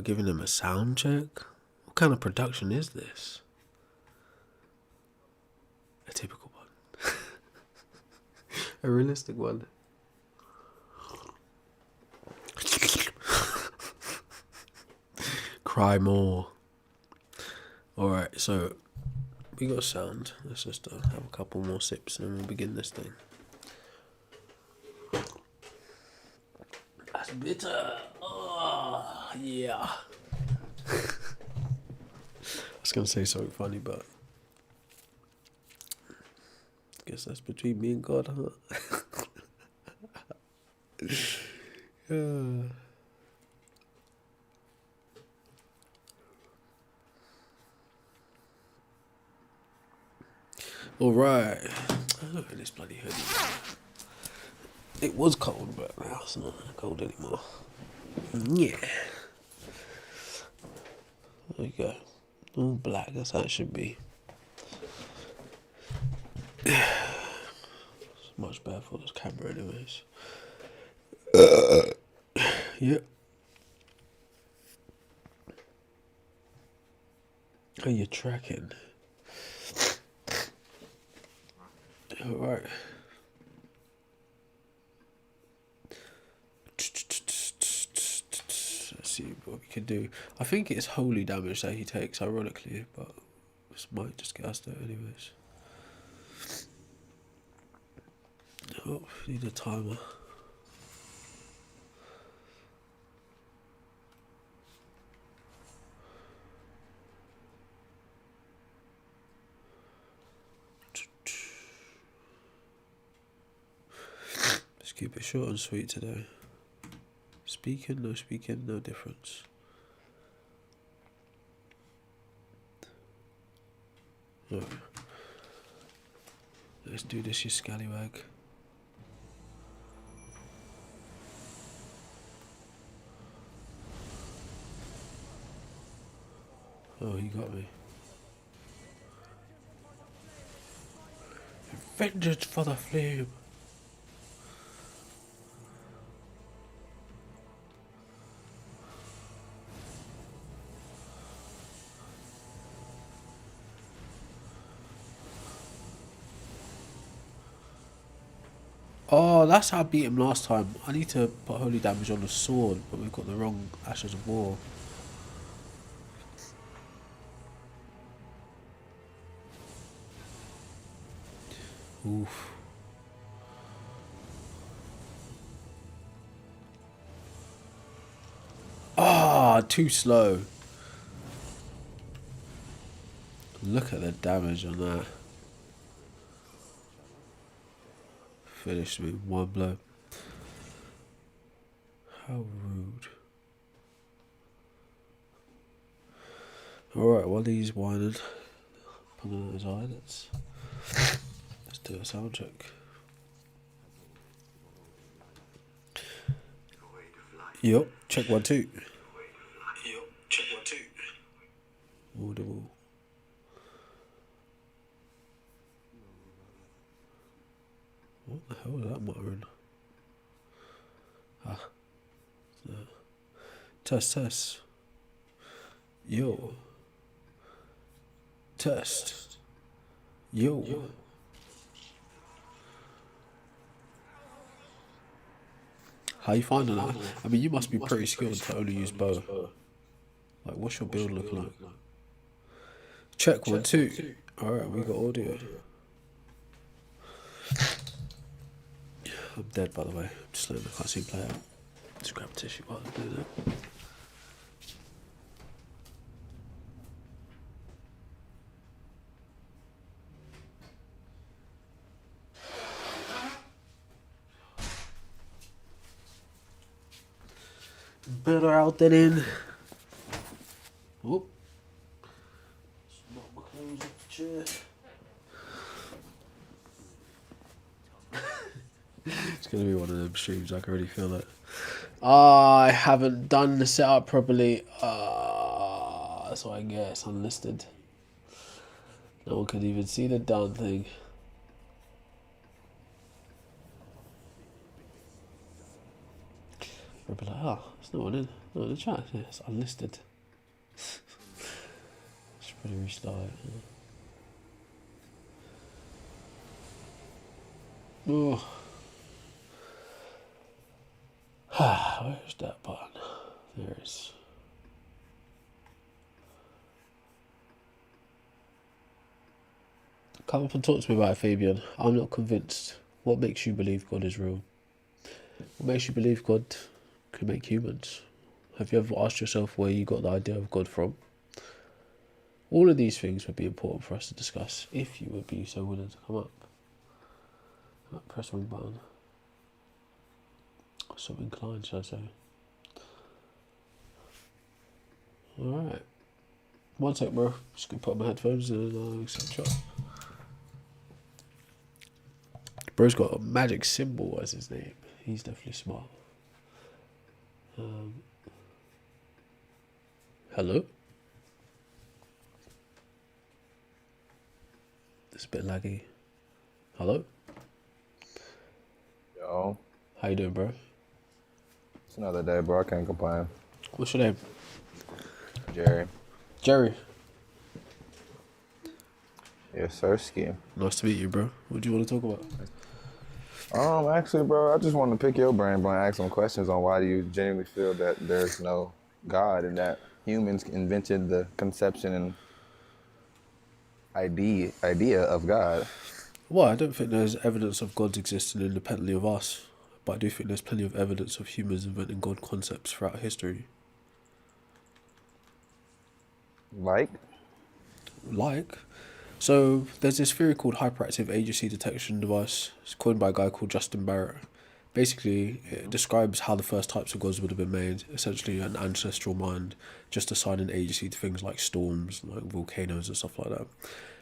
without giving them a sound check? What kind of production is this? A typical one. A realistic one. Cry more. Alright, so we got sound. Let's just have a couple more sips and then we'll begin this thing. That's bitter. Oh, yeah. I was going to say something funny, but I guess that's between me and God, huh? Yeah. Alright. Look at this bloody hoodie. It was cold, but now it's not cold anymore. Yeah. There you go. All black, that's how it should be. It's much better for this camera anyways. Yep. Are you tracking? Alright. Let's see what we can do. I think it's holy damage that he takes, ironically, but this might just get us there anyways. Oh, need a timer. Let's keep it short and sweet today. Speaking, no difference. Right. Let's do this, you scallywag. Oh, he got me. Vengeance for the flame. Oh, that's how I beat him last time. I need to put holy damage on the sword, but we've got the wrong Ashes of War. Oof. Ah, too slow. Look at the damage on that. Finished me in one blow. How rude. Alright, while he's whining, put on his eye, let's do a sound check. Yup, check 1 2. Yup, check 1 2. Audible. What the hell is that muttering? Ah. Test. Yo. Test. Yo. How you finding that? I mean, you must be pretty skilled to only use bow. Like, what's your build looking like? Check 1 2. Alright, we got audio. I'm dead, by the way. I'm just letting the cutscene play out. Just grab a tissue while I'm doing that. Better out than in. Whoop. Knock my clothes off the chair. It's gonna be one of them streams, I can already feel it. I haven't done the setup properly. That's what I get, it's unlisted. No one can even see the darn thing. I'll be like, oh, there's no one in. No, the chat, yeah, it's unlisted. Should probably restart it. Oh. Where's that button? There it is. Come up and talk to me about it, Fabian. I'm not convinced. What makes you believe God is real? What makes you believe God can make humans? Have you ever asked yourself where you got the idea of God from? All of these things would be important for us to discuss if you would be so willing to come up. Press ring button. So inclined, should I say. Alright. One sec, bro. Just gonna put on my headphones and etc. Bro's got a magic symbol as his name. He's definitely smart. Hello? It's a bit laggy. Hello? Yo. How you doing, bro? It's another day, bro. I can't complain. What's your name? Jerry. Jerry. Yes, sir, Ski. Nice to meet you, bro. What do you want to talk about? Actually, bro, I just wanted to pick your brain, bro, and ask some questions on why do you genuinely feel that there's no God and that humans invented the conception and idea of God. Well, I don't think there's evidence of God existing independently of us, but I do think there's plenty of evidence of humans inventing God concepts throughout history. Like? So there's this theory called hyperactive agency detection device. It's coined by a guy called Justin Barrett. Basically, it describes how the first types of gods would have been made, essentially an ancestral mind, just assigning agency to things like storms, like volcanoes and stuff like that.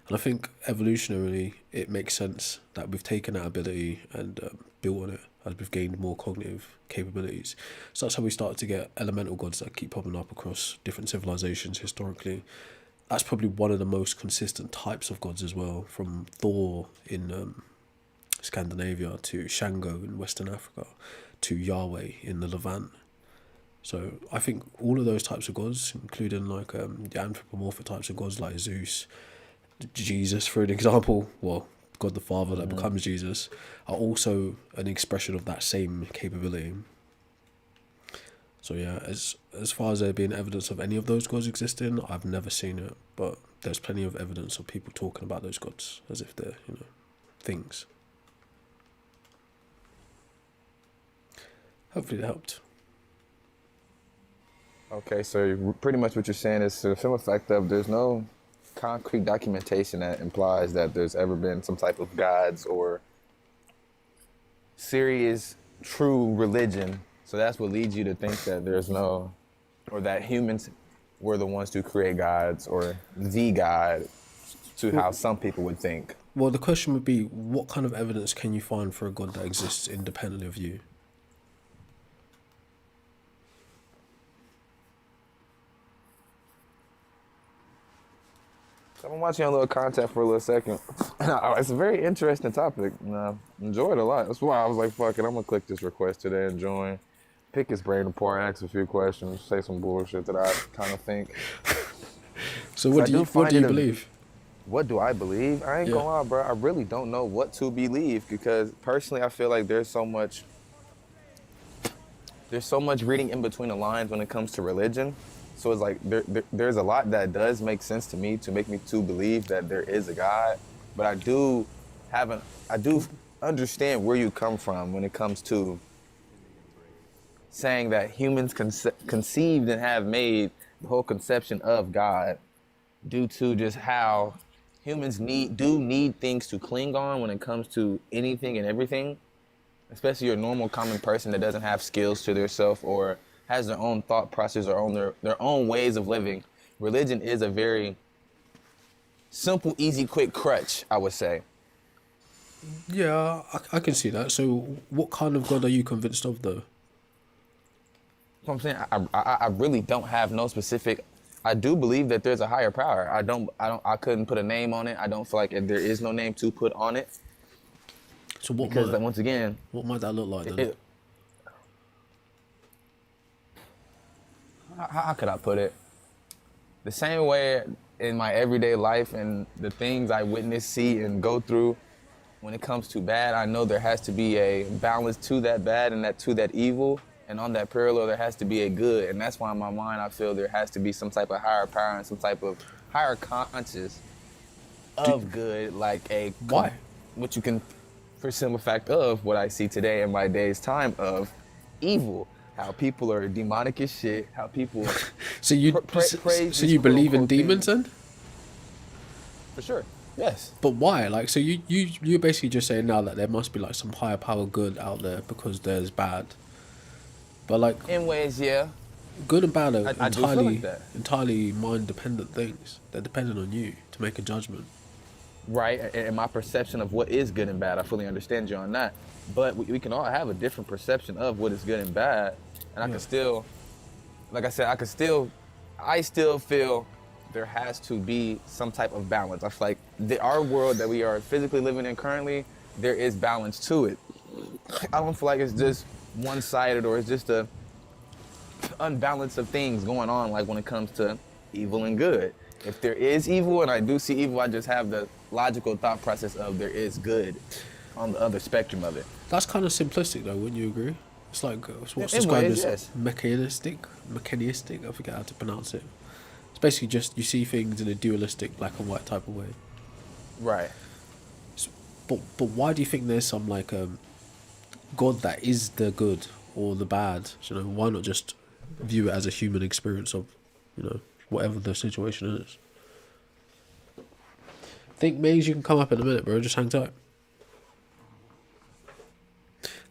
And I think evolutionarily, it makes sense that we've taken that ability and built on it as we've gained more cognitive capabilities. So that's how we start to get elemental gods that keep popping up across different civilizations historically. That's probably one of the most consistent types of gods as well, from Thor in Scandinavia to Shango in Western Africa to Yahweh in the Levant. So I think all of those types of gods, including like the anthropomorphic types of gods like Zeus, Jesus for an example, well, God the Father that becomes Jesus, are also an expression of that same capability. So yeah, as far as there being evidence of any of those gods existing, I've never seen it, but there's plenty of evidence of people talking about those gods as if they're, things. Hopefully that helped. Okay, so pretty much what you're saying is to the film effect of there's no concrete documentation that implies that there's ever been some type of gods or serious, true religion. So that's what leads you to think that there's no, or that humans were the ones to create gods or the God, to how some people would think. Well, the question would be, what kind of evidence can you find for a God that exists independently of you? So I'm watching a little content for a little second. It's a very interesting topic. I enjoy it a lot. That's why I was like, fuck it, I'm gonna click this request today and join. Pick his brain apart, ask a few questions, say some bullshit that I kind of think. So what do you believe? What do I believe? I ain't gonna lie, bro. I really don't know what to believe because personally I feel like there's so much reading in between the lines when it comes to religion. So it's like there's a lot that does make sense to me to make me to believe that there is a God, but I do understand where you come from when it comes to saying that humans conceived and have made the whole conception of God due to just how humans need things to cling on when it comes to anything and everything, especially your normal common person that doesn't have skills to themselves or has their own thought process or their own ways of living. Religion is a very simple, easy, quick crutch, I would say. Yeah, I can see that. So what kind of God are you convinced of, though? You know what I'm saying? I really don't have no specific. I do believe that there's a higher power. I couldn't put a name on it. I don't feel like there is no name to put on it. So once again, what might that look like then? how could I put it? The same way in my everyday life and the things I witness, see, and go through, when it comes to bad, I know there has to be a balance to that bad and to that evil. And on that parallel, there has to be a good. And that's why in my mind, I feel there has to be some type of higher power and some type of higher conscious of good, like Why? what you can, for simple fact of what I see today in my day's time of evil, how people are demonic as shit, how people So you praise so these you believe in quote-unquote demons things. then? For sure, yes. But why? Like, so you're basically just saying now that there must be like some higher power good out there because there's bad. But like, In ways, yeah, good and bad are I do feel like that. entirely mind dependent things. They're dependent on you to make a judgment. Right, and my perception of what is good and bad, I fully understand you on that. But we can all have a different perception of what is good and bad. And I can still, like I said, I still feel there has to be some type of balance. I feel like our world that we are physically living in currently, there is balance to it. I don't feel like it's just one-sided or it's just a unbalance of things going on, like when it comes to evil and good. If there is evil and I do see evil, I just have the logical thought process of there is good on the other spectrum of it. That's kind of simplistic though, wouldn't you agree? It's like it's what's In described ways, as yes. mechanistic. I forget how to pronounce it. It's basically just you see things in a dualistic black and white type of way. Right. But why do you think there's some like God that is the good or the bad? You know, why not just view it as a human experience of, you know, whatever the situation is? Think Maze, you can come up in a minute, bro. Just hang tight.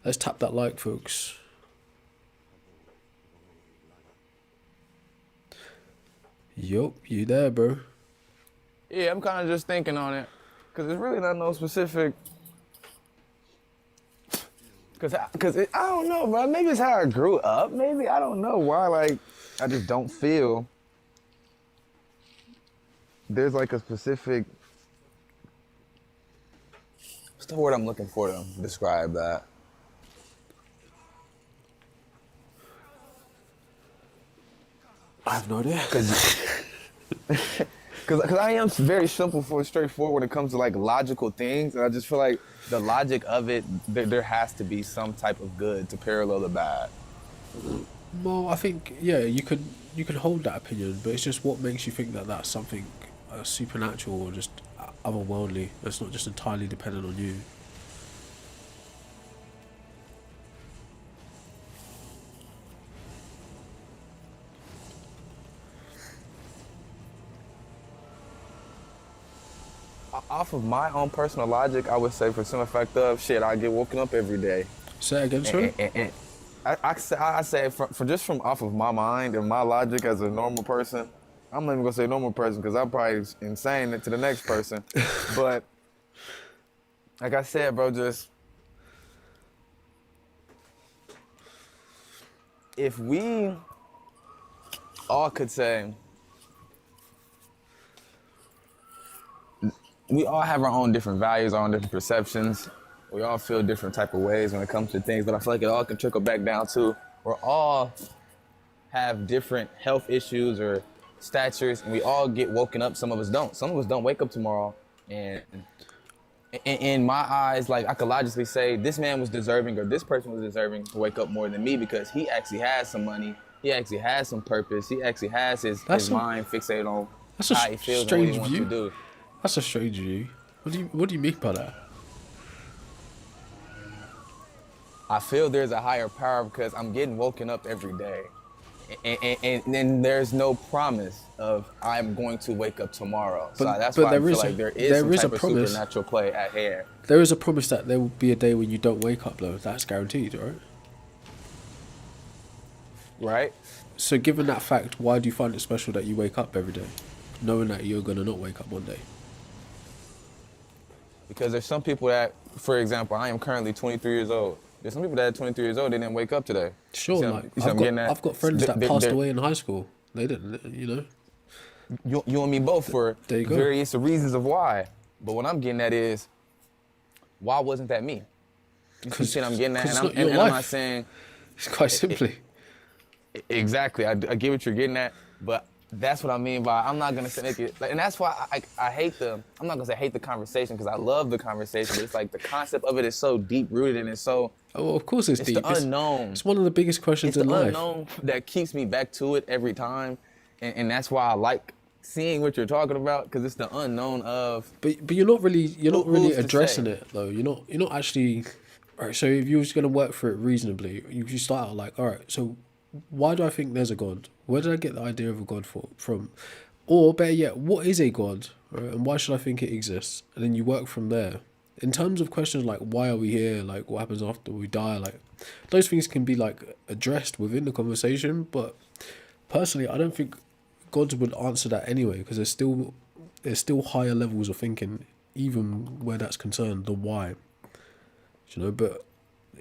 Let's tap that like, folks. Yup, you there, bro? Yeah, I'm kind of just thinking on it, cause it's really not no specific. Cause I don't know, bro. Maybe it's how I grew up. Maybe I don't know why. Like, I just don't feel there's like a specific. What's the word I'm looking for to describe that? I have no idea. Cause I am very straightforward when it comes to like logical things, and I just feel like the logic of it, there has to be some type of good to parallel the bad. Well, I think you could hold that opinion, but it's just what makes you think that that's something supernatural or just otherworldly. That's not just entirely dependent on you. Off of my own personal logic, I would say for some effect of shit, I get woken up every day. Say it again, sorry. And I say from off of my mind and my logic as a normal person, I'm not even gonna say normal person because I'm probably insane to the next person. But like I said, bro, just if we all could say we all have our own different values, our own different perceptions. We all feel different type of ways when it comes to things, but I feel like it all can trickle back down to we're all have different health issues or statures, and we all get woken up. Some of us don't. Some of us don't wake up tomorrow, and in my eyes, like I could logically say this man was deserving or this person was deserving to wake up more than me because he actually has some money, he actually has some purpose, he actually has his mind fixated on how he feels and what he wants to do. That's a strange view. What do you mean by that? I feel there's a higher power because I'm getting woken up every day. And then there's no promise of I'm going to wake up tomorrow. So that's why I feel like there is some type of supernatural play at hand. There is a promise that there will be a day when you don't wake up, though. That's guaranteed, right? Right? So given that fact, why do you find it special that you wake up every day, knowing that you're going to not wake up one day? Because there's some people that, for example, I am currently 23 years old. There's some people that are 23 years old, they didn't wake up today. Sure, I've got friends that passed away in high school. They didn't, you know. You and me both for various reasons of why. But what I'm getting at is, why wasn't that me? You see what I'm getting at? And I'm not saying... It's quite simply. Exactly. I get what you're getting at, but that's what I mean by I'm not gonna say make it. Like, and that's why I hate the. I'm not gonna say hate the conversation because I love the conversation, but it's like the concept of it is so deep rooted and it's so. Oh, well, of course it's It's the deep. unknown. It's one of the biggest questions It's in the life. unknown that keeps me back to it every time, and that's why I like seeing what you're talking about because it's the unknown of But you're not really who's to addressing say. it though. You're not actually. All right. So if you was gonna work for it reasonably, you start out like, all right. So why do I think there's a God? Where did I get the idea of a God from? Or better yet, what is a God? Right? And why should I think it exists? And then you work from there. In terms of questions like why are we here, like what happens after we die, like those things can be like addressed within the conversation. But personally, I don't think God would answer that anyway because there's still higher levels of thinking, even where that's concerned, the why. But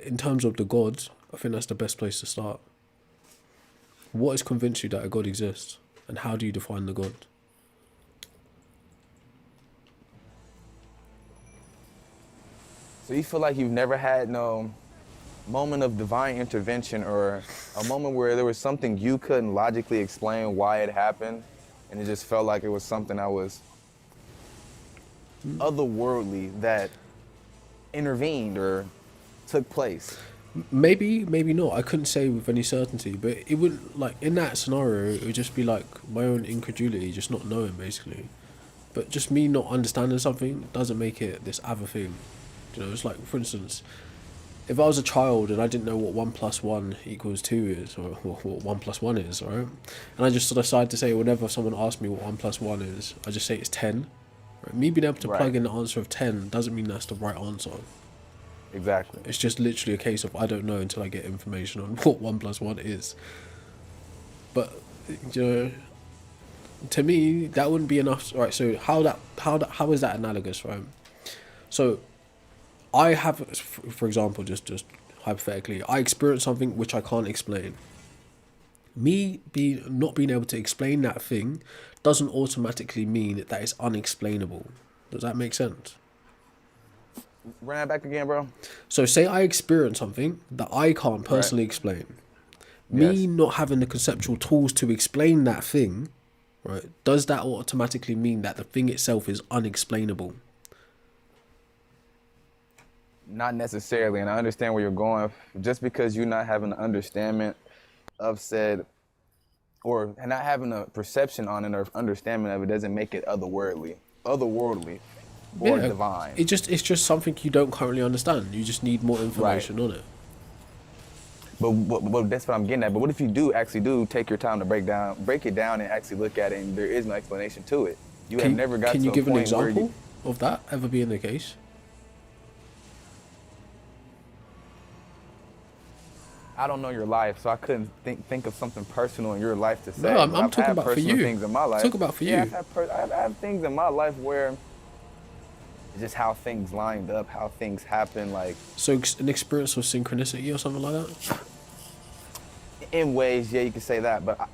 in terms of the gods, I think that's the best place to start. What has convinced you that a God exists? And how do you define the God? So you feel like you've never had no moment of divine intervention or a moment where there was something you couldn't logically explain why it happened, and it just felt like it was something that was otherworldly that intervened or took place. Maybe, maybe not. I couldn't say with any certainty, but it would like in that scenario, it would just be like my own incredulity, just not knowing basically. But just me not understanding something doesn't make it this other thing. It's like, for instance, if I was a child and I didn't know what 1 + 1 = 2 is, or what 1 + 1 is, right? And I just decide to say whenever someone asks me what 1 + 1 is, I just say it's 10. Right? Me being able to Right. plug in the answer of 10 doesn't mean that's the right answer. Exactly. It's just literally a case of I don't know until I get information on what 1 + 1 is. But you know, to me, that wouldn't be enough. Right? So how is that analogous, right? So I have, for example, just hypothetically, I experience something which I can't explain. Me not being able to explain that thing doesn't automatically mean that it's unexplainable. Does that make sense? Run that back again, bro. So say I experience something that I can't Right. personally explain. Me Yes. not having the conceptual tools to explain that thing, right? Does that automatically mean that the thing itself is unexplainable? Not necessarily, and I understand where you're going. Just because you're not having an understanding of said, or not having a perception on it or understanding of it, doesn't make it otherworldly, or Yeah, divine. it's just something you don't currently understand. You just need more Right. information on it. But that's what I'm getting at. But what if you do actually do take your time to break it down, and actually look at it, and there is no explanation to it? You have Can never got can to you a give an point where you. example of that ever being the case? I don't know your life, so I couldn't think of something personal in your life to No, say. I'm, But I'm I've talking had about for personal you. things in my life. Talk about for Yeah, you. I've had things in my life where it's just how things lined up, how things happen, like So an experience of synchronicity or something like that. in ways. Yeah, you can say that, but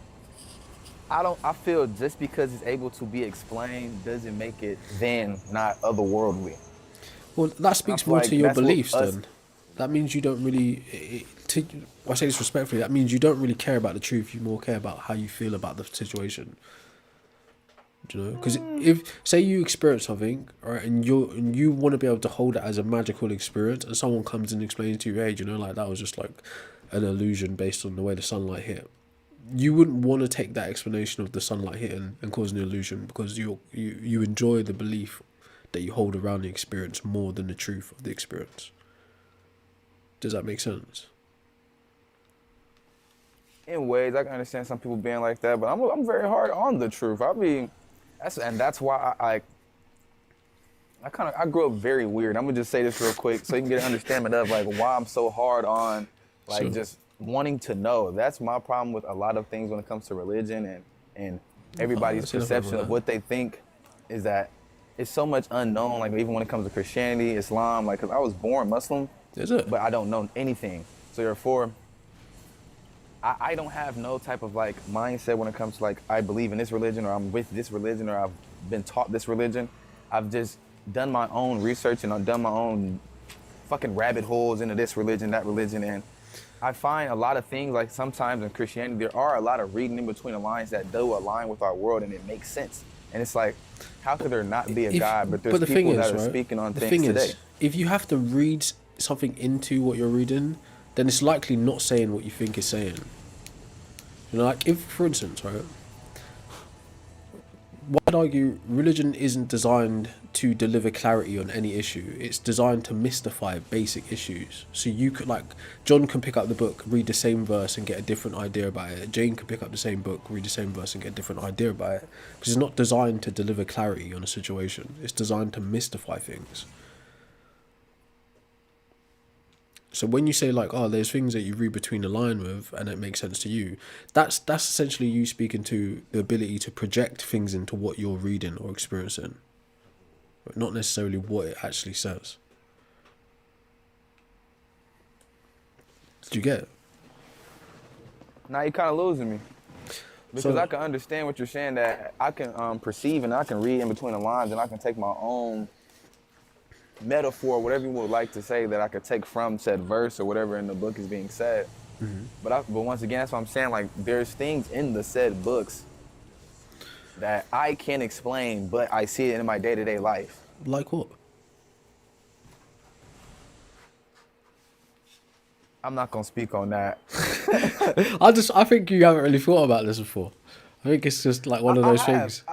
I don't. I feel just because it's able to be explained doesn't make it then not otherworldly. Well, that And I speaks feel more to like your that's what beliefs us. then. That means you don't really. I say this respectfully. That means you don't really care about the truth. You more care about how you feel about the situation. Do you know? Because if say you experience something, right, and you want to be able to hold it as a magical experience, and someone comes and explains to you, hey, do you know, like that was just like an illusion based on the way the sunlight hit. You wouldn't want to take that explanation of the sunlight hitting and causing the illusion because you enjoy the belief that you hold around the experience more than the truth of the experience. Does that make sense? In ways, I can understand some people being like that, but I'm very hard on the truth. That's why I grew up very weird. I'm gonna just say this real quick so you can get an understanding of like why I'm so hard on like So, just wanting to know. That's my problem with a lot of things when it comes to religion and I everybody's see nothing wrong perception with of that. what they think is that it's so much unknown. Like even when it comes to Christianity, Islam, like 'cause I was born Muslim, Is it? but I don't know anything. So therefore, I don't have no type of like mindset when it comes to like I believe in this religion or I'm with this religion or I've been taught this religion. I've just done my own research and I've done my own fucking rabbit holes into this religion, that religion, and I find a lot of things, like sometimes in Christianity, there are a lot of reading in between the lines that do align with our world and it makes sense. And it's like, how could there not be a If God, but but there's the thing people that is, are right? speaking on The things thing is, today? if you have to read something into what you're reading, then it's likely not saying what you think it's saying. You know, like if, for instance, right, I'd argue religion isn't designed to deliver clarity on any issue. It's designed to mystify basic issues. So you could, like, John can pick up the book, read the same verse, and get a different idea about it. Jane can pick up the same book, read the same verse, and get a different idea about it. Because it's not designed to deliver clarity on a situation. It's designed to mystify things. So when you say like, oh, there's things that you read between the line with, and it makes sense to you, that's essentially you speaking to the ability to project things into what you're reading or experiencing, but not necessarily what it actually says. Did you get it? Now you're kind of losing me because I So can understand what you're saying, that I can perceive and I can read in between the lines and I can take my own metaphor, whatever you would like to say, that I could take from said verse or whatever in the book is being said. But once again, that's what I'm saying. Like, there's things in the said books that I can't explain, but I see it in my day-to-day life. like what? I'm not gonna speak on that. I think you haven't really thought about this before. I think it's just like one of I those have. things.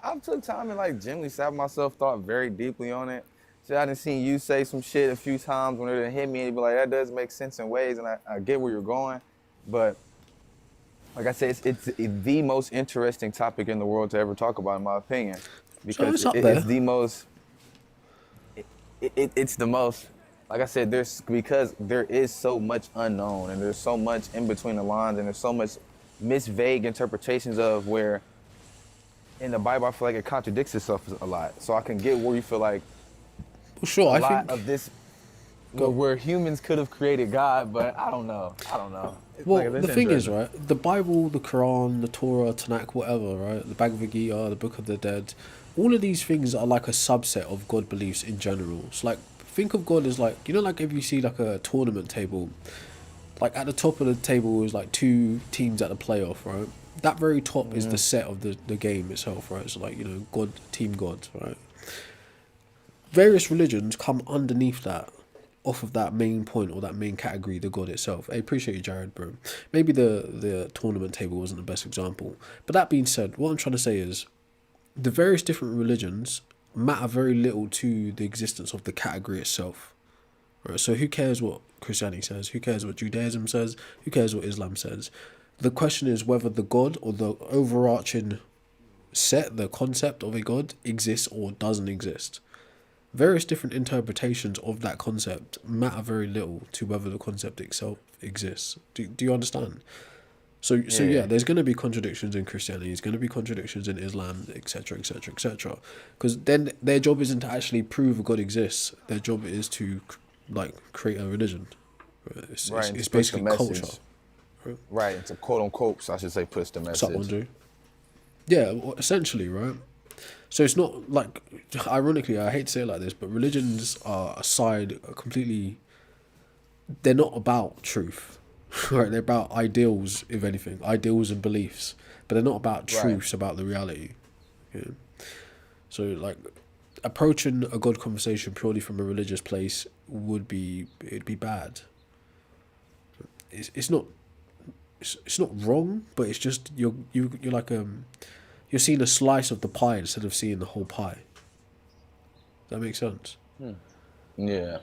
I've took time and like genuinely sat with myself, thought very deeply on it. So I done seen you say some shit a few times when it done hit me, and you be like, that does make sense in ways, and I get where you're going. But like I said, it's the most interesting topic in the world to ever talk about, in my opinion, So because it's up there. it's the most. It's the most. Like I said, because there is so much unknown, and there's so much in between the lines, and there's so much vague interpretations of where in the Bible I feel like it contradicts itself a lot. So I can get where you feel like Well, sure, a I lot think. of this Go. where humans could have created God, but I don't know. I don't know. Well, It's the thing is, interesting. right, the Bible, the Quran, the Torah, Tanakh, whatever, right, the Bhagavad Gita, the Book of the Dead, all of these things are like a subset of God beliefs in general. It's like, think of God as like, you know, like if you see like a tournament table, like at the top of the table is like two teams at the playoff, right? That very top is the set of the game itself, right? So like, you know, God, Team God, right? Various religions come underneath that, off of that main point or that main category, the God itself. I appreciate you, Jared, bro. Maybe the tournament table wasn't the best example. But that being said, what I'm trying to say is the various different religions matter very little to the existence of the category itself. Right? So who cares what Christianity says? Who cares what Judaism says? Who cares what Islam says? The question is whether the God or the overarching set, the concept of a God, exists or doesn't exist. Various different interpretations of that concept matter very little to whether the concept itself exists. Do you understand? So yeah, Yeah. there's going to be contradictions in Christianity. There's going to be contradictions in Islam, etc., etc., etc. Because then their job isn't to actually prove a God exists. Their job is to like create a religion. It's, Right, it's, and to it's push the basically culture. message. Right, and to quote unquote, so I should say, push the What's up, message. Andre? Yeah, well, essentially, right? So it's not like, ironically, I hate to say it like this, but religions are completely. They're not about truth, right? They're about ideals, if anything, ideals and beliefs, but they're not about Right. truths about the reality. Yeah. So like, approaching a God conversation purely from a religious place it'd be bad. It's not it's not wrong, but it's just you're like you're seeing a slice of the pie instead of seeing the whole pie. That makes sense. Yeah.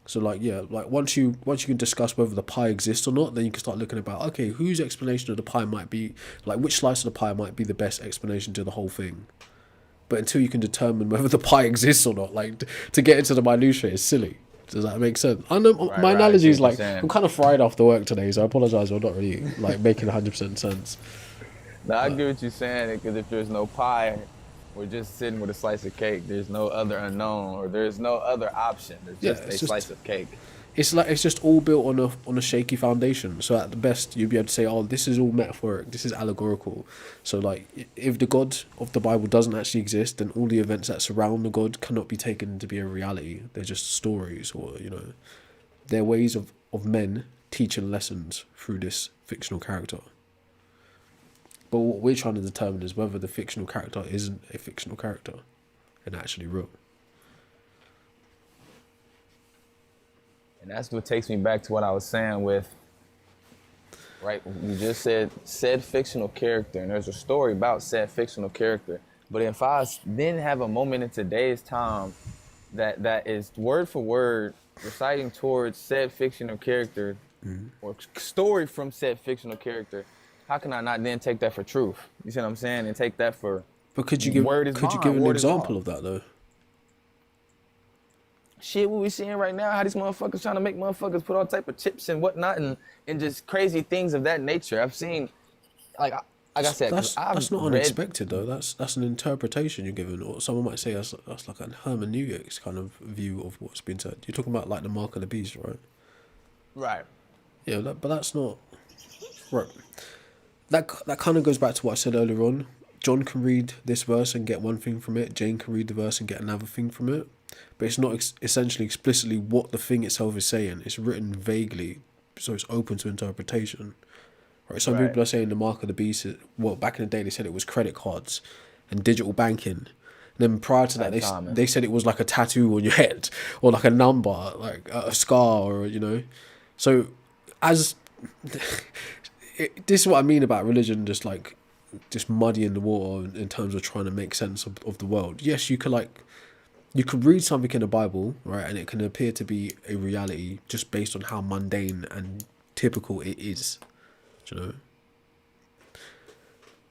So like yeah, like once you can discuss whether the pie exists or not, then you can start looking about okay, whose explanation of the pie might be like which slice of the pie might be the best explanation to the whole thing. But until you can determine whether the pie exists or not, like to get into the minutiae is silly. Does that make sense? I know Right, my right. I analogy see is what you're like saying. I'm kind of fried after work today, so I apologize. I'm not really like making 100% sense. Now I get what you're saying, because if there's no pie, we're just sitting with a slice of cake. There's no other unknown, or there's no other option. There's Yeah, just a slice of cake. it's just all built on a shaky foundation. So at the best, you'd be able to say, "Oh, this is all metaphoric. This is allegorical." So like, if the God of the Bible doesn't actually exist, then all the events that surround the God cannot be taken to be a reality. They're just stories, or you know, they're ways of of men teaching lessons through this fictional character. But what we're trying to determine is whether the fictional character isn't a fictional character and actually real. And that's what takes me back to what I was saying with, right, you just said fictional character, and there's a story about said fictional character. But if I then have a moment in today's time that is word for word reciting towards said fictional character or story from said fictional character, how can I not then take that for truth? You see what I'm saying? And take that for But could you word is bond, give an word is law. example of that though? Shit, what we seeing right now, how these motherfuckers trying to make motherfuckers put all type of chips and whatnot and just crazy things of that nature. I've seen, like I said, that's not unexpected though. That's an interpretation you're given, or someone might say that's like a hermeneutics kind of view of what's been said. You're talking about like the mark of the beast, right? Right. Yeah, but that's not right. That kind of goes back to what I said earlier on. John can read this verse and get one thing from it. Jane can read the verse and get another thing from it. But it's not essentially explicitly what the thing itself is saying. It's written vaguely, so it's open to interpretation. Right? Some people are saying the mark of the beast is, well, back in the day they said it was credit cards and digital banking. And then prior to that, they said it was like a tattoo on your head or like a number, like a scar, or you know. So, this is what I mean about religion, just muddying the water in terms of trying to make sense of the world. Yes, you could read something in the Bible, right, and it can appear to be a reality just based on how mundane and typical it is. Do you know?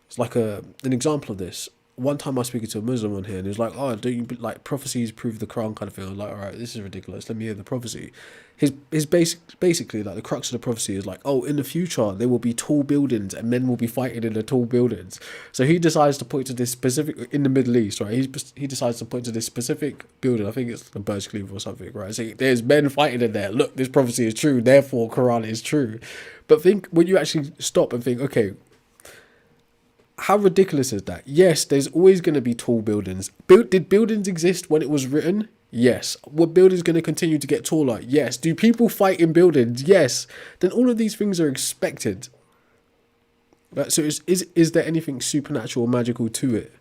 It's like an example of this. One time I was speaking to a Muslim on here, and he was like, "Oh, don't you like prophecies prove the Quran?" kind of thing. I was like, "All right, this is ridiculous. Let me hear the prophecy." His basically like the crux of the prophecy is like, "Oh, in the future there will be tall buildings, and men will be fighting in the tall buildings." So he decides to point to this specific in the Middle East, right? He decides to point to this specific building. I think it's the Burj Khalifa or something, right? So there's men fighting in there. Look, this prophecy is true. Therefore, Quran is true. But think when you actually stop and think, okay, how ridiculous is that? Yes, there's always going to be tall buildings. Did buildings exist when it was written? Yes. Were buildings going to continue to get taller? Yes. Do people fight in buildings? Yes. Then all of these things are expected. Right? So is there anything supernatural or magical to it?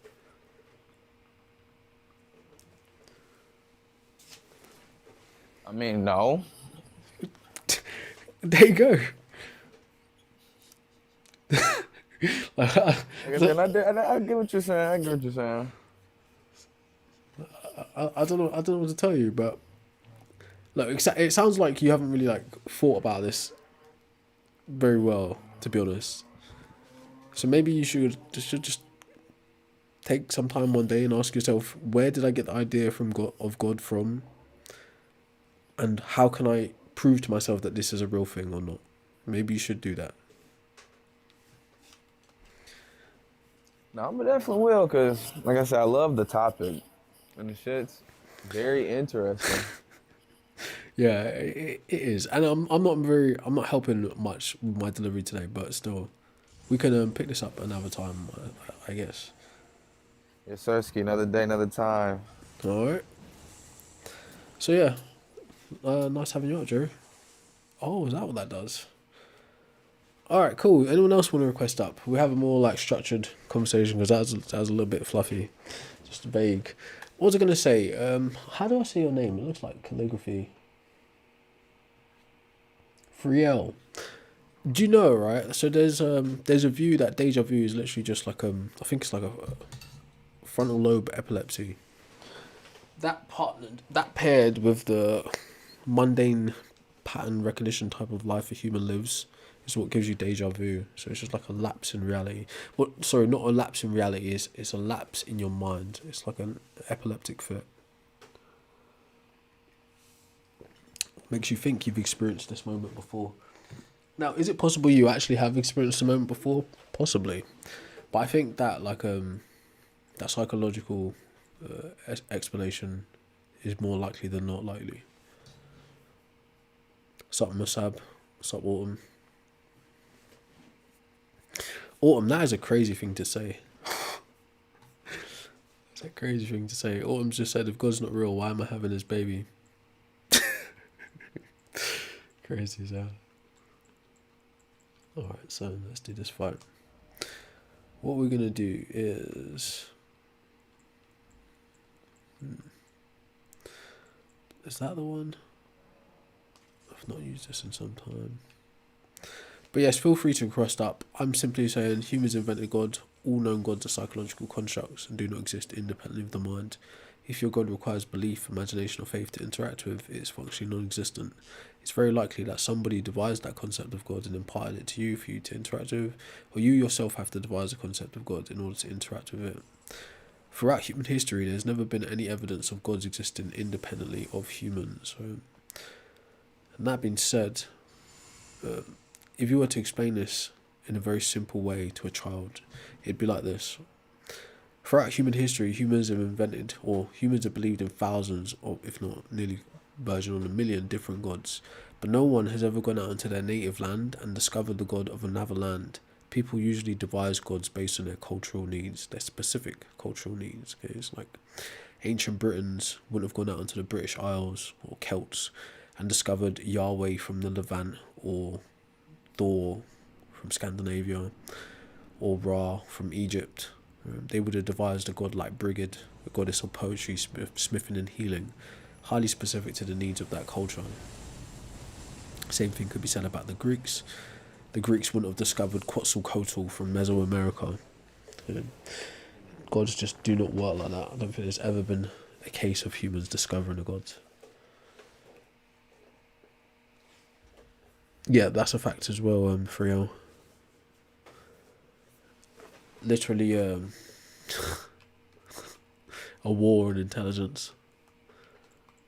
I mean, no. There you go. I get what you're saying. I don't know what to tell you, but look, it sounds like you haven't really thought about this very well, to be honest. So maybe you should just take some time one day and ask yourself, where did I get the idea of God from, and how can I prove to myself that this is a real thing or not? Maybe you should do that. No, but definitely will, because, like I said, I love the topic. And the shit's very interesting. Yeah, it is. And I'm not helping much with my delivery today, but still, we can pick this up another time, I guess. Yes, sirski. Another day, another time. All right. So, yeah. Nice having you out, Jerry. Oh, is that what that does? All right, cool. Anyone else want to request up? We have a more structured conversation because that was a little bit fluffy, just vague. What was I gonna say? How do I say your name? It looks like calligraphy. Friel. Do you know, right? So there's a view that deja vu is literally just I think it's like a frontal lobe epilepsy. That paired with the mundane pattern recognition type of life a human lives is what gives you deja vu. So it's just like a lapse in reality. Sorry, not a lapse in reality. It's a lapse in your mind. It's like an epileptic fit. Makes you think you've experienced this moment before. Now, is it possible you actually have experienced a moment before? Possibly, but I think that that psychological explanation is more likely than not likely. Sup, Musab? Sup, Autumn? Autumn, that is a crazy thing to say. It's a crazy thing to say. Autumn's just said, if God's not real, why am I having this baby? Crazy, so. Alright, so let's do this fight. What we're gonna do is. Is that the one? I've not used this in some time. But yes, feel free to crust up. I'm simply saying humans invented God. All known gods are psychological constructs and do not exist independently of the mind. If your God requires belief, imagination, or faith to interact with, it is functionally non-existent. It's very likely that somebody devised that concept of God and imparted it to you for you to interact with, or you yourself have to devise a concept of God in order to interact with it. Throughout human history, there's never been any evidence of gods existing independently of humans. So, and that being said, if you were to explain this in a very simple way to a child, it'd be like this. Throughout human history, humans have invented, or humans have believed in thousands, or if not nearly verging on a million different gods, but no one has ever gone out into their native land and discovered the god of another land. People usually devise gods based on their cultural needs, their specific cultural needs. Okay? It's like ancient Britons wouldn't have gone out into the British Isles or Celts and discovered Yahweh from the Levant or Thor from Scandinavia or Ra from Egypt. They would have devised a god like Brigid, a goddess of poetry, smithing and healing, highly specific to the needs of that culture. Same thing could be said about the Greeks. The Greeks wouldn't have discovered Quetzalcoatl from Mesoamerica. Gods just do not work like that. I don't think there's ever been a case of humans discovering a god. Yeah, that's a fact as well, Friel. Literally, a war on intelligence.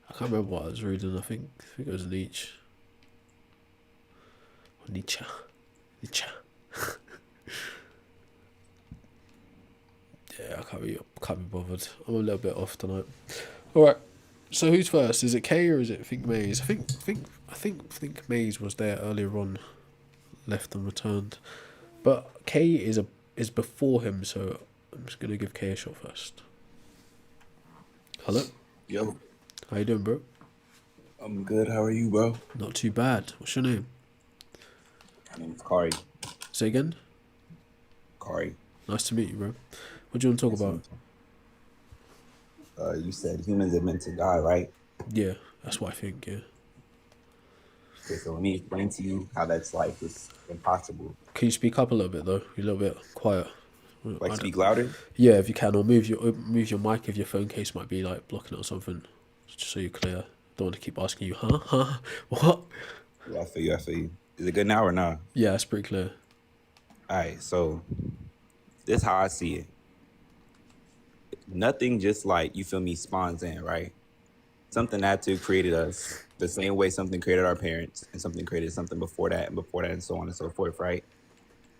I can't remember what I was reading. I think it was Nietzsche. Or Nietzsche. Yeah, I can't be bothered. I'm a little bit off tonight. All right. So who's first? Is it Kay or is it Think Maze? I think Maze was there earlier on, left and returned, but Kay is before him. So I'm just gonna give Kay a shot first. Hello. Yo, How you doing, bro? I'm good. How are you, bro? Not too bad. What's your name? My name's Kari. Say again. Kari. Nice to meet you, bro. What do you want to talk Nice to about? meet you. You said humans are meant to die, right? Yeah, that's what I think. Yeah. Okay, so let me explain to you how that's like it's impossible. Can you speak up a little bit though? You're a little bit quiet. Like I don't, speak louder. yeah, if you can, or move your mic if your phone case might be like blocking it or something, just so you're clear. Don't want to keep asking you, huh, what? Yeah, I feel you. I feel you. Is it good now or not? Yeah, it's pretty clear. All right. So this is how I see it. Nothing just like you feel me spawns in, right? Something had to created us the same way something created our parents, and something created something before that, and so on and so forth, right?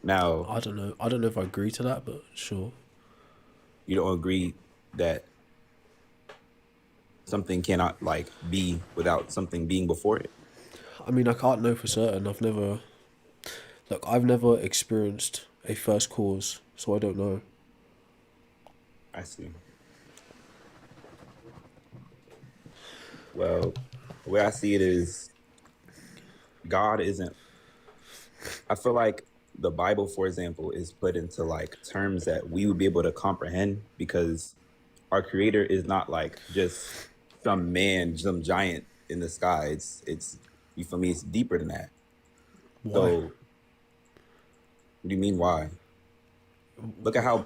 Now, I don't know. I don't know if I agree to that, but sure. you don't agree that something cannot like be without something being before it. I mean, I can't know for certain. I've never experienced a first cause, so I don't know. I see. Well, the way I see it is God isn't, I feel like the Bible, for example, is put into like terms that we would be able to comprehend because our creator is not like just some man, some giant in the sky. It's you feel me, it's deeper than that. Why? So what do you mean why? Look at how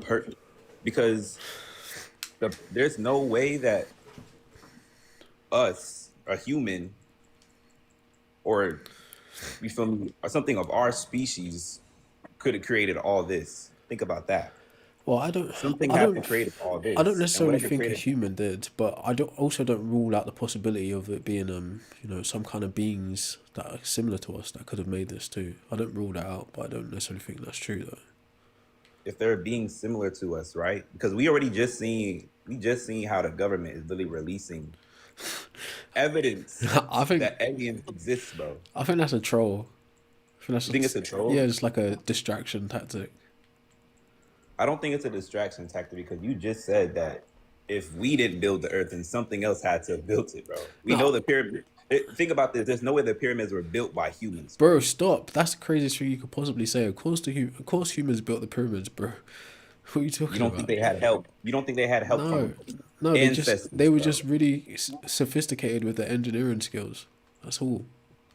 because there's no way that us, a human, or you feel me, or something of our species could have created all this. Think about that. Well, I don't. Something I had to don't. create all I don't this, and necessarily whatever think a created, human did, but I don't rule out the possibility of it being some kind of beings that are similar to us that could have made this too. I don't rule that out, but I don't necessarily think that's true though. if they're being similar to us, right? Because we just seen how the government is really releasing evidence I think that aliens exist, bro. I think that's a troll. I think You think it's a troll? yeah, it's like a distraction tactic. I don't think it's a distraction tactic because you just said that if we didn't build the earth, then something else had to have built it, bro. We know No, the pyramid. Think about this. There's no way the pyramids were built by humans, Bro, bro. stop. That's the craziest thing you could possibly say. Of course humans built the pyramids, bro. What are you You talking don't think about? they had help? You don't think they had help No, from no, they ancestors, were bro? just really sophisticated with their engineering skills. That's all.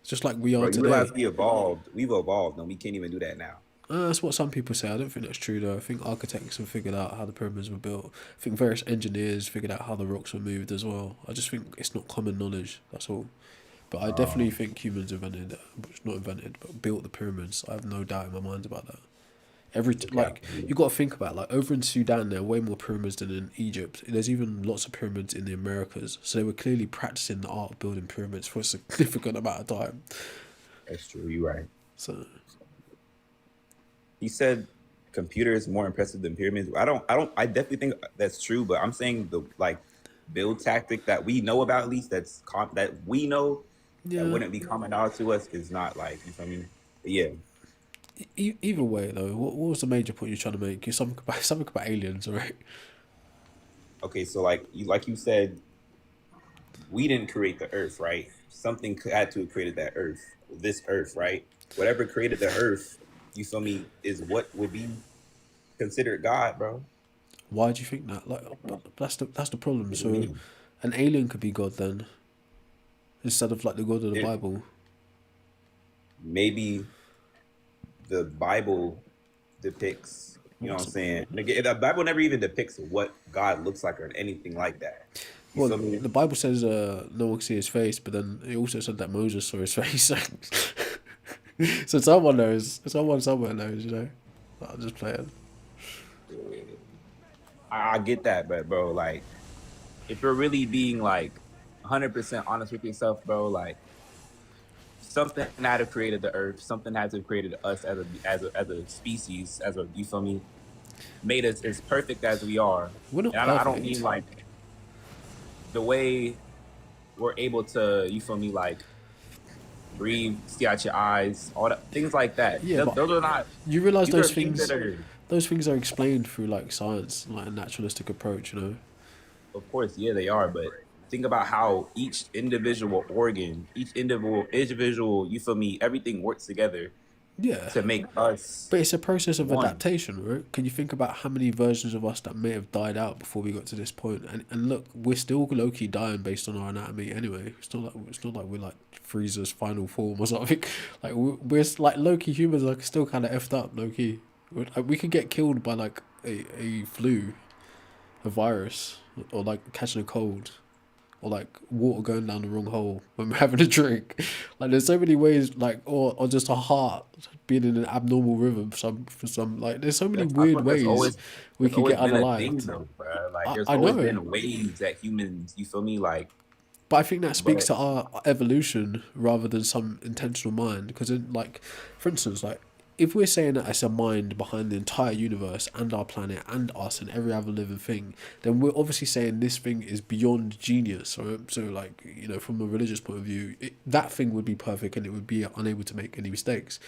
It's just like we are Bro, you realize today. we evolved. We've evolved, and we can't even do that now. That's what some people say. I don't think that's true though. I think architects have figured out how the pyramids were built. I think various engineers figured out how the rocks were moved as well. I just think it's not common knowledge. That's all. But I definitely think humans invented, not invented, but built the pyramids. I have no doubt in my mind about that. Yeah. Like you got to think about like over in Sudan there are way more pyramids than in Egypt. There's even lots of pyramids in the Americas. So they were clearly practicing the art of building pyramids for a significant amount of time. That's true. You're right. So He said computer is more impressive than pyramids. I definitely think that's true, but I'm saying the like build tactic that we know about, at least that we know that yeah. wouldn't be common knowledge to us, is not like, you feel me? But yeah. Either way though, what was the major point you're trying to make? You're something about aliens, right? Okay, so like you said, we didn't create the earth, right? Something had to have created that earth, this earth, right? Whatever created the earth, you feel me, is what would be considered God, bro. Why do you think that? Like, but that's the problem. What do you So, mean? an alien could be God then, instead of like the God of the It, Bible. maybe the Bible depicts, you know what What's I'm saying? Like, the Bible never even depicts what God looks like or anything like that. You Well, feel me? the Bible says no one can see his face, but then it also said that Moses saw his face. So someone knows. Someone somewhere knows. You know. I'm just playing. I get that, but bro, like, if you're really being like 100% honest with yourself, bro, like something had to have created the earth, something had to have created us as a species, as a, you feel me, made us as perfect as we are. We're not And I don't mean perfect. like the way we're able to, you feel me, like breathe, see out your eyes, all that, things like that. Yeah, but Those are not. you realize These are things that are, those things are explained through like science, like a naturalistic approach. You know. of course, yeah, they are, but think about how each individual organ, each individual, you feel me, everything works together Yeah. to make us But it's a process of one. adaptation, right? Can you think about how many versions of us that may have died out before we got to this point? And look, we're still low key dying based on our anatomy anyway. It's not like we're like Frieza's final form or something. Like we're like low key humans are still kind of effed up, low key. Like, we could get killed by like a flu, a virus, or like catching a cold, or like water going down the wrong hole when we're having a drink. Like there's so many ways, like or just a heart being in an abnormal rhythm. For some like there's so many I feel weird like ways we that's could always get been a thing unalived. though, bro. Like there's I always know, been ways that humans, you feel me, like, but I think that speaks but to our evolution rather than some intentional mind. Because like, for instance, like if we're saying that it's a mind behind the entire universe and our planet and us and every other living thing, then we're obviously saying this thing is beyond genius. Right? So like, you know, from a religious point of view, that thing would be perfect and it would be unable to make any mistakes.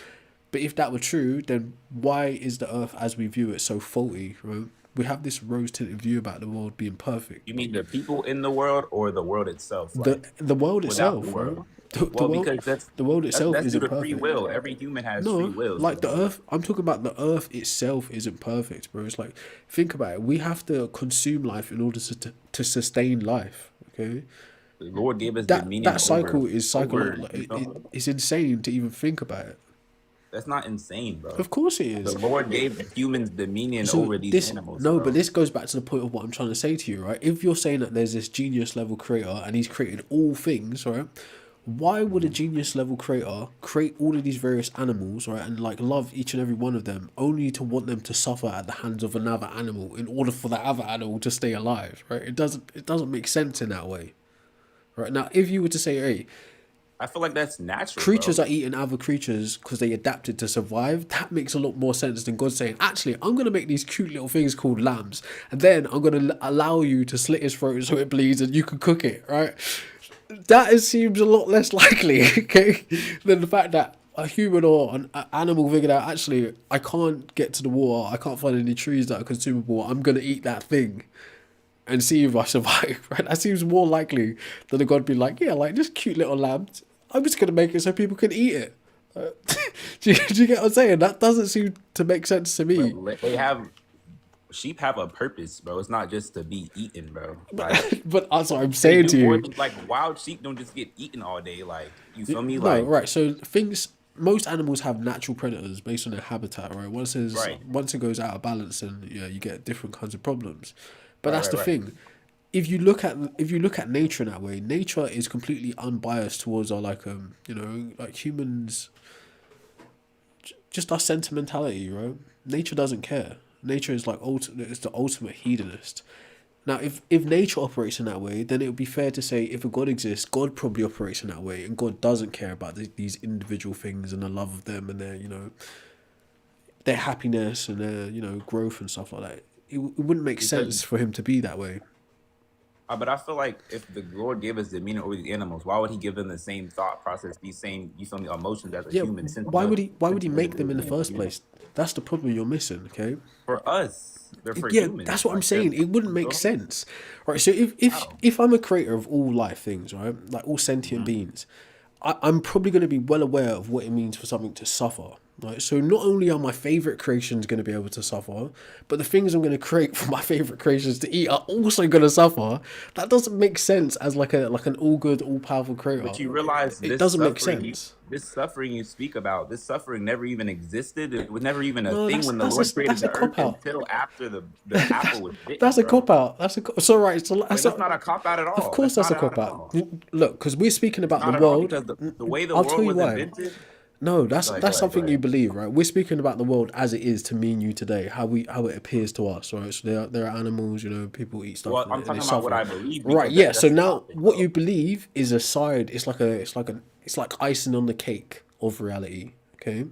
But if that were true, then why is the Earth as we view it so faulty? Right? We have this rose tinted view about the world being perfect. you mean the people in the world or the world itself, like The world without the itself, right? world? The Well, world, because the world itself that's due isn't to free perfect. will. Every human has free No, will, like the so Earth. I'm talking about the Earth itself isn't perfect, bro. It's like think about it. We have to consume life in order to sustain life. Okay, the Lord gave us that dominion cycle is over, like you know, it's insane to even think about it. that's not insane, bro. Of course it The is. Lord gave humans dominion So over these this animals, no, but bro. this goes back to the point of what I'm trying to say to you, right? If you're saying that there's this genius level creator and he's created all things, right? Why would a genius level creator create all of these various animals, right, and like love each and every one of them, only to want them to suffer at the hands of another animal in order for that other animal to stay alive, right? It doesn't make sense in that way, right? Now, if you were to say, hey, I feel like that's natural, creatures bro. are eating other creatures because they adapted to survive, that makes a lot more sense than God saying, actually, I'm going to make these cute little things called lambs, and then I'm going to allow you to slit its throat so it bleeds and you can cook it, right? Seems a lot less likely, okay, than the fact that a human or an animal figured out, actually, I can't get to the water, I can't find any trees that are consumable, I'm going to eat that thing. and see if I survive. Right? That seems more likely than a God be like, yeah, like this cute little lamb. I'm just gonna make it so people can eat it. Do you get what I'm saying? That doesn't seem to make sense to me. But they have sheep have a purpose, bro. It's not just to be eaten, bro. Like But that's what I'm they saying do to more you. than like wild sheep don't just get eaten all day. Like you feel me? No, Like right. So things, most animals have natural predators based on their habitat, right? right, Once it goes out of balance, and yeah, you get different kinds of problems. But right, that's right, the right. thing. If you look at nature in that way, nature is completely unbiased towards our like humans, just our sentimentality, right? Nature doesn't care. Nature is like it's the ultimate hedonist. Now, if nature operates in that way, then it would be fair to say if a God exists, God probably operates in that way, and God doesn't care about these individual things and the love of them and their their happiness and their growth and stuff like that. It wouldn't make Because sense for him to be that way. but I feel like if the Lord gave us dominion over the animals, why would He give them the same thought process, these same you feel me emotions as a Yeah, human why would he sentient make them in the individual, first you know? place? That's the problem you're missing. Okay, For us, they're for yeah, humans. that's what I'm Like they're saying. It wouldn't you make feel me? sense, right? So How? if I'm a creator of all life things, right, like all sentient beings, I'm probably going to be well aware of what it means for something to suffer. Right, so not only are my favorite creations going to be able to suffer, but the things I'm going to create for my favorite creations to eat are also going to suffer. That doesn't make sense as like an all good, all powerful creator. But you realize It doesn't make sense. this suffering you speak about, this suffering never even existed. It was never even a No, thing when the Lord created that's a the earth cop out. until after the apple was bitten, That's a cop bro. out. So right. So But that's that's not. not a cop out at Of all. course, That's that's not a out cop at out. all. Look, because we're speaking It's about the not at all world. because the way the I'll world tell you was why. invented. No, Go that's ahead, go something you ahead. believe, right? We're speaking about the world as it is to me and you today, how it appears to us, right? So there are animals, people eat stuff Well, and I'm they talking about what suffer, I believe right? because Yeah. So that's the now topic, what though. you believe is a side. It's like icing on the cake of reality. Okay,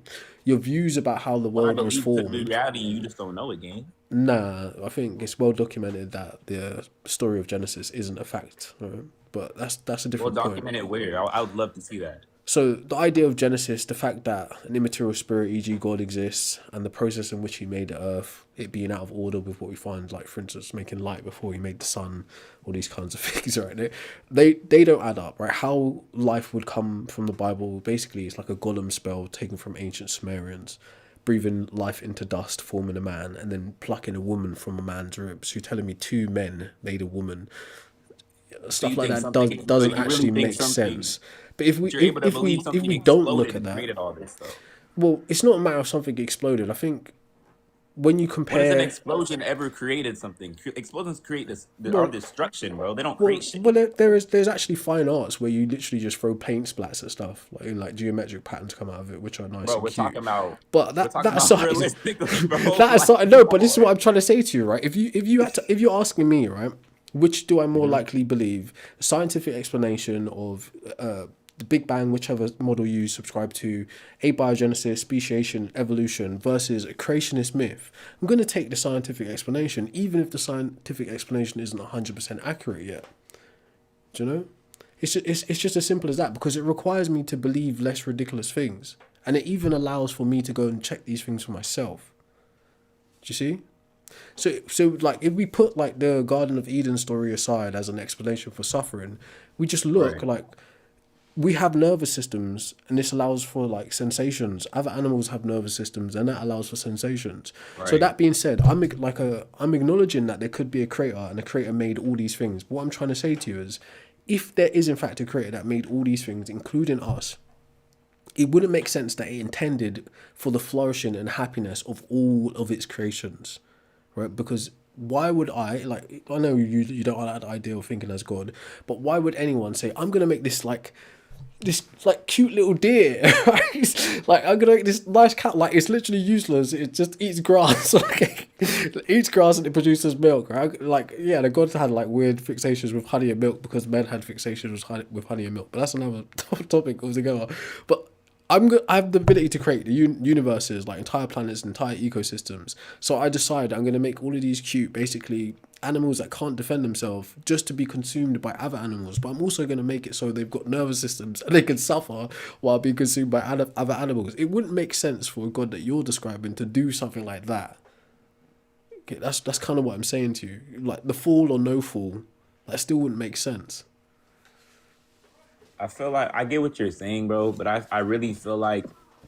your views about how the What I world was believe to be formed. reality, you just don't know it, gang. Nah, I think it's well documented that the story of Genesis isn't a fact, right? But that's a Well, different point. document it where I would love to see that. So the idea of Genesis, the fact that an immaterial spirit, e.g., God exists, and the process in which He made the earth, it being out of order with what we find, like for instance, making light before He made the sun, all these kinds of things, right? They don't add up, right? How life would come from the Bible, basically, it's like a golem spell taken from ancient Sumerians, breathing life into dust, forming a man, and then plucking a woman from a man's ribs. You're telling me two men made a woman? So Stuff you like think that something? So doesn't you really actually think make something? sense. But if But you're able to believe if something we don't look exploded at and that, created all this stuff. well, it's not a matter of something exploded. I think when you When has an compare, explosion ever created something? Explosions create this our well, destruction, bro. They don't create shit. there's actually fine arts where you literally just throw paint splats at stuff, like in like geometric patterns come out of it, which are nice Bro, and cute. But we're talking that about aside, realistically, bro. that Like, aside, no. come But this is what on. I'm trying to say to you, right? If you're asking me, right, which do I more Mhm. likely believe? A scientific explanation of the Big Bang, whichever model you subscribe to, abiogenesis, speciation, evolution, versus a creationist myth. I'm going to take the scientific explanation, even if the scientific explanation isn't 100% accurate yet. Do you know? It's just as simple as that because it requires me to believe less ridiculous things. And it even allows for me to go and check these things for myself. Do you see? So like if we put like the Garden of Eden story aside as an explanation for suffering, we just look Right. like we have nervous systems and this allows for like sensations. Other animals have nervous systems and that allows for sensations. So Right. that being said, I'm acknowledging that there could be a creator and a creator made all these things. But what I'm trying to say to you is if there is in fact a creator that made all these things, including us, it wouldn't make sense that it intended for the flourishing and happiness of all of its creations, right? Because why would I know you don't like the idea of thinking as God, but why would anyone say I'm gonna make this like cute little deer, right? Like I'm gonna make this nice cat, like it's literally useless. It just eats grass, like it eats grass and it produces milk, right? Like yeah, the gods had like weird fixations with honey and milk because men had fixations with honey and milk, but that's another topic altogether. But I have the ability to create the universes, like entire planets, entire ecosystems. So I decide I'm going to make all of these cute, basically animals that can't defend themselves, just to be consumed by other animals. But I'm also going to make it so they've got nervous systems and they can suffer while being consumed by other animals. It wouldn't make sense for a god that you're describing to do something like that. Okay, that's kind of what I'm saying to you. Like the fall or no fall, that still wouldn't make sense. I feel like I get what you're saying, bro, but I really feel like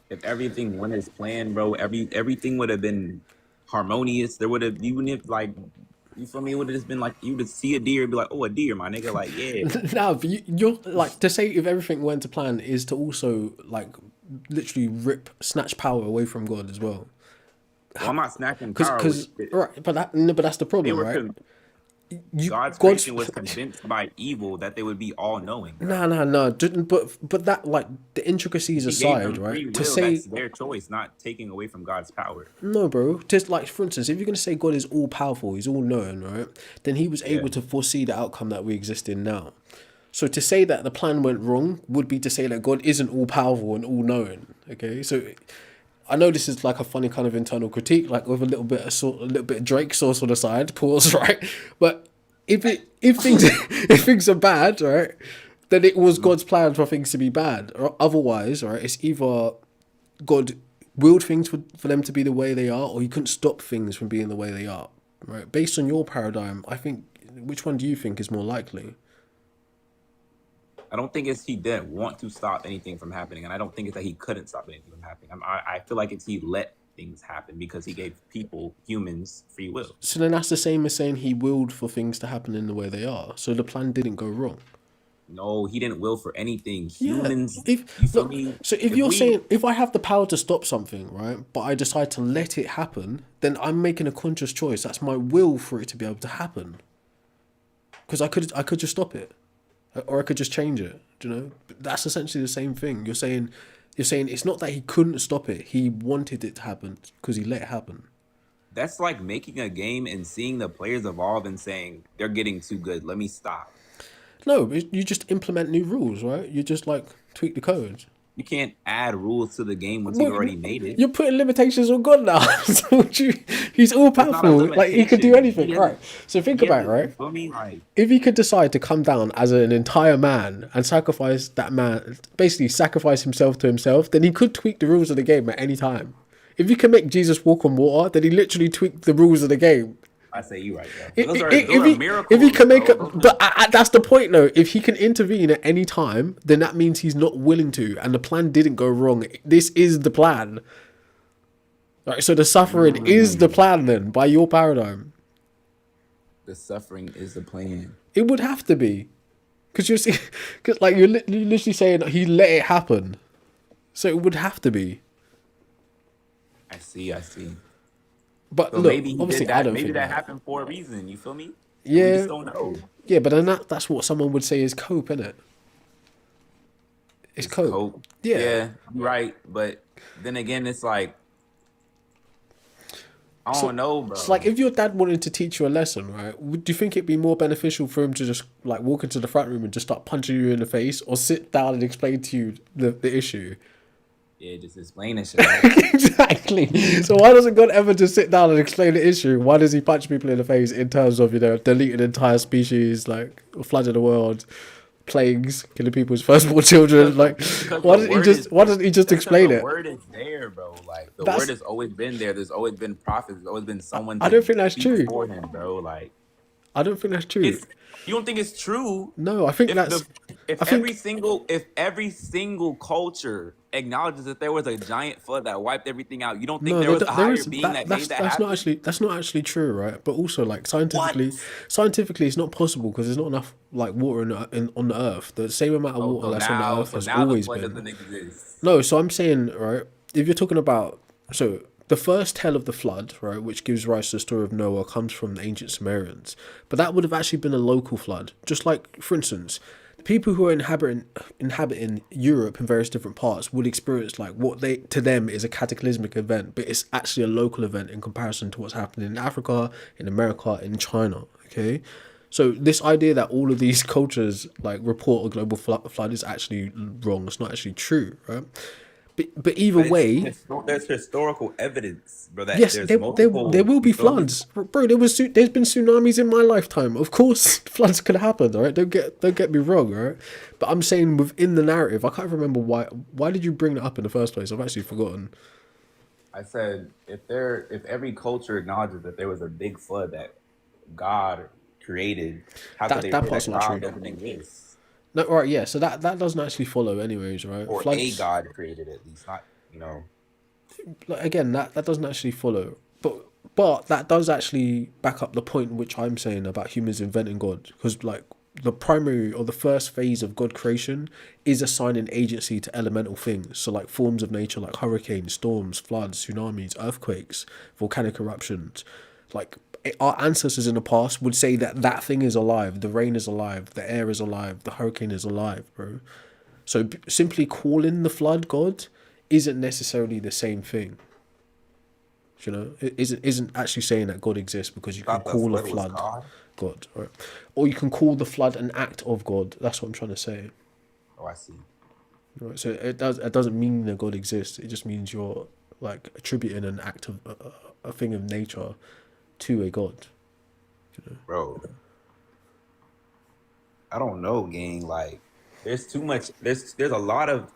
if everything went as planned, bro, everything would have been harmonious. There would have, even if like, you feel me, it would have just been like you would see a deer and be like, oh, a deer, my nigga, like yeah. Now, but you're like to say if everything went to plan is to also like literally snatch power away from God as well. Well, I'm not snatching Because power. because right, but that no, but that's the They problem, were right? con- You God's God's creation was convinced by evil that they would be all knowing, bro. no. But that like the intricacies He gave aside, them free right? To will. say That's their choice, not taking away from God's power. no, bro. Just like for instance, if you're gonna say God is all powerful, He's all knowing, right? Then He was Yeah. able to foresee the outcome that we exist in now. So to say that the plan went wrong would be to say that God isn't all powerful and all knowing. Okay, so I know this is like a funny kind of internal critique, like with a little bit of Drake sauce on the side, pause, right? But if things if things are bad, right, then it was God's plan for things to be bad. Or otherwise, right, it's either God willed things for them to be the way they are, or He couldn't stop things from being the way they are. Right? Based on your paradigm, I think which one do you think is more likely? I don't think it's he didn't want to stop anything from happening, and I don't think it's that he couldn't stop anything from happening. I feel like it's he let things happen because he gave people, humans, free will. So then that's the same as saying He willed for things to happen in the way they are. So the plan didn't go wrong. No, he didn't will for anything. Yeah. Humans, you feel Look, me? so if you're saying if I have the power to stop something, right, but I decide to let it happen, then I'm making a conscious choice. That's my will for it to be able to happen. Because I could just stop it, or I could just change it. Do you know? But that's essentially the same thing. You're saying it's not that He couldn't stop it. He wanted it to happen because He let it happen. that's like making a game and seeing the players evolve and saying they're getting too good. Let me stop. No, you just implement new rules, right? You just like tweak the code. You can't add rules to the game once you've already made it. You're putting limitations on God now. So He's all It's not a powerful. Like He could do limitation. anything, right? So think Yeah, about it, right? you feel me? Like, If He could decide to come down as an entire man and sacrifice that man, basically sacrifice Himself to Himself, then He could tweak the rules of the game at any time. If He can make Jesus walk on water, then He literally tweaked the rules of the game. I say you right, bro. If, Those are if miracles. he can make bro. it, but that's the point though. If He can intervene at any time, then that means He's not willing to, and the plan didn't go wrong. This is the plan. Right, so the suffering is the plan then, by your paradigm. The suffering is the plan. It would have to be, because you're see, cause like you're literally saying He let it happen, so it would have to be. I see. But So look, maybe he obviously, did that. I don't Maybe think that that. happened for a reason. You feel me? Yeah. We just don't know. Yeah, but then that's what someone would say is cope, innit? It's cope. Cope. Yeah. Yeah, you're right. But then again, it's like I don't know, bro. It's like if your dad wanted to teach you a lesson, right? Do you think it'd be more beneficial for him to just like walk into the front room and just start punching you in the face, or sit down and explain to you the issue? Yeah, just explain that shit. Right? Exactly. So why doesn't God ever just sit down and explain the issue? Why does He punch people in the face in terms of deleting entire species, like flooding the world, plagues, killing people's firstborn children? Like, why doesn't He just explain the it? word is there, bro. Like the That's- word has always been there. There's always been prophets. There's always been someone. I don't think that's speak true. For him, bro. Like I don't think that's true. you don't think it's true? No, I think If that's. if I think- every single culture acknowledges that there was a giant flood that wiped everything out, you don't think No, there was a there higher is being that made that that's happen? that's not actually true, right? But also, like scientifically, it's not possible because there's not enough like water on the earth. The same amount of water that's on the earth has always the flood been. doesn't exist. No, so I'm saying, right, if you're talking about, so the first tale of the flood, right, which gives rise to the story of Noah, comes from the ancient Sumerians. But that would have actually been a local flood. Just like, for instance, the people who are inhabiting Europe in various different parts would experience like what to them is a cataclysmic event, but it's actually a local event in comparison to what's happening in Africa, in America, in China, okay? So this idea that all of these cultures like report a global flood is actually wrong. It's not actually true, right? But either way, There's historical evidence, bro. That yes, there's there multiple, will be you feel me? floods, bro. There's been tsunamis in my lifetime. Of course, floods could happen. All right, don't get me wrong, all right. But I'm saying within the narrative, I can't remember why. Why did you bring that up in the first place? I've actually forgotten. I said if every culture acknowledges that there was a big flood that God created, how could they That say part's that not God true. doesn't exist No, right, yeah. So that doesn't actually follow, anyways, right? or a Floods, God created at least, not you know. like, again, that doesn't actually follow, but that does actually back up the point which I'm saying about humans inventing God, because like the primary or the first phase of God creation is assigning agency to elemental things, so like forms of nature like hurricanes, storms, floods, tsunamis, earthquakes, volcanic eruptions. Like our ancestors in the past would say that that thing is alive, the rain is alive, the air is alive, the hurricane is alive, bro. So simply calling the flood God isn't necessarily the same thing. You know, it isn't actually saying that God exists, because you can Thought the call a flood was flood God. God, right? Or you can call the flood an act of God. That's what I'm trying to say. Oh, I see. Right? So it doesn't mean that God exists. It just means you're like attributing an act of a thing of nature to a God. Bro, I don't know, gang. Like, there's too much. There's a lot of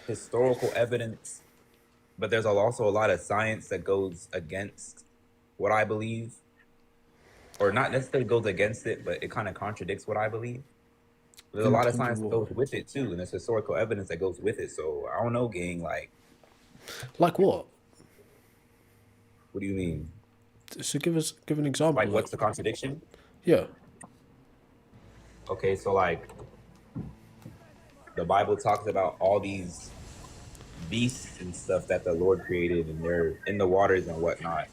historical evidence, but there's also a lot of science that goes against what I believe, or not necessarily goes against it, but it kind of contradicts what I believe. There's a In lot of terms of science that what, goes with it too, and there's historical evidence that goes with it. So I don't know, gang. Like, like what? what do you mean? So give an example. Like, Like, what's the contradiction? yeah, Okay, so like the Bible talks about all these beasts and stuff that the Lord created, and they're in the waters and whatnot.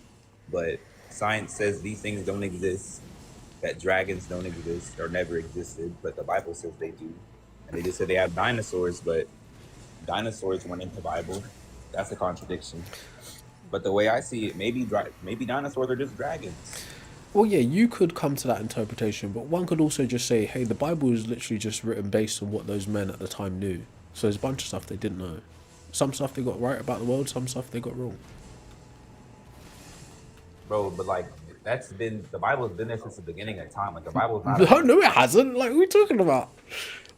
But science says these things don't exist, that dragons don't exist or never existed, but the Bible says they do. And they just said they have dinosaurs, but dinosaurs weren't in the Bible. That's a contradiction. But the way I see it, maybe dinosaurs are just dragons. well, yeah, you could come to that interpretation, but one could also just say, hey, the Bible is literally just written based on what those men at the time knew. So there's a bunch of stuff they didn't know. Some stuff they got right about the world, some stuff they got wrong. Bro, but like the Bible's been there since the beginning of time. Like the Bible's not No, no, it hasn't. Like, what are we talking about?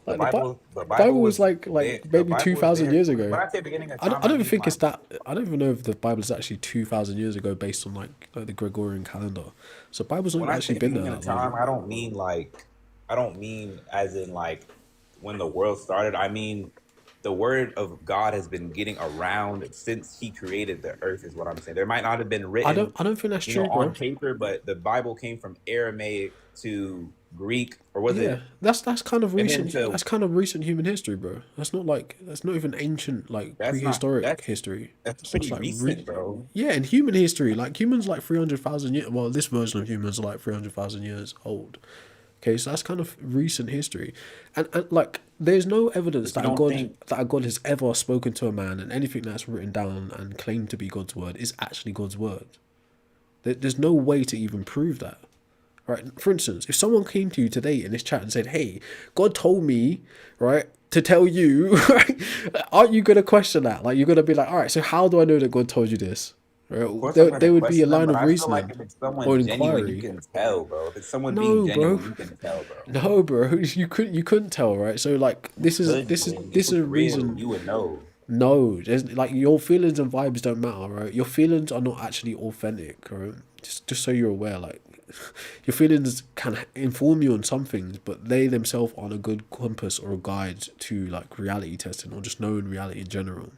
Like, the the Bible Bible was was like there. The maybe Bible two was thousand there. years ago. When I say beginning of I time, I don't even mean think like it's that. I don't even know if the Bible's actually 2,000 years ago based on like the Gregorian calendar. So Bible's not when even I actually say been there beginning of that long. time, I don't mean as in like when the world started. I mean the word of God has been getting around since He created the earth. Is what I'm saying. There might not have been written, I don't think that's true, on bro. paper, but the Bible came from Aramaic to Greek, or was Yeah, it? that's kind of And then recent. to That's kind of recent human history, bro. That's not even ancient like that's not prehistoric history. that's That's pretty like recent, bro. yeah, in human history, like humans like 300,000 years. Well, this version of humans are like 300,000 years old. Okay, so that's kind of recent history, and like there's no evidence But you don't think that a God has ever spoken to a man, and anything that's written down and claimed to be God's word is actually God's word. There's no way to even prove that. Right? For instance, if someone came to you today in this chat and said, "Hey, God told me, right, to tell you," right, aren't you gonna question that? Like you're gonna be like, "All right, so how do I know that God told you this?" of Right? course, I'm There gonna would be a question them, line but of I feel like reasoning if it's or someone an genuine, you inquiry. can tell, bro. If it's someone being No, bro. genuine, you can tell, bro. No, bro. You couldn't tell, right? So like You could, man. If this is it's a real, reason. you would know. No, there's like your feelings and vibes don't matter, right? Your feelings are not actually authentic, right? Just so you're aware, like your feelings can inform you on some things, but they themselves aren't a good compass or a guide to like reality testing or just knowing reality in general.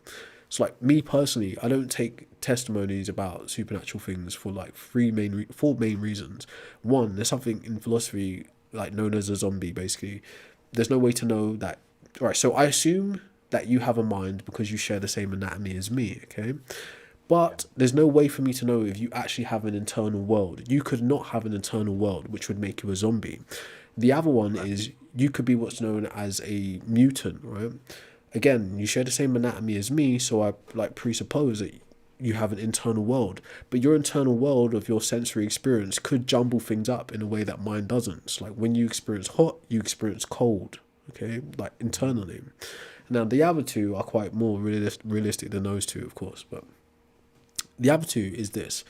So like me personally, I don't take testimonies about supernatural things for like four main reasons. One, there's something in philosophy like known as a zombie. Basically, there's no way to know that. Right, so I assume that you have a mind because you share the same anatomy as me. Okay, Yeah. but there's no way for me to know if you actually have an internal world. You could not have an internal world, which would make you a zombie. The other one Right. is you could be what's known as a mutant, right? Again, you share the same anatomy as me, so I like presuppose that you have an internal world. But your internal world of your sensory experience could jumble things up in a way that mine doesn't. So like when you experience hot, you experience cold, okay? Like internally. Now, the other two are quite more realistic than those two, of course, but the other two is this: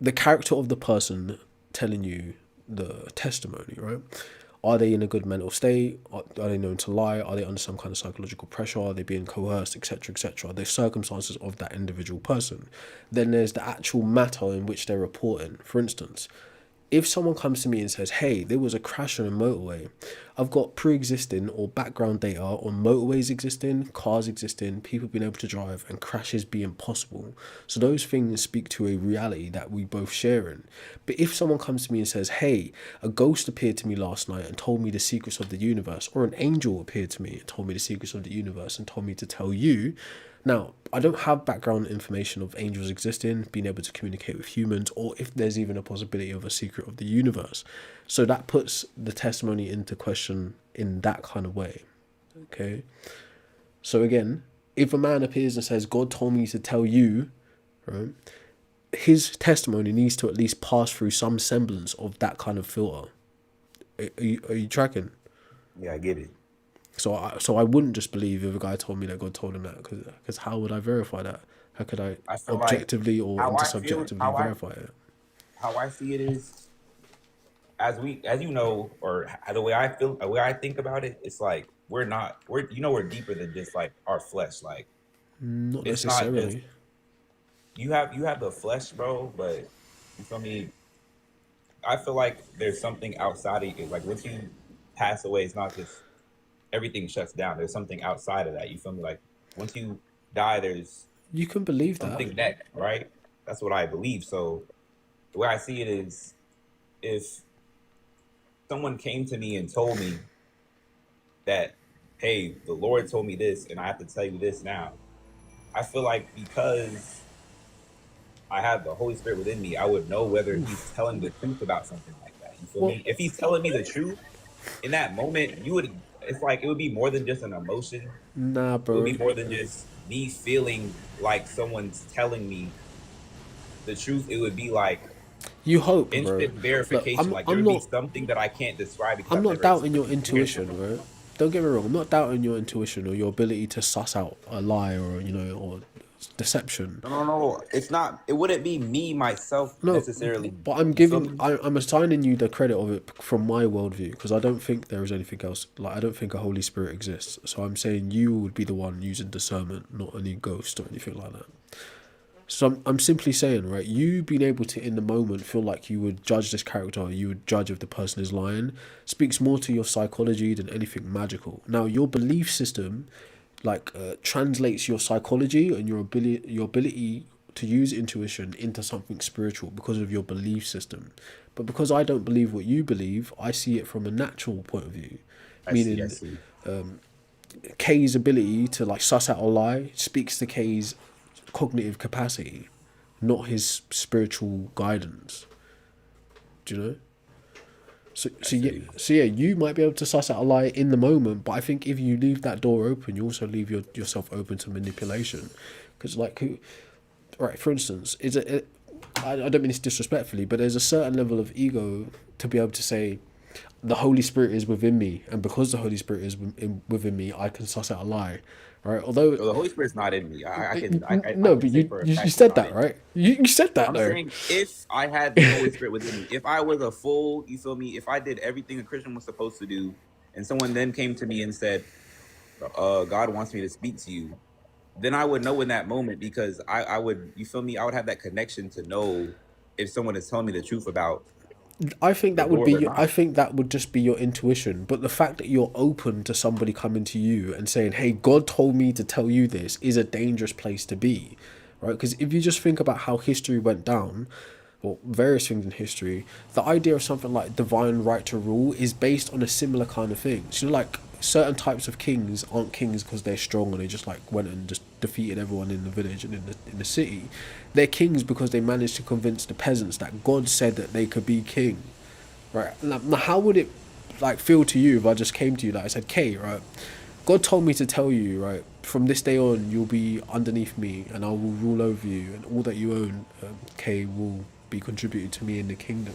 the character of the person telling you the testimony, right? Are they in a good mental state? Are they known to lie? Are they under some kind of psychological pressure? Are they being coerced, etc., etc.? The circumstances of that individual person. Then there's the actual matter in which they're reporting. For instance, if someone comes to me and says, hey, there was a crash on a motorway, I've got pre-existing or background data on motorways existing, cars existing, people being able to drive, and crashes being possible. So those things speak to a reality that we both share in. But if someone comes to me and says, hey, a ghost appeared to me last night and told me the secrets of the universe, or an angel appeared to me and told me the secrets of the universe and told me to tell you, now, I don't have background information of angels existing, being able to communicate with humans, or if there's even a possibility of a secret of the universe. So that puts the testimony into question in that kind of way. Okay? So again, if a man appears and says, God told me to tell you, right, his testimony needs to at least pass through some semblance of that kind of filter. Are you tracking? Yeah, I get it. So I wouldn't just believe if a guy told me that God told him that, because how would I verify that? How could I I feel like objectively or how I feel, intersubjectively verify it? how I see it is, as you know, or the way I feel, the way I think about it, it's like we're deeper than just like our flesh. Like Not it's not just necessarily. you have the flesh, bro, but you feel me? I feel like there's something outside of you. Like once you pass away, it's not just everything shuts down. There's something outside of that. You feel me? Like once you die, there's You can believe that. something next, right? That's what I believe. So the way I see it is, if someone came to me and told me that, hey, the Lord told me this, and I have to tell you this now, I feel like because I have the Holy Spirit within me, I would know whether he's telling the truth about something like that. You feel Well, me? If he's telling me the truth in that moment, it's like it would be more than just an emotion. nah, It would bro. be more than just me feeling like someone's telling me the truth. It would be like You hope, bro. instant Look, verification. Like there I'm would be not something that I can't describe because I'm I've not never doubting your experienced it. intuition, bro. Don't get me wrong. I'm not doubting your intuition or your ability to suss out a lie or or deception. No. It's not. It wouldn't be me myself No, necessarily. but You feel me? I'm assigning you the credit of it from my worldview because I don't think there is anything else. Like, I don't think a Holy Spirit exists. So I'm saying you would be the one using discernment, not any ghost or anything like that. So I'm simply saying, right, you being able to, in the moment, feel like you would judge this character, you would judge if the person is lying, speaks more to your psychology than anything magical. Now, your belief system, translates your psychology and your ability to use intuition into something spiritual because of your belief system. But because I don't believe what you believe, I see it from a natural point of view, I see. I meaning see. K's ability to like suss out a lie speaks to K's cognitive capacity, not his spiritual guidance. Do you know? I see. So yeah, you might be able to suss out a lie in the moment, but I think if you leave that door open, you also leave yourself open to manipulation. Because right, for instance, I don't mean this disrespectfully, but there's a certain level of ego to be able to say, the Holy Spirit is within me, and because the Holy Spirit is within me, I can suss out a lie, right? Although So the Holy Spirit's not in me. I no, can but say you, for a you you fact it's said not that, in me. right? You said that I'm though. saying if I had the Holy Spirit within me, if I was a full, you feel me? If I did everything a Christian was supposed to do, and someone then came to me and said, God wants me to speak to you, then I would know in that moment because I would, you feel me? I would have that connection to know if someone is telling me the truth about I think the that would Lord be or your, I not. think that would just be your intuition. But the fact that you're open to somebody coming to you and saying, "Hey, God told me to tell you this," is a dangerous place to be, right? Because if you just think about how history went down, or various things in history, the idea of something like divine right to rule is based on a similar kind of thing. So, like, certain types of kings aren't kings because they're strong and they just like went and just defeated everyone in the village and in the city. They're kings because they managed to convince the peasants that God said that they could be king, right? Now how would it like feel to you if I just came to you like I said, Kay, right? God told me to tell you, right, from this day on, you'll be underneath me and I will rule over you, and all that you own, Kay, will be contributed to me in the kingdom.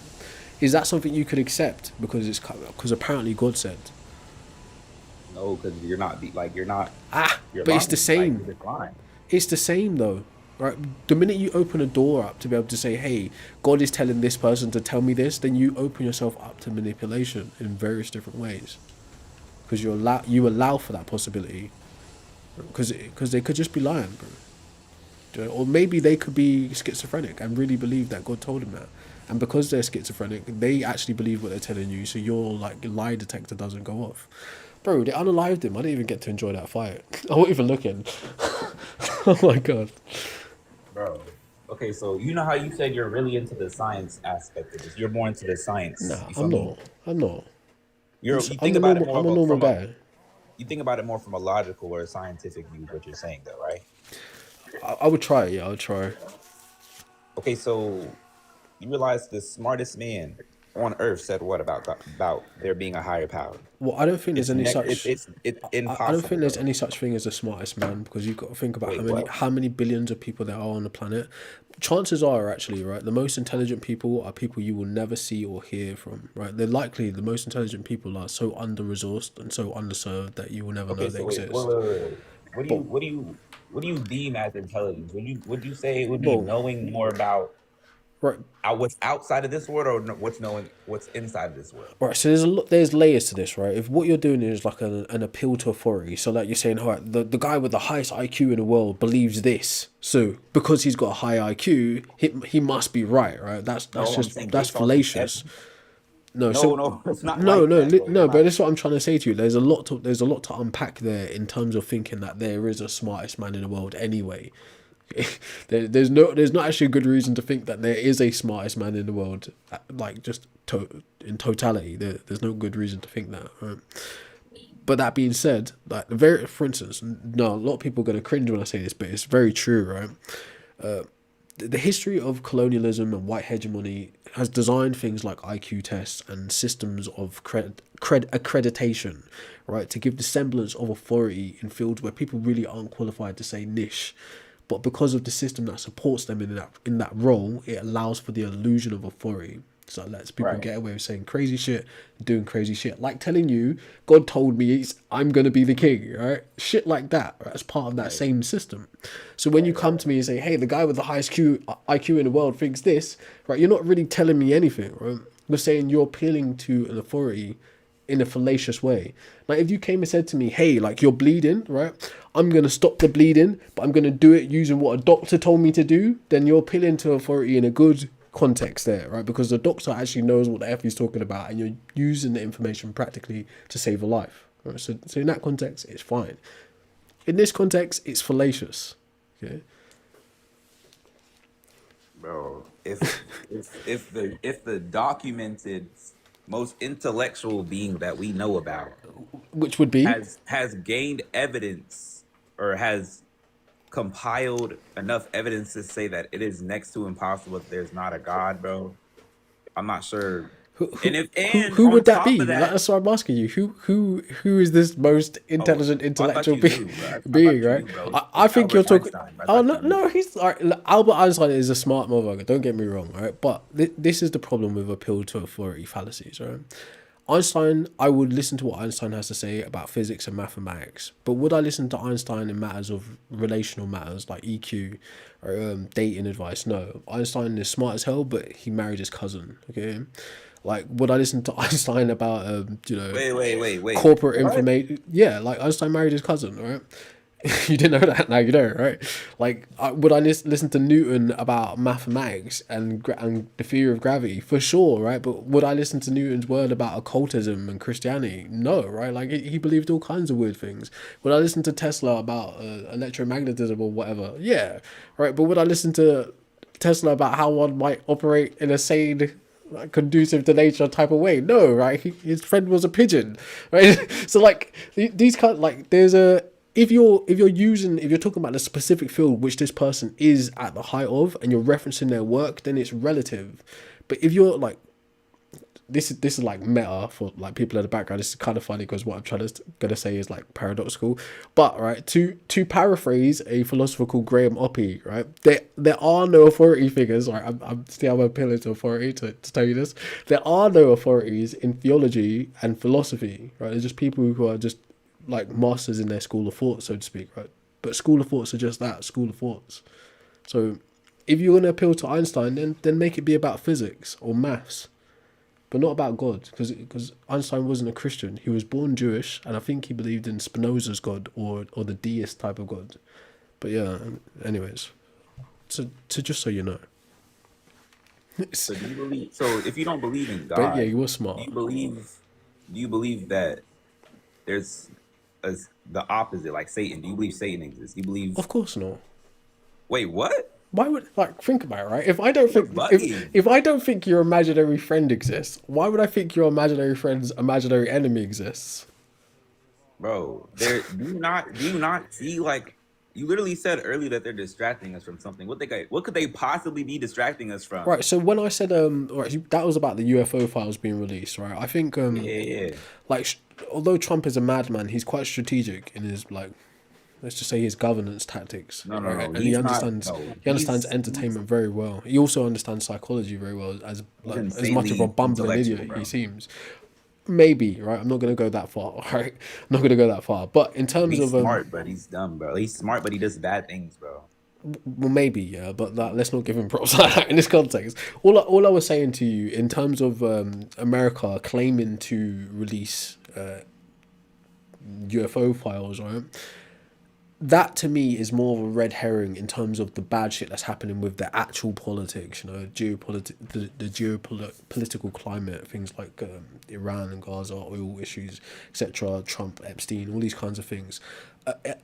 Is that something you could accept? Because apparently God said, No, because you're not, like, ah, you're but it's the lying. Like, you're same. just lying. It's the same though. Right, the minute you open a door up to be able to say, "Hey, God is telling this person to tell me this," then you open yourself up to manipulation in various different ways because you allow for that possibility because they could just be lying, bro. Or maybe they could be schizophrenic and really believe that God told them that. And because they're schizophrenic, they actually believe what they're telling you. So your like lie detector doesn't go off. Bro, they unalived him. I didn't even get to enjoy that fight. I wasn't even looking. Oh my god. Bro. Okay, so you know how you said you're really into the science aspect of this. You're more into the science. Nah, You feel I'm me? not. I'm not. You I'm think a about it normal. more I'm of a normal from a guy. you think about it more from a logical or a scientific view, what you're saying though, right? I would try. Yeah, I would try. Okay, so you realize the smartest man on earth said what about there being a higher power? Well, I don't think there's any such. It's I don't impossible, think there's bro. any such thing as the smartest man because you've got to think about Wait, what? how many billions of people there are on the planet. Chances are actually right. The most intelligent people are people you will never see or hear from. Right? They're likely the most intelligent people are so under resourced and so underserved that you will never Okay, know they so wait, exist. wait. But What do you deem as intelligence? Would you say it would be well, knowing more about right. what's outside of this world or what's knowing what's inside of this world? Right, so there's a lot. There's layers to this, right? If what you're doing is like an appeal to authority, so like you're saying, all right, the guy with the highest IQ in the world believes this, so because he's got a high IQ, he must be right, right? No, I'm saying That's based off of fallacious. No, no, so no, it's not like that, bro. no, but that's what I'm trying to say to you. There's a lot to unpack there in terms of thinking that there is a smartest man in the world anyway. There's not actually a good reason to think that there is a smartest man in the world, like just in totality. There's no good reason to think that. Right? But that being said, like for instance, no, a lot of people are gonna cringe when I say this, but it's very true, right? The history of colonialism and white hegemony has designed things like IQ tests and systems of accreditation, right, to give the semblance of authority in fields where people really aren't qualified to say niche. But because of the system that supports them in that role, it allows for the illusion of authority. So it lets people Right. get away with saying crazy shit, doing crazy shit. Like telling you, God told me I'm going to be the king, right? Shit like that, right? As part of that Right. same system. So when you come to me and say, hey, the guy with the highest IQ in the world thinks this, right? You're not really telling me anything, right? You're saying you're appealing to an authority in a fallacious way. Like if you came and said to me, hey, like you're bleeding, right? I'm going to stop the bleeding, but I'm going to do it using what a doctor told me to do, then you're appealing to authority in a good context there, right? Because the doctor actually knows what the F he's talking about and you're using the information practically to save a life. Right? So in that context, it's fine. In this context, it's fallacious. Okay. Bro, if the documented most intellectual being that we know about Which would be has gained evidence or has compiled enough evidence to say that it is next to impossible that there's not a God, bro. I'm not sure. And who on would that top be? of that, That's what I'm asking you. Who is this most oh, intelligent I thought intellectual you knew, bro. I being, thought you right? knew, bro. I It's think you're Albert talking. Einstein. I Oh thought no, you no, knew. he's all right, Albert Einstein is a smart motherfucker. Don't get me wrong, right? But this is the problem with appeal to authority fallacies, right? Einstein, I would listen to what Einstein has to say about physics and mathematics, but would I listen to Einstein in matters of relational matters like EQ or dating advice? No. Einstein is smart as hell, but he married his cousin. Okay, like would I listen to Einstein about Wait. corporate What? information? Yeah, like Einstein married his cousin, right? You didn't know that, now you know, right? Like, would I listen to Newton about mathematics and the theory of gravity? For sure, right? But would I listen to Newton's word about occultism and Christianity? No, right? Like, he believed all kinds of weird things. Would I listen to Tesla about electromagnetism or whatever? Yeah, right? But would I listen to Tesla about how one might operate in a sane, like, conducive to nature type of way? No, right? His friend was a pigeon, right? So like these kind, like, there's a, if you're talking about the specific field which this person is at the height of and you're referencing their work, then it's relative. But if you're like, this is like meta for like people in the background. This is kind of funny because what I'm gonna say is like paradoxical. But right, to paraphrase a philosopher called Graham Oppy, right, there are no authority figures. Right, I'm appealing to authority to tell you this. There are no authorities in theology and philosophy. Right, there's just people who are just like masters in their school of thought, so to speak. Right, but school of thoughts are just that, school of thoughts. So if you're going to appeal to Einstein, then make it be about physics or maths, but not about God, because Einstein wasn't a Christian. He was born Jewish, and I think he believed in Spinoza's God or the deist type of God. But yeah, anyways, so just so you know. So do you believe? So if you don't believe in But yeah, God, you were do smart. you believe? Do you believe that there's the opposite, like Satan? Do you believe Satan exists? Do you believe? Of course not. Wait, what? Why would, like, think about it, right? If I don't You're think bugging, if I don't think your imaginary friend exists, why would I think your imaginary friend's imaginary enemy exists? bro. Do you not see like you literally said earlier that they're distracting us from something. What could they possibly be distracting us from? Right. So when I said right, that was about the UFO files being released, right? I think Yeah, yeah, yeah. like although Trump is a madman, he's quite strategic in his, like, let's just say, his governance tactics, No, no, right? no. And he He's not. understands No, he understands he's entertainment very well. He also understands psychology very well, he's as much of a insanely bumbling intellectual, idiot he bro. seems. Maybe, right? I'm not gonna go that far, right? I'm not gonna go that far. But in terms He's of smart, but he's dumb, bro. He's smart, but he does bad things, bro. well, maybe, yeah, but let's not give him props like that in this context. All I was saying to you in terms of America claiming to release UFO files, right? That to me is more of a red herring in terms of the bad shit that's happening with the actual politics, the geopolitical climate, things like Iran and Gaza, oil issues, etc., Trump, Epstein, all these kinds of things.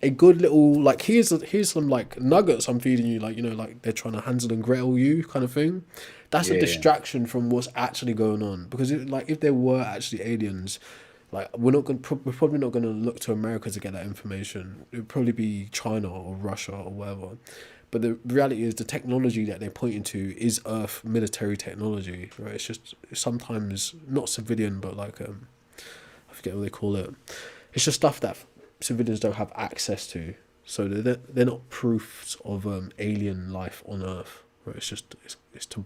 A good little, like, here's some, like, nuggets I'm feeding you, like, like they're trying to Hansel and Gretel you kind of thing. That's a Yeah, distraction from what's actually going on, because if there were actually aliens, like, we're probably not gonna look to America to get that information. It would probably be China or Russia or whatever. But the reality is, the technology that they're pointing to is Earth military technology, right? It's just sometimes not civilian, but like I forget what they call it. It's just stuff that civilians don't have access to. So they're not proofs of alien life on Earth. Right? It's just to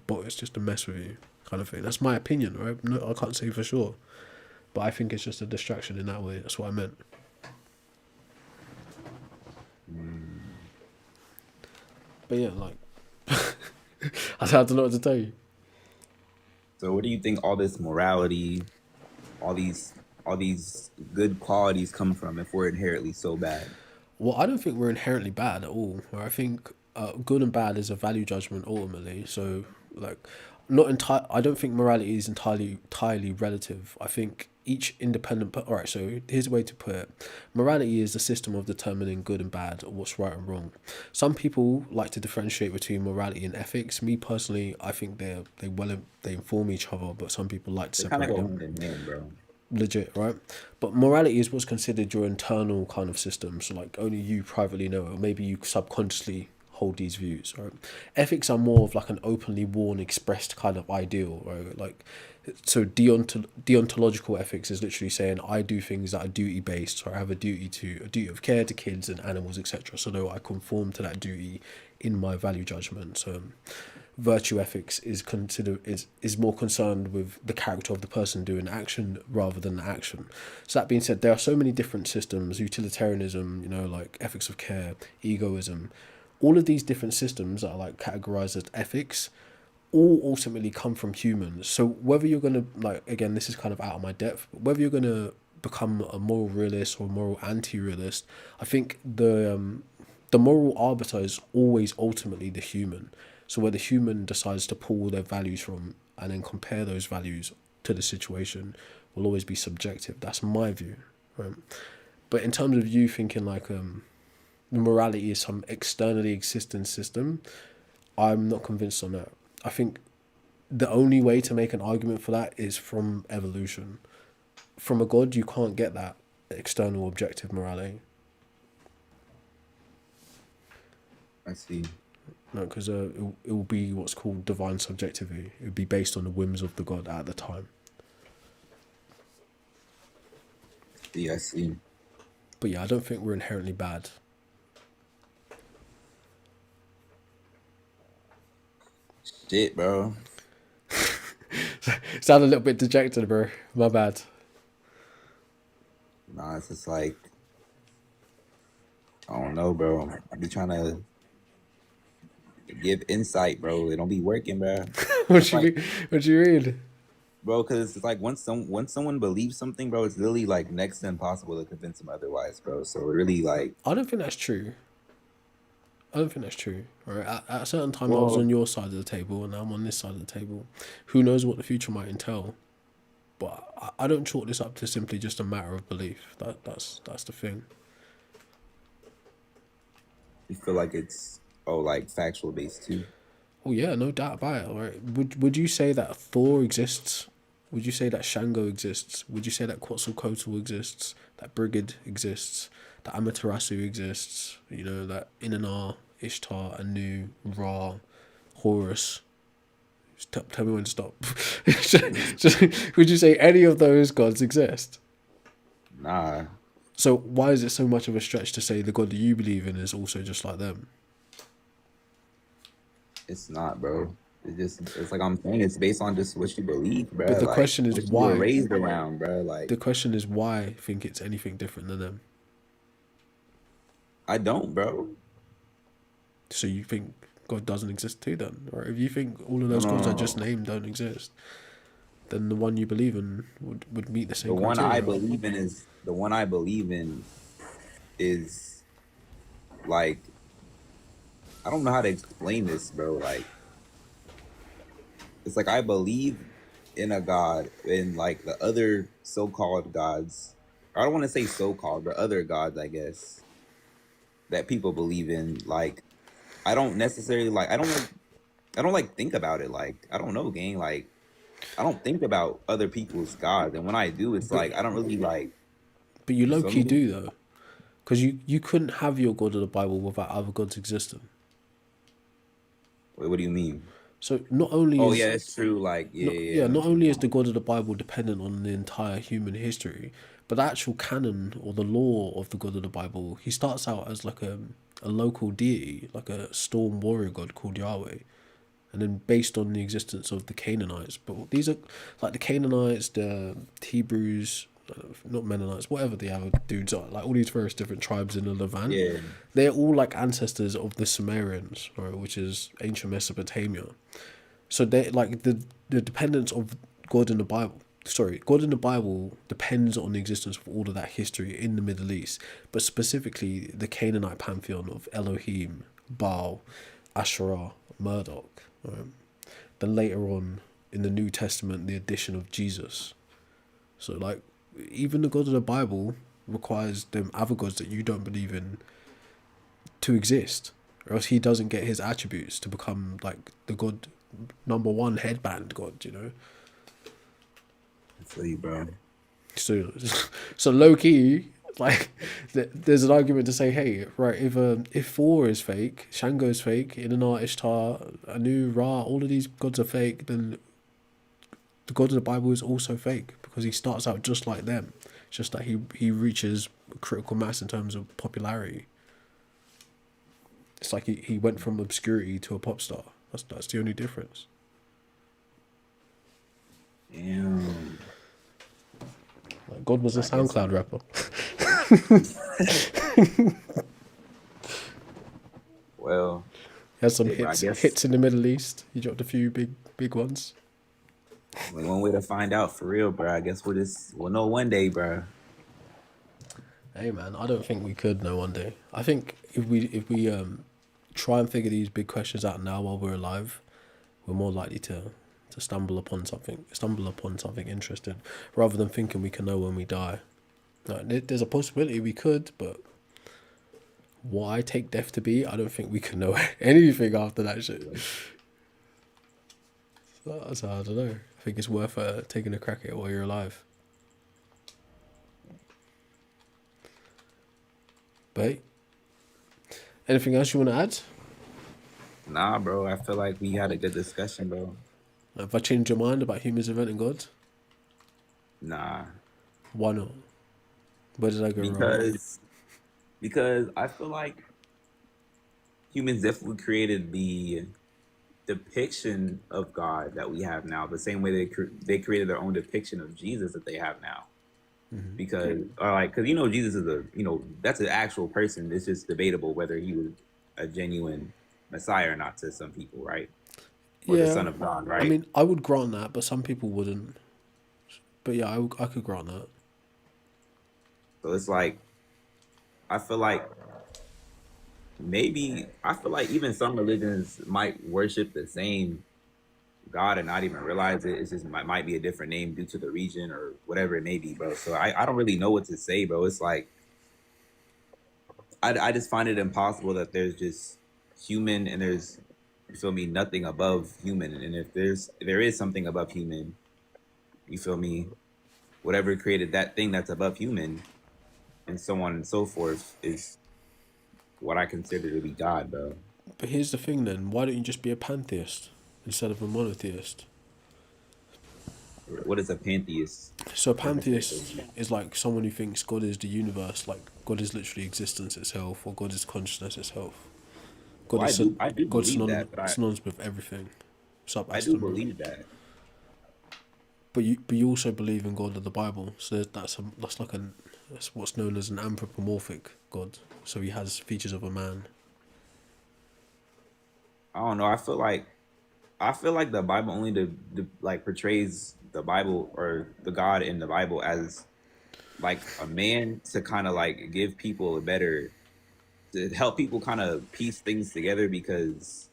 mess with you, kind of thing. That's my opinion, right? No, I can't say for sure. But I think it's just a distraction in that way. That's what I meant. But yeah, like, I don't know what to tell you. so where do you think all this morality, all these all these good qualities come from if we're inherently so bad? Well, I don't think we're inherently bad at all. I think good and bad is a value judgment ultimately. So, like, not entire. I don't think morality is entirely relative. I think each independent. All right. So here's a way to put it: morality is the system of determining good and bad, or what's right and wrong. Some people like to differentiate between morality and ethics. Me personally, I think they inform each other, but some people like to They kind of separate go them. hand in hand, bro. Legit, right? But morality is what's considered your internal kind of system. So, like, only you privately know it, or maybe you subconsciously hold these views, right? Ethics are more of like an openly worn, expressed kind of ideal, right? Like, so deontological ethics is literally saying I do things that are duty based, or I have a duty of care to kids and animals, etc. So that I conform to that duty in my value judgment. So virtue ethics is more concerned with the character of the person doing action rather than the action. So that being said, there are so many different systems: utilitarianism, like ethics of care, egoism. All of these different systems that are, like, categorized as ethics all ultimately come from humans. So whether you're gonna, like, again, this is kind of out of my depth, but whether you're gonna become a moral realist or a moral anti-realist, I think the moral arbiter is always ultimately the human. So where the human decides to pull their values from and then compare those values to the situation will always be subjective. That's my view, right? But in terms of you thinking, like, morality is some externally existing system, I'm not convinced on that. I think the only way to make an argument for that is from evolution. From a god, you can't get that external objective morality. I see. No, because it will be what's called divine subjectivity. It would be based on the whims of the god at the time. Yeah, I see. But yeah, I don't think we're inherently bad. Shit, bro. Sound a little bit dejected, bro. My bad. Nah, it's just like I don't know, bro. I be trying to Give insight, bro. It don't be working, bro. What It's you like, mean? What you read? bro, because it's like once someone believes something, bro, it's literally like next to impossible to convince them otherwise, bro. So it really like, I don't think that's true. I don't think that's true. All right. At a certain time, I was well, on your side of the table, and now I'm on this side of the table. Who knows what the future might entail? But I don't chalk this up to simply just a matter of belief. That's the thing. you feel like it's like factual based too. Oh yeah, no doubt about it. All right. Would you say that Thor exists? Would you say that Shango exists? Would you say that Quetzalcoatl exists? That Brigid exists? That Amaterasu exists? You know, that Inanna, Ishtar, Anu, Ra, Horus. Tell me when to stop. Would you say any of those gods exist? Nah, So why is it so much of a stretch to say the god that you believe in is also just like them? it's not, bro. It's like I'm saying, it's based on just what you believe, But bro. the Like question is what you were why? raised around, bro. Like The question is why think it's anything different than them? I don't, bro. So you think God doesn't exist too then? Or if you think all of No, those no, gods I no, just no. named don't exist, then the one you believe in would meet the The same one I criteria. believe in is the one I believe in is like I don't know how to explain this, bro. Like it's like I believe in a god and like the other so-called gods. I don't want to say so-called, but other gods, I guess, that people believe in. Like I don't necessarily like I don't like think about it. Like I don't know, gang. Like I don't think about other people's gods, and when I do, it's But like I don't really like. but you You low feel key me? do though, because you couldn't have your God of the Bible without other gods existing. Wait, what do you mean? So not only Oh is yeah, it's true. Like yeah, not yeah, yeah yeah, I know not what you only is mean. the God of the Bible dependent on the entire human history, but the actual canon or the law of the God of the Bible, he starts out as like a local deity, like a storm warrior god called Yahweh, and then based on the existence of the Canaanites. But these are like the Canaanites, the Hebrews, not Mennonites, whatever the other dudes are, like all these various different tribes in the Levant. Yeah, They're all like ancestors of the Sumerians, right, which is ancient Mesopotamia. So they like the dependence of God in the Bible. Sorry, God in the Bible depends on the existence of all of that history in the Middle East, but specifically the Canaanite pantheon of Elohim, Baal, Asherah, Marduk. Right? Then later on in the New Testament, the addition of Jesus. So like, even the God of the Bible requires them other gods that you don't believe in to exist, or else he doesn't get his attributes to become like the God number one headband God. You know. I feel you, bro. So, so low key, like, there's an argument to say, hey, right, if Thor is fake, Shango is fake, Inanna, Ishtar, Anu, Ra, all of these gods are fake, then the God of the Bible is also fake because he starts out just like them. It's just that he reaches critical mass in terms of popularity. It's like he went from obscurity to a pop star. That's the only difference. Damn. Like God was a I guess SoundCloud rapper. well, He had some hey, bro. I guess hits in the Middle East. He dropped a few big ones. only one way to find out for real, bro. I guess we'll know one day, bro. Hey man, I don't think we could know one day. I think if we try and figure these big questions out now while we're alive, we're more likely to stumble upon something interesting, rather than thinking we can know when we die. Like, there's a possibility we could, but what I take death to be, I don't think we can know anything after that shit. So I don't know. I think it's worth taking a crack at it while you're alive. But hey, anything else you want to add? Nah, bro. I feel like we had a good discussion, bro. Have I changed your mind about humans inventing God? Nah, Why not? Where did I go wrong? because I feel like humans definitely created the depiction of God that we have now, the same way they created their own depiction of Jesus that they have now. Because or like because Jesus is a that's an actual person. It's just debatable whether he was a genuine Messiah or not to some people, right? Or the Yeah, Son of God, I right? mean, I would grant that, but some people wouldn't. But yeah, I could grant that. So it's like I feel like maybe I feel like even some religions might worship the same God and not even realize it. It's just might be a different name due to the region or whatever it may be, bro. So I don't really know what to say, bro. It's like I just find it impossible that there's just human and there's, you feel me, nothing above human. And if there is something above human, you feel me, whatever created that thing that's above human and so on and so forth is what I consider to be God, bro. But here's the thing then, why don't you just be a pantheist instead of a monotheist? What is a pantheist? So a Demonstrate pantheist those. is like someone who thinks God is the universe, like God is literally existence itself, or God is consciousness itself. God Well, is I do God's believe that, but synonymous with everything. Sup, I do Aston, bro? believe that. But you also believe in God of the Bible, so that's what's known as an anthropomorphic God. So he has features of a man. I don't know. I feel like the Bible only like portrays the Bible or the God in the Bible as like a man to kind of like give people a better to help people kind of piece things together because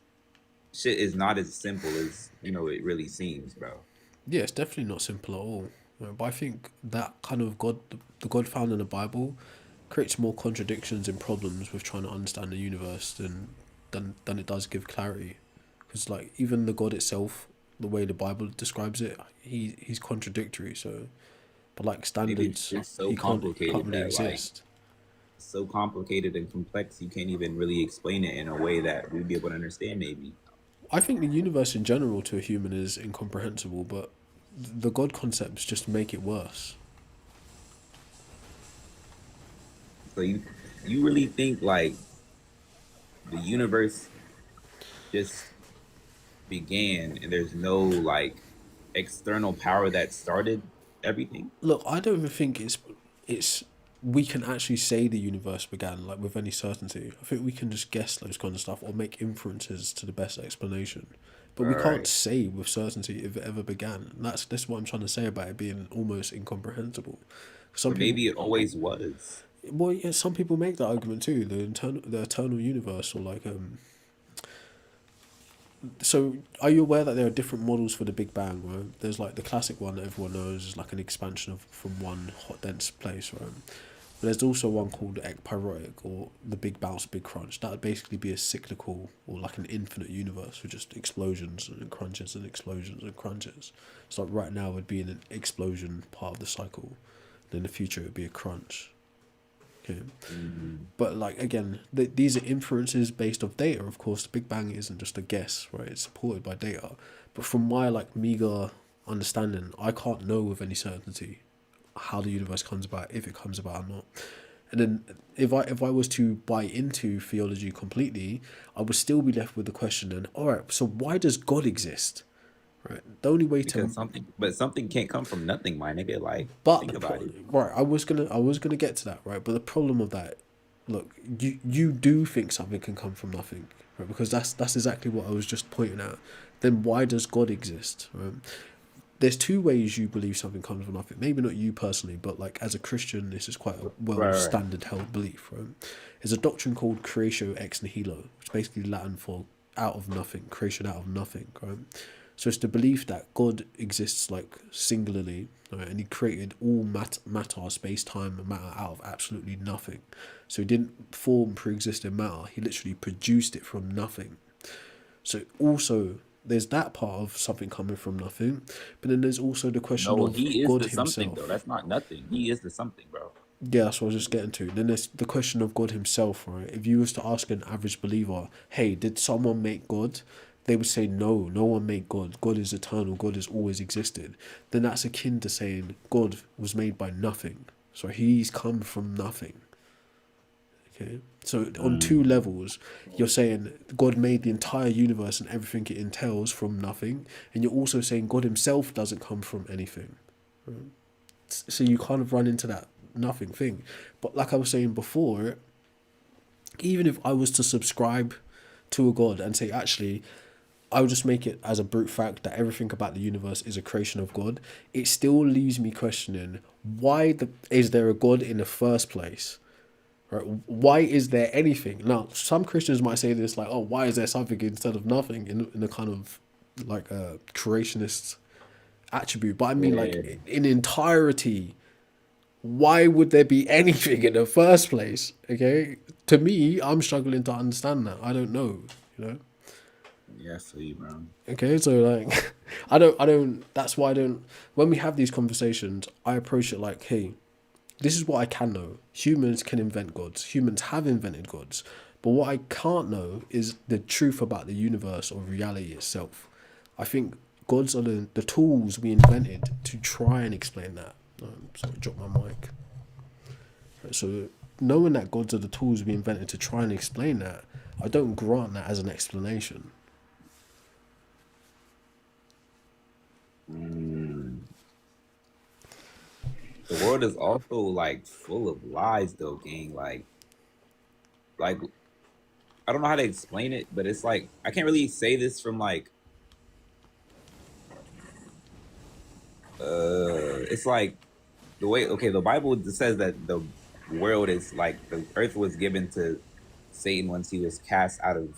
shit is not as simple as it really seems, bro. Yeah, it's definitely not simple at all. But I think that kind of God, the God found in the Bible, creates more contradictions and problems with trying to understand the universe than it does give clarity. Because like even the God itself, the way the Bible describes it, he's contradictory. So, but like Maybe it's standards, just so he can't complicated really that like exist. so complicated and complex you can't even really explain it in a way that we'd be able to understand maybe. I think the universe in general to a human is incomprehensible, but the God concepts just make it worse. So you really think like the universe just began and there's no like external power that started everything? Look, I don't even think it's we can actually say the universe began like with any certainty. I think we can just guess those kind of stuff or make inferences to the best explanation. But All we can't right. say with certainty if it ever began. And that's what I'm trying to say about it being almost incomprehensible. Some But people, maybe it always was. well, yeah, some people make that argument too. The eternal universe, or like So, are you aware that there are different models for the Big Bang? Right? There's like the classic one that everyone knows is like an expansion of from one hot dense place, right? But there's also one called ekpyrotic or the Big Bounce, Big Crunch. That would basically be a cyclical or like an infinite universe with just explosions and crunches and explosions and crunches. So like right now would be an explosion part of the cycle. Then in the future it would be a crunch. Okay. Mm-hmm. But like again, these are inferences based off data. Of course, the Big Bang isn't just a guess, right? It's supported by data. But from my like meager understanding, I can't know with any certainty how the universe comes about, if it comes about or not. And then if I was to buy into theology completely, I would still be left with the question then, all right, so why does God exist? Right? The only way Because to something can't come from nothing, my nigga. Like, But think about it. right, I was gonna get to that, right? But the problem of that, look, you do think something can come from nothing, right? Because that's exactly what I was just pointing out. Then why does God exist? Right? There's two ways you believe something comes from nothing. Maybe not you personally, but like as a Christian, this is quite a well Right, right. standard held belief, right? There's a doctrine called creatio ex nihilo, which is basically Latin for out of nothing, creation out of nothing, right? So it's the belief that God exists like singularly, right? And he created all matter, space, time, and matter out of absolutely nothing. So he didn't form pre-existing matter. He literally produced it from nothing. So also there's that part of something coming from nothing, but then there's also the question No, of he is God the something though. himself. That's not nothing. He is the something, bro. Yeah, that's what I was just getting to. Then there's the question of God himself, right? If you was to ask an average believer, hey, did someone make God? They would say, no, no one made God. God is eternal. God has always existed. Then that's akin to saying God was made by nothing. So he's come from nothing. Okay? So on two Mm. levels, you're saying God made the entire universe and everything it entails from nothing. And you're also saying God himself doesn't come from anything. So you kind of run into that nothing thing. But like I was saying before, even if I was to subscribe to a God and say, actually, I'll just make it as a brute fact that everything about the universe is a creation of God, it still leaves me questioning is there a God in the first place? Right? Why is there anything? Now, some Christians might say this like, oh, why is there something instead of nothing in a kind of like a creationist attribute? But I mean, Yeah. like in entirety, why would there be anything in the first place? Okay, to me, I'm struggling to understand that. I don't know. You know. Yeah, I feel you, bro. Okay, so like, I don't. That's why I don't. When we have these conversations, I approach it like, hey, this is what I can know. Humans can invent gods. Humans have invented gods. But what I can't know is the truth about the universe or reality itself. I think gods are the tools we invented to try and explain that. Sorry, drop my mic. So knowing that gods are the tools we invented to try and explain that, I don't grant that as an explanation. The world is also like full of lies, though, gang. Like I don't know how to explain it, but it's like I can't really say this from like it's like the way okay, the Bible says that the world is like the earth was given to Satan once he was cast out of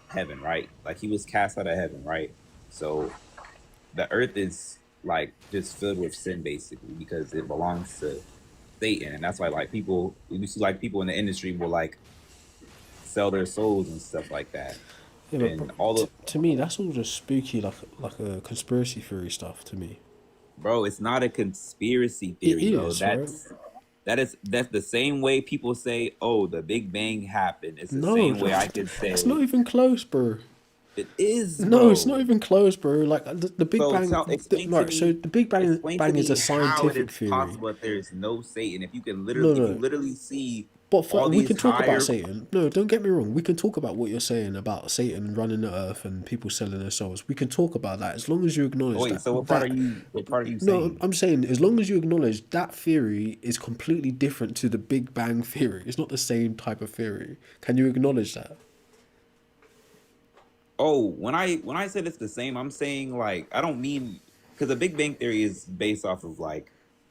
heaven, right? Like he was cast out of heaven, right? So the earth is like just filled with sin basically because it belongs to Satan, and that's why like people we see like people in the industry will like sell their souls and stuff like that, Yeah, but and all of to me, that's all just spooky, like a conspiracy theory stuff to me. bro, it's not a conspiracy It theory, bro. is, right? That's the same way people say, "Oh, the Big Bang happened." It's the No, same way I could that's not say even close, bro. it is, No, it's not bro. even close, bro. Like the Big So Bang, tell right? So the Big Bang explain to is a me how it scientific is theory. possible that there's no Satan. If you can No, literally, if you no. literally see But all we these can talk about higher, Satan. No, don't get me wrong. We can talk about what you're saying about Satan running the earth and people selling their souls. We can talk about that as long as you acknowledge wait. that. So what part are you? What part are you No, saying? I'm saying as long as you acknowledge that theory is completely different to the Big Bang theory. It's not the same type of theory. Can you acknowledge that? Oh, when I said it's the same, I'm saying like I don't mean because the Big Bang Theory is based off of like,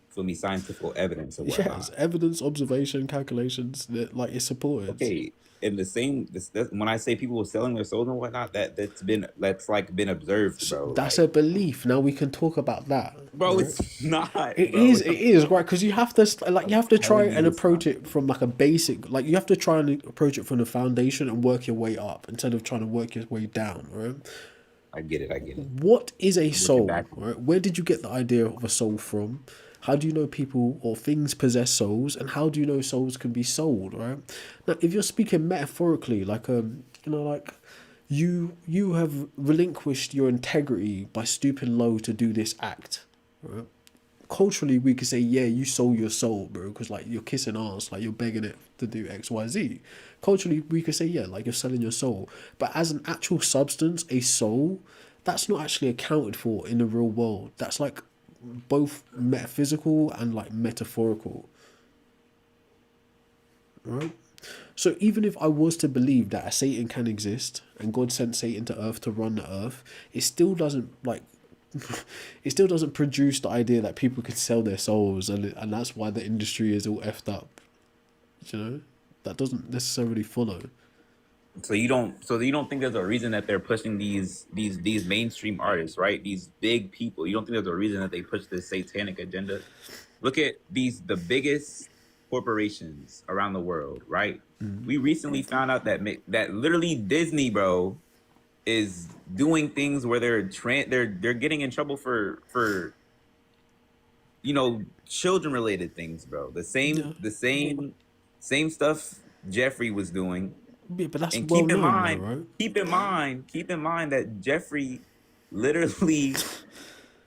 feel me, scientific evidence or Yes, whatnot. evidence, observation, calculations that like it's supported. Okay, in the same when I say people were selling their souls and whatnot, that's like been observed, So bro. that's a Like, belief. Now we can talk about that, bro, right? it's not, It bro. is, it is right because you have to like you I'm have to try telling and you, it's not. approach it from like a basic, like you have to try and approach it from the foundation and work your way up instead of trying to work your way down, right? I get it. I get it. What is a I'm with you soul, back. right? Where did you get the idea of a soul from? How do you know people or things possess souls, and how do you know souls can be sold, right? Now, if you're speaking metaphorically, like like you have relinquished your integrity by stooping low to do this act, right? Culturally we could say, yeah, you sold your soul, bro, because like you're kissing ass, like you're begging it to do XYZ. Culturally we could say, yeah, like you're selling your soul. But as an actual substance, a soul, that's not actually accounted for in the real world. That's like both metaphysical and like metaphorical, right? So even if I was to believe that a Satan can exist and God sent Satan to earth to run the earth, it still doesn't like it still doesn't produce the idea that people could sell their souls, and that's why the industry is all effed up. You know, that doesn't necessarily follow. So you don't think there's a reason that they're pushing these mainstream artists, right? These big people. You don't think there's a reason that they push this satanic agenda? Look at the biggest corporations around the world, right? We recently found out that literally Disney, bro, is doing things where they're getting in trouble for children related things, bro. The same Yeah, the same same stuff Jeffrey was doing. yeah, but that's And well known, though, right? keep in mind that Jeffrey literally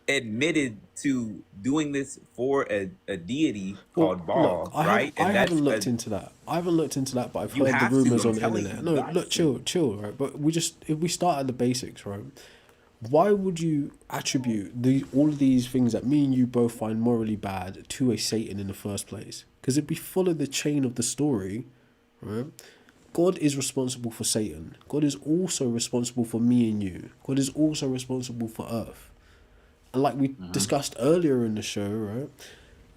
admitted to doing this for a deity Well, called look, Baal, right? I And haven't that's looked into that. I haven't looked into that, but I've you heard the have to. rumors I'm on the telling internet. you, No, got look, to. chill, right? But if we start at the basics, right? Why would you attribute all of these things that me and you both find morally bad to a Satan in the first place? Because if we follow the chain of the story, right? God is responsible for Satan. God is also responsible for me and you. God is also responsible for Earth. And like we discussed earlier in the show, right?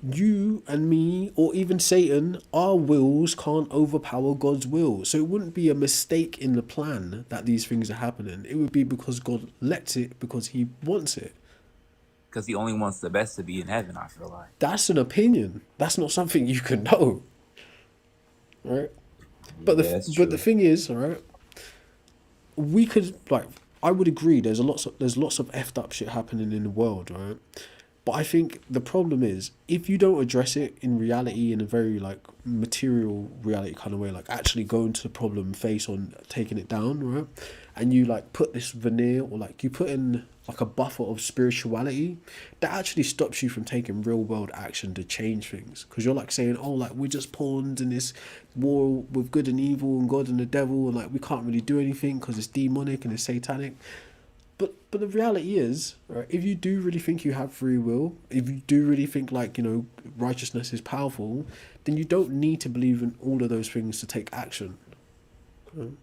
You and me, or even Satan, our wills can't overpower God's will. So it wouldn't be a mistake in the plan that these things are happening. It would be because God lets it because he wants it. Because he only wants the best to be in heaven, I feel like. That's an opinion. That's not something you can know. Right? But Yeah, that's the true. thing is, right, we could like I would agree there's lots of effed up shit happening in the world, right? But I think the problem is if you don't address it in reality in a very like material reality kind of way, like actually go into the problem face on taking it down, right? And you like put this veneer or like you put in like a buffer of spirituality that actually stops you from taking real world action to change things. Because you're like saying, oh, like we're just pawns in this war with good and evil and God and the devil, and like we can't really do anything because it's demonic and it's satanic. But the reality is, right, if you do really think you have free will, if you do really think like, you know, righteousness is powerful, then you don't need to believe in all of those things to take action. You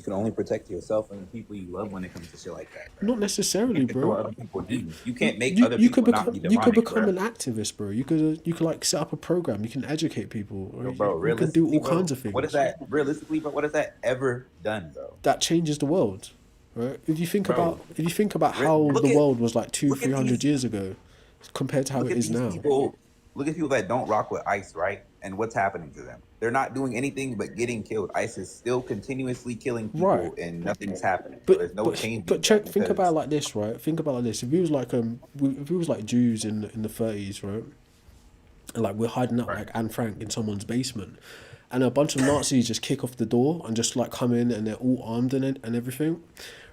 can only protect yourself and the people you love when it comes to shit like that. Bro. Not necessarily, You can't control bro. other people's demons. You can't make You, other you people could not become be demonic, you could become bro. an activist, bro. You could like set up a program. You can educate people. Right? Bro, You can do realistically, all bro, kinds of things. what is that? Realistically, bro, what has that ever done, bro? That changes the world, right? If you think Bro, about how the world was like look at 300 these years ago, compared to how look it at is these now. people. Look at people that don't rock with ICE, right? And what's happening to them? They're not doing anything but getting killed. ICE is still continuously killing Right. people, and nothing's happening. So there's no changing Check. that Think about it because like this, right? Think about it like this. If it was like if it was like Jews in the 30s, right? And like we're hiding out right. like Anne Frank in someone's basement, and a bunch of Nazis just kick off the door and just like come in and they're all armed and everything.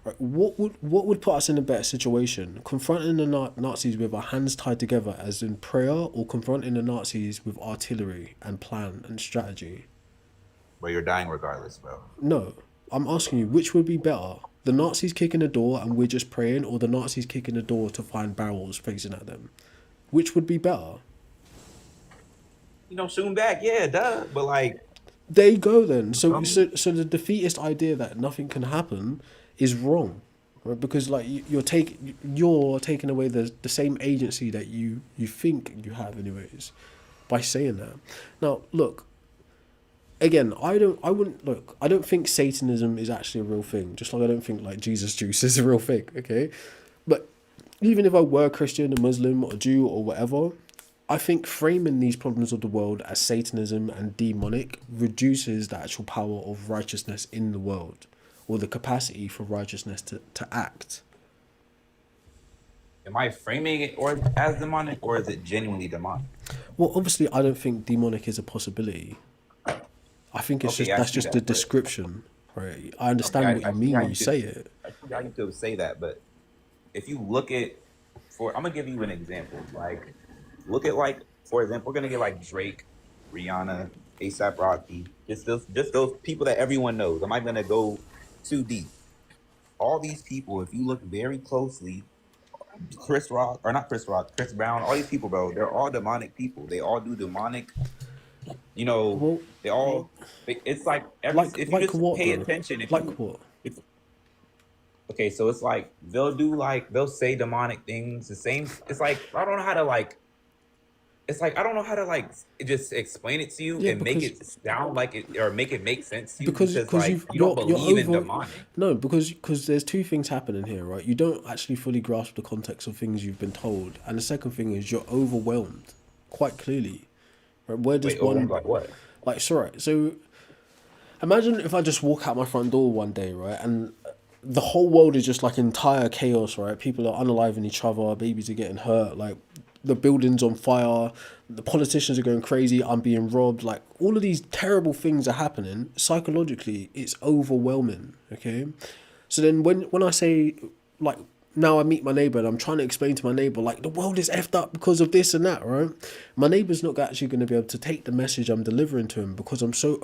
Right? What would put us in a better situation? Confronting the Nazis with our hands tied together as in prayer, or confronting the Nazis with artillery and plan and strategy? But you're dying regardless, bro. No, I'm asking you, which would be better? The Nazis kicking the door and we're just praying, or the Nazis kicking the door to find barrels facing at them? Which would be better? You know, shooting back, yeah, duh. But like, There you go then. So the defeatist idea that nothing can happen is wrong, right? Because like you're taking away the same agency that you think you have anyways, by saying that. Now look, again, I don't think Satanism is actually a real thing. Just like I don't think like Jesus juice is a real thing. Okay, but even if I were Christian, a Muslim, or Jew, or whatever, I think framing these problems of the world as Satanism and demonic reduces the actual power of righteousness in the world, or the capacity for righteousness to act. am I framing it or as demonic, or is it genuinely demonic? Well, obviously, I don't think demonic is a possibility. I think it's Okay, just I that's see just that, the but description, right? I okay, understand what I you see mean how when you you could, say it. I see how you could say that, but if you look at, I'm gonna give you an example. Like, look at like, for example, we're gonna get like Drake, Rihanna, ASAP Rocky, just those people that everyone knows. I'm not gonna go too deep. All these people, if you look very closely, Chris Rock, or not Chris Rock, Chris Brown, all these people, bro, they're all demonic people. They all do demonic, you know, Well, they all, it's like every, if you like just what pay though? attention, Like what? if, okay, so it's like, they'll say demonic things, the same, it's like, I don't know how to like, it's like, I don't know how to like just explain it to you Yeah, and make it sound like it, or make it make sense to you, because because like, you don't you're believe in over. demonic. No, because there's two things happening here, right? You don't actually fully grasp the context of things you've been told, and the second thing is you're overwhelmed, quite clearly. Right? Where does Wait, oh, one like what? like? Sorry, so imagine if I just walk out my front door one day, right, and the whole world is just like entire chaos, right? People are unaliving each other, babies are getting hurt, like the building's on fire, the politicians are going crazy, I'm being robbed, like all of these terrible things are happening. Psychologically, it's overwhelming, okay? So then when I say, like, now I meet my neighbour and I'm trying to explain to my neighbour, like, the world is effed up because of this and that, right? My neighbour's not actually going to be able to take the message I'm delivering to him because I'm so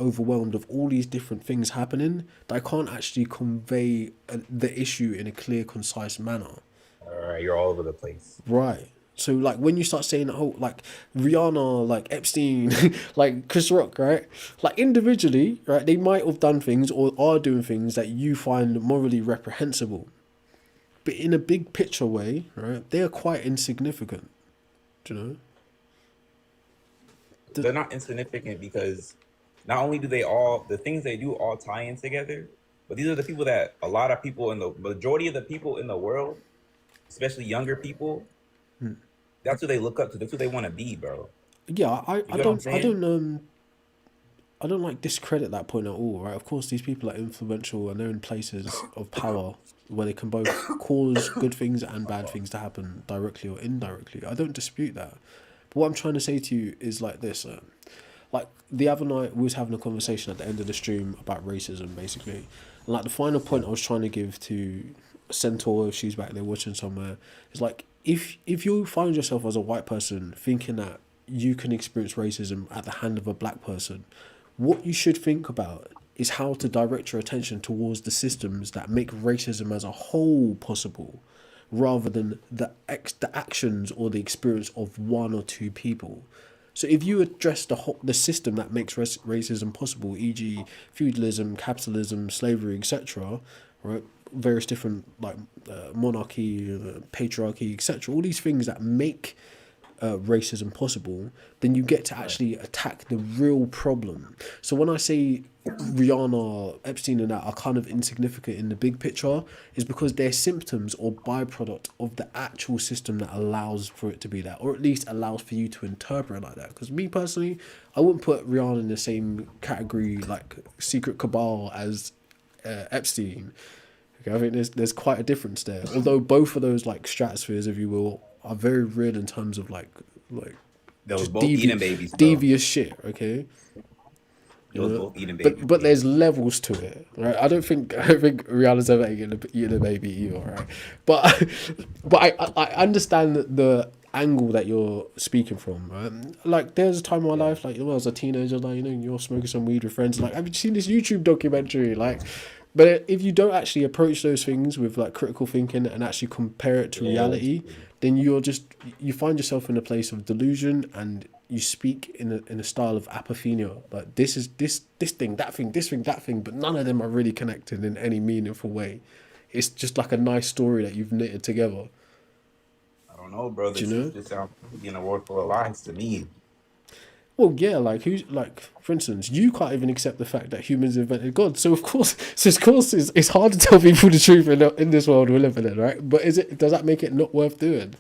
overwhelmed of all these different things happening that I can't actually convey the issue in a clear, concise manner. All right, you're all over the place. Right. So like when you start saying oh like Rihanna, like Epstein, like Chris Rock, right? Like individually, right? They might have done things or are doing things that you find morally reprehensible, but in a big picture way, right? They are quite insignificant. Do you know? They're not insignificant because not only do they all the things they do all tie in together, but these are the people that a lot of people in the majority of the people in the world, especially younger people, that's who they look up to. That's who they want to be, bro. Yeah, You get what I'm saying? I don't like discredit that point at all, right? Of course, these people are influential and they're in places of power where they can both cause good things and bad things to happen directly or indirectly. I don't dispute that. But what I'm trying to say to you is like this. Like the other night, we was having a conversation at the end of the stream about racism, basically. And like the final point I was trying to give to Centaur, if she's back there watching somewhere, is like if you find yourself as a white person thinking that you can experience racism at the hand of a black person, what you should think about is how to direct your attention towards the systems that make racism as a whole possible, rather than the actions or the experience of one or two people. So if you address the system that makes racism possible, e.g., feudalism, capitalism, slavery, etc., right? Various different like monarchy, patriarchy, etc. All these things that make racism possible, then you get to actually attack the real problem. So when I say Rihanna, Epstein, and that are kind of insignificant in the big picture, is because they're symptoms or byproduct of the actual system that allows for it to be that, or at least allows for you to interpret it like that. Because me personally, I wouldn't put Rihanna in the same category like secret cabal as Epstein. Okay, I think there's quite a difference there. Although both of those like stratospheres, if you will, are very real in terms of like They was just both eating babies, bro. devious shit. Okay, They was both eating babies. but there's levels to it, right? I don't think Rihanna's ever eating a baby either, right? But I understand the angle that you're speaking from, right? Like there's a time in my life, like when I was a teenager, like you're smoking some weed with friends, like have you seen this YouTube documentary, like. But if you don't actually approach those things with like critical thinking and actually compare it to reality, then you find yourself in a place of delusion and you speak in a style of apophenia. Like this is this thing, that thing, this thing, that thing, but none of them are really connected in any meaningful way. It's just like a nice story that you've knitted together. I don't know, bro. The Do you know? truth just sounds being a world full of lies to me. Well, yeah, like who's like, for instance, you can't even accept the fact that humans invented God. So of course, it's hard to tell people the truth in this world we're living in, right? But does that make it not worth doing?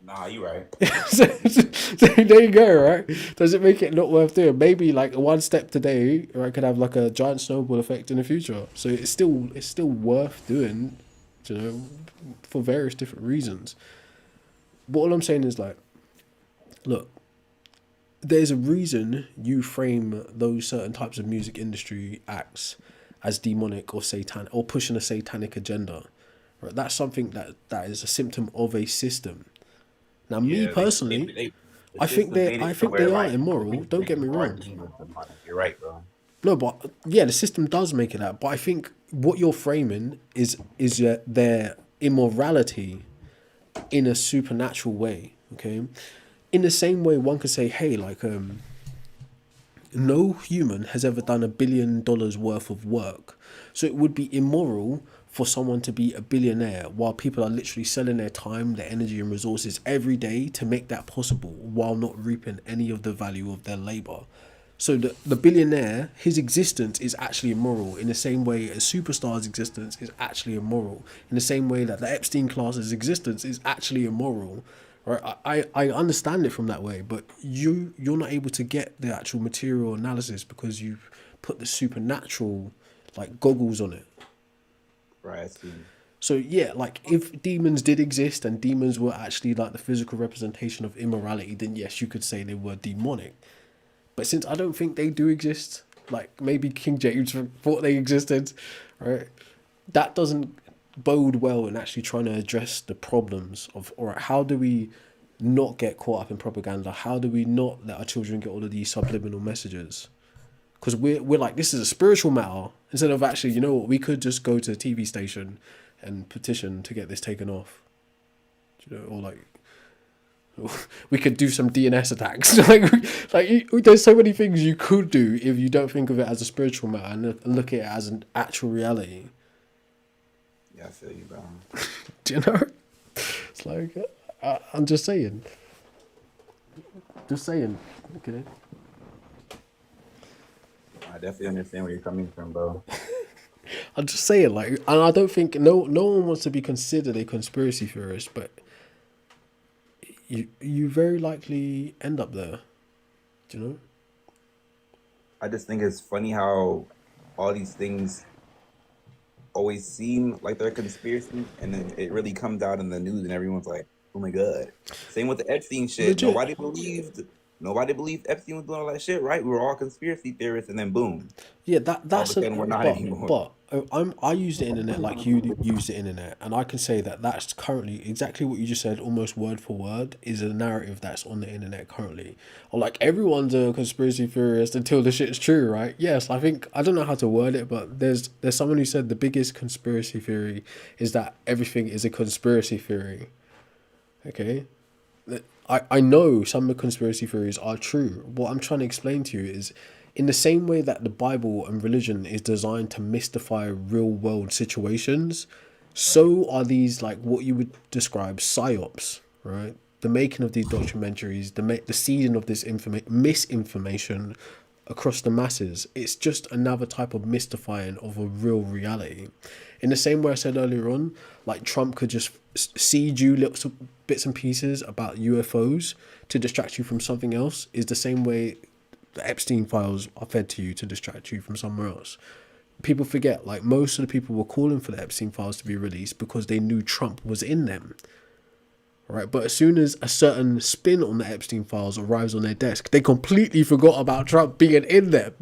Nah, you right. so there you go, right? Does it make it not worth doing? Maybe like one step today, right, could have like a giant snowball effect in the future. So it's still worth doing, you know, for various different reasons. But all I'm saying is like, look. There's a reason you frame those certain types of music industry acts as demonic or satanic or pushing a satanic agenda, right? That's something that is a symptom of a system. Now, me personally, I think they are immoral. Don't get me wrong. You're right, bro. No, but yeah, the system does make it that. But I think what you're framing is their immorality in a supernatural way. Okay. In the same way, one could say, hey, like, no human has ever done $1 billion worth of work. So it would be immoral for someone to be a billionaire while people are literally selling their time, their energy and resources every day to make that possible while not reaping any of the value of their labor. So the billionaire, his existence is actually immoral in the same way a superstar's existence is actually immoral. In the same way that the Epstein class's existence is actually immoral. Right, I understand it from that way, but you're not able to get the actual material analysis because you put the supernatural like goggles on it. Right, I see. So yeah, like if demons did exist and demons were actually like the physical representation of immorality, then yes, you could say they were demonic. But since I don't think they do exist, like maybe King James thought they existed, right? That doesn't bode well in actually trying to address the problems of, all right, how do we not get caught up in propaganda? How do we not let our children get all of these subliminal messages? Because we're like, this is a spiritual matter, instead of actually, you know what, we could just go to a TV station and petition to get this taken off. You know, or like We could do some DNS attacks. There's so many things you could do if you don't think of it as a spiritual matter and look at it as an actual reality. Yeah, I feel you, bro. Do you know? It's like, I'm just saying. Just saying. Okay. I definitely understand where you're coming from, bro. I'm just saying, like, and I don't think no one wants to be considered a conspiracy theorist, but you very likely end up there. Do you know? I just think it's funny how all these things always seem like they're conspiracies, and then it really comes out in the news, and everyone's like, "Oh my god!" Same with the Epstein shit. Legit. Nobody believed Epstein was doing all that shit, right? We were all conspiracy theorists, and then boom, Yeah, all that's of a sudden we're not anymore. but I use the internet like you use the internet, and I can say that that's currently exactly what you just said, almost word for word, is a narrative that's on the internet currently. Or like everyone's a conspiracy theorist until the shit's true, right? Yes, I think I don't know how to word it, but there's someone who said the biggest conspiracy theory is that everything is a conspiracy theory. Okay. I know some of the conspiracy theories are true. What I'm trying to explain to you is in the same way that the Bible and religion is designed to mystify real world situations, so are these like what you would describe psyops, right? The making of these documentaries, the seeding of this misinformation across the masses. It's just another type of mystifying of a real reality. In the same way I said earlier on, like Trump could just seed you little bits and pieces about UFOs to distract you from something else, is the same way the Epstein files are fed to you to distract you from somewhere else. People forget, like most of the people were calling for the Epstein files to be released because they knew Trump was in them. Right, but as soon as a certain spin on the Epstein files arrives on their desk, they completely forgot about Trump being in them.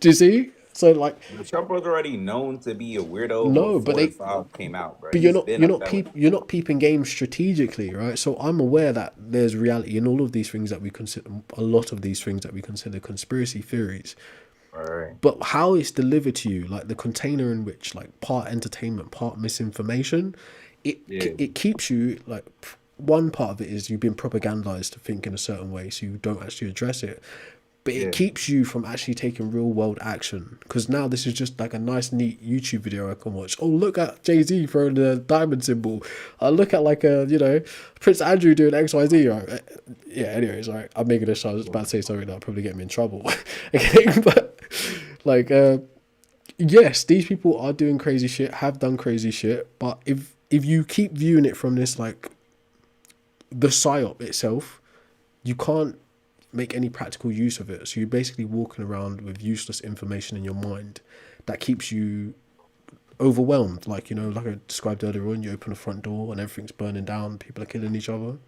Do you see? So like, Trump was already known to be a weirdo no, but before the file came out, bro. but He's been up that way. you're not peeping games strategically, right? So I'm aware that there's reality in all of these things that we consider, a lot of these things that we consider conspiracy theories. Right. But how it's delivered to you, like the container in which, like part entertainment, part misinformation, it keeps you like, one part of it is you've been propagandized to think in a certain way, so you don't actually address it. But it keeps you from actually taking real world action, because now this is just like a nice, neat YouTube video I can watch. Oh, look at Jay-Z throwing the diamond symbol. Look at like Prince Andrew doing XYZ. Right? Yeah. Anyways, right. I'm making a shot. I was about to say something that'll probably get me in trouble. Okay, but like, yes, these people are doing crazy shit, have done crazy shit. But if you keep viewing it from this like the psyop itself, you can't make any practical use of it. So you're basically walking around with useless information in your mind that keeps you overwhelmed. Like, like I described earlier on, you open the front door and everything's burning down, people are killing each other.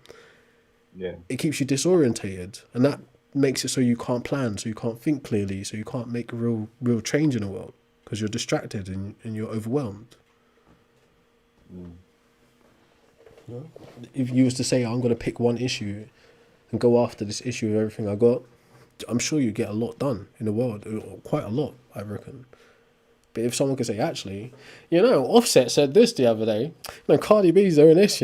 Yeah. It keeps you disorientated, and that makes it so you can't plan, so you can't think clearly, so you can't make a real change in the world because you're distracted and you're overwhelmed. If you was to say, I'm going to pick one issue and go after this issue of everything I got, I'm sure you get a lot done in the world, quite a lot, I reckon. But if someone could say, actually, Offset said this the other day, Cardi B's doing this,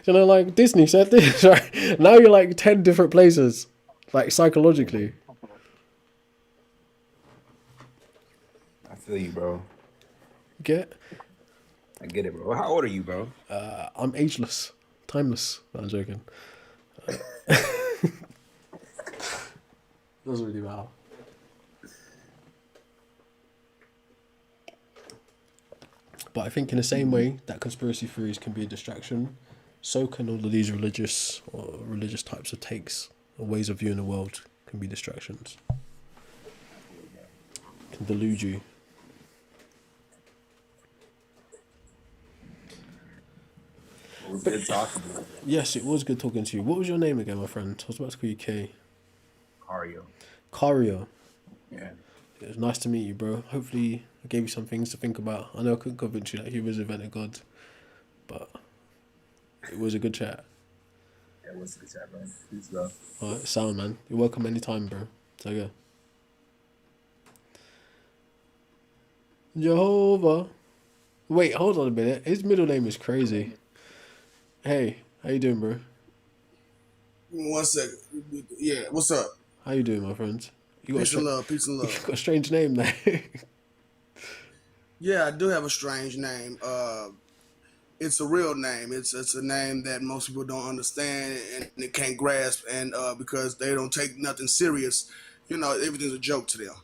like Disney said this, right? Now you're like 10 different places, like psychologically. I feel you, bro. Get? I get it, bro. How old are you, bro? I'm ageless, timeless. No, I'm joking. Doesn't really matter. But I think in the same way that conspiracy theories can be a distraction, so can all of these religious types of takes or ways of viewing the world can be distractions. Can delude you. It was good talking to you. Yes, it was good talking to you. What was your name again, my friend? I was about to call you K. Cario. Yeah. It was nice to meet you, bro. Hopefully I gave you some things to think about. I know I couldn't convince you that humans invented God, but it was a good chat. Yeah, it was a good chat, bro. Peace, bro. Alright, sound, man. You're welcome anytime, bro. So yeah. Jehovah. Wait, hold on a minute. His middle name is crazy. Hey, How you doing, bro? One second. Yeah, what's up? How you doing, my friends? You got a Peace and stra- love, peace and you love. got a strange name there. Yeah, I do have a strange name. It's a real name. It's a name that most people don't understand and they can't grasp, and because they don't take nothing serious, everything's a joke to them.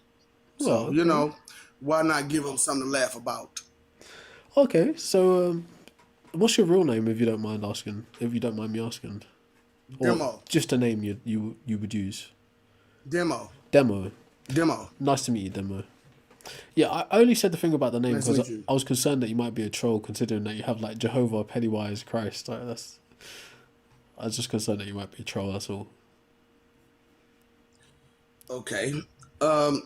Well, So okay. why not give them something to laugh about? Okay, so what's your real name, if you don't mind asking? If you don't mind me asking, or Demo, just a name you would use? demo, Demo. demo. Nice to meet you, Demo. Yeah, I only said the thing about the name Nice to because meet you. I was concerned that you might be a troll, considering that you have like Jehovah, Pennywise, Christ. Like that's. I was just concerned that you might be a troll. That's all. Okay. Um,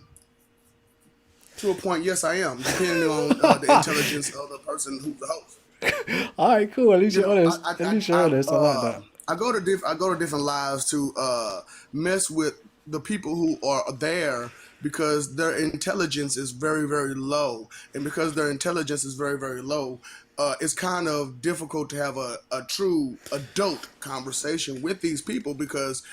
to a point, yes, I am, depending on the intelligence of the person who's the host. All right, cool. At least You you're know, honest. At least you're honest. I like that. I go to different lives to mess with the people who are there because their intelligence is very very low, and because their intelligence is very very low, it's kind of difficult to have a true adult conversation with these people because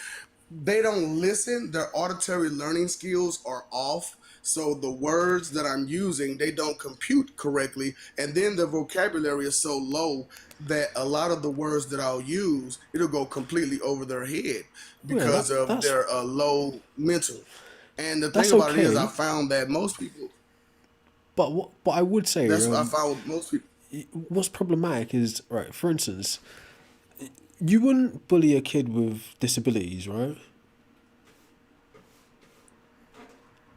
they don't listen. Their auditory learning skills are off. So the words that I'm using, they don't compute correctly. And then the vocabulary is so low that a lot of the words that I'll use, it'll go completely over their head Yeah, because of that's their low mental. And the thing that's about it is, I okay. found that most people, But what I would say, that's what I found with most people. what's problematic is right. For instance, you wouldn't bully a kid with disabilities, right?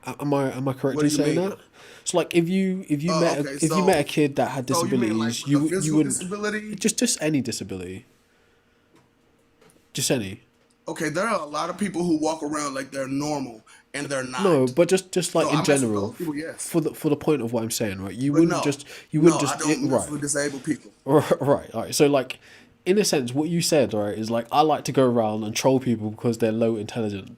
Am I correct What in do you saying mean? that? So like Okay, if you met a kid that had so you mean like disabilities, with a you physical wouldn't disability? just any disability, just any. Okay, there are a lot of people who walk around like they're normal and they're No, not. but just like So in I mess with general, those people, yes. for the point of what I'm saying, right? But no, You wouldn't no, I just don't mess right. with disabled people. Right, all right. So, like, in a sense, what you said, right, is like I like to go around and troll people because they're low intelligence.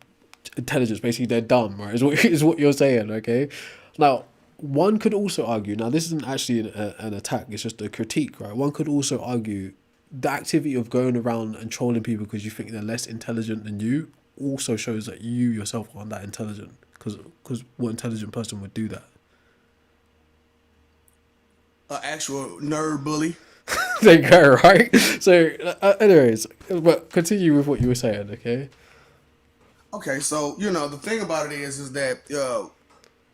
Basically, they're dumb, right? Is what is what you're saying, okay? Now, one could also argue. Now, this isn't actually an attack. It's just a critique, right? One could also argue the activity of going around and trolling people because you think they're less intelligent than you also shows that you yourself aren't that intelligent. Because what intelligent person would do that? An actual nerd bully. There you go, right? So, anyways, but continue with what you were saying, okay? Okay, so the thing about it is that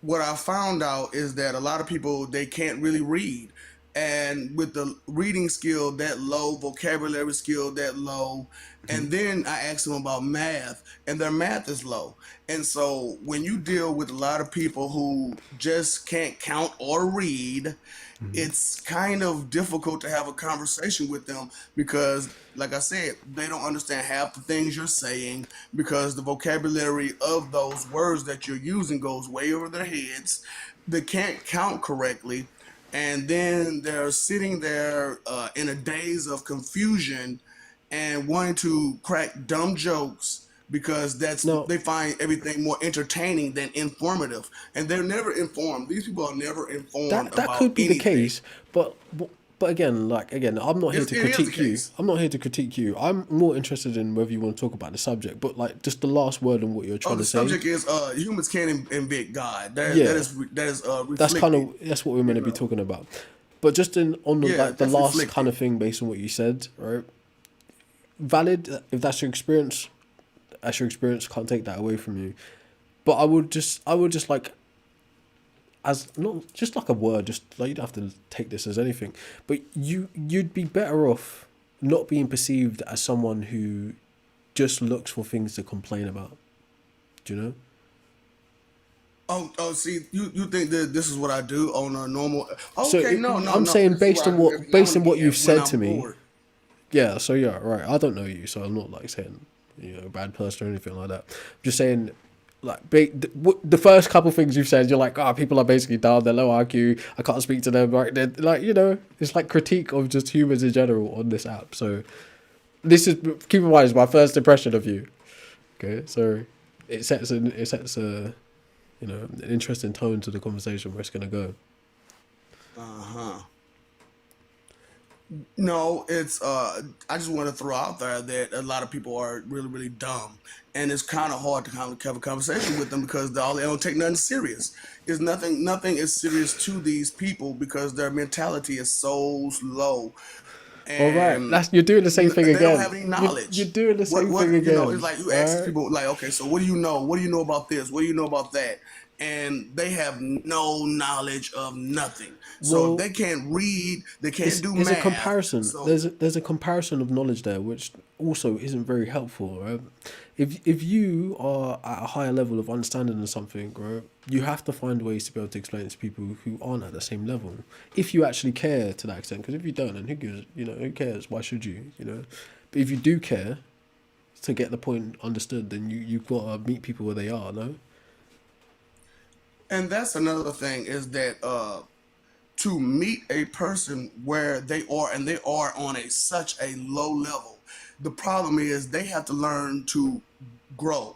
what I found out is that a lot of people they can't really read, and with the reading skill that low, vocabulary skill that low, and then I asked them about math, and their math is low. And so when you deal with a lot of people who just can't count or read, it's kind of difficult to have a conversation with them because, like I said, they don't understand half the things you're saying because the vocabulary of those words that you're using goes way over their heads. They can't count correctly. And then they're sitting there in a daze of confusion and wanting to crack dumb jokes because Now, they find everything more entertaining than informative, and they're never informed. These people are never informed that about could be the anything. case, but again, I'm not here to It is the critique you. case. I'm not here to critique you. I'm more interested in whether you want to talk about the subject. But like, just the last word on what you're Oh, trying the to say. subject is humans can't invent God. Yeah, That is that's kind reflected. of that's what we're meant You to be know, talking about. But just in on the yeah, like the that's last kind reflected. of thing based on what you said, right? Valid. If that's your experience, that's your experience. Can't take that away from you. But I would just like as not just like a word, just like you don't have to take this as anything, but you'd be better off not being perceived as someone who just looks for things to complain about. Do you know? Oh, see, you think that this is what I do on a normal? So Okay, no, no, I'm no. saying This is what I do every now based and on what you've again when said to I'm me, bored. yeah. So yeah, right. I don't know you, so I'm not like saying a bad person or anything like that. I'm just saying. Like the first couple things you've said, you're like, people are basically down, they're low IQ. I can't speak to them. Right? They're like, it's like critique of just humans in general on this app. So this is keep in mind, it's my first impression of you. Okay, so it sets a an interesting tone to the conversation where it's gonna go. Uh huh. No, it's I just want to throw out there that a lot of people are really, really dumb. And it's kind of hard to kind of have a conversation with them because they don't take nothing serious. Is nothing is serious to these people because their mentality is so low, All right, and that's you're doing the same thing they don't again. have any You're knowledge. doing the same thing It's again. like you All ask right. people like, okay, so what do you know? What do you know about this? What do you know about that? And they have no knowledge of nothing. So Well, they can't read, they can't do it's a math. comparison. So There's a comparison of knowledge there, which also isn't very helpful, right? If you are at a higher level of understanding of something, right, you have to find ways to be able to explain it to people who aren't at the same level. If you actually care to that extent, because if you don't, then who gives, who cares? Why should you, But if you do care to get the point understood, then you've got to meet people where they are, no? and that's another thing is that to meet a person where they are and they are on a such a low level, the problem is they have to learn to grow.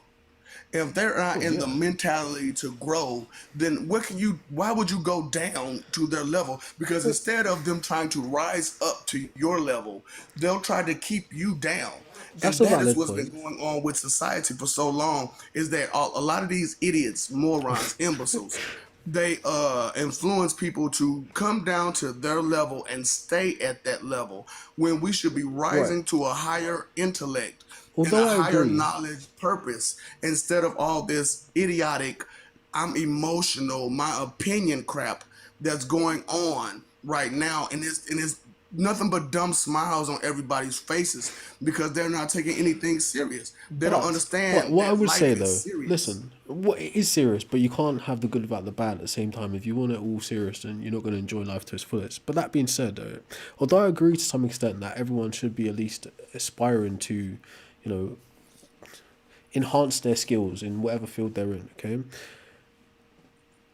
If they're not Oh in the yeah, mentality to grow, then why would you go down to their level? Because instead of them trying to rise up to your level, they'll try to keep you down. that's And a that is valid what's been point. going on with society for so long, is that a lot of these idiots, morons, imbeciles, they influence people to come down to their level and stay at that level when we should be Right. rising to a higher intellect and a Although I higher agree, knowledge purpose instead of all this idiotic, I'm emotional, my opinion crap that's going on right now. And it's nothing but dumb smiles on everybody's faces because they're not taking anything serious. They don't but understand what I that would say life is though, serious. listen, what it is serious, but you can't have the good without the bad at the same time. If you want it all serious, then you're not going to enjoy life to its fullest. But that being said, though, although I agree to some extent that everyone should be at least aspiring to, know, enhance their skills in whatever field they're in. Okay,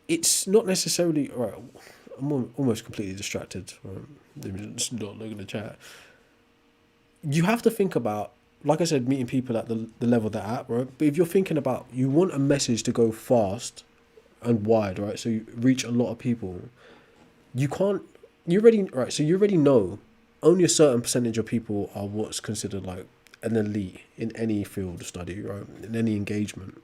it's not necessarily right. Almost completely distracted. Right? Let me just not look at the chat. You have to think about, like I said, meeting people at the level they're at, right? But if you're thinking about, you want a message to go fast and wide, right? So you reach a lot of people. You can't, you already, right? So you already know only a certain percentage of people are what's considered like an elite in any field of study, right? In any engagement.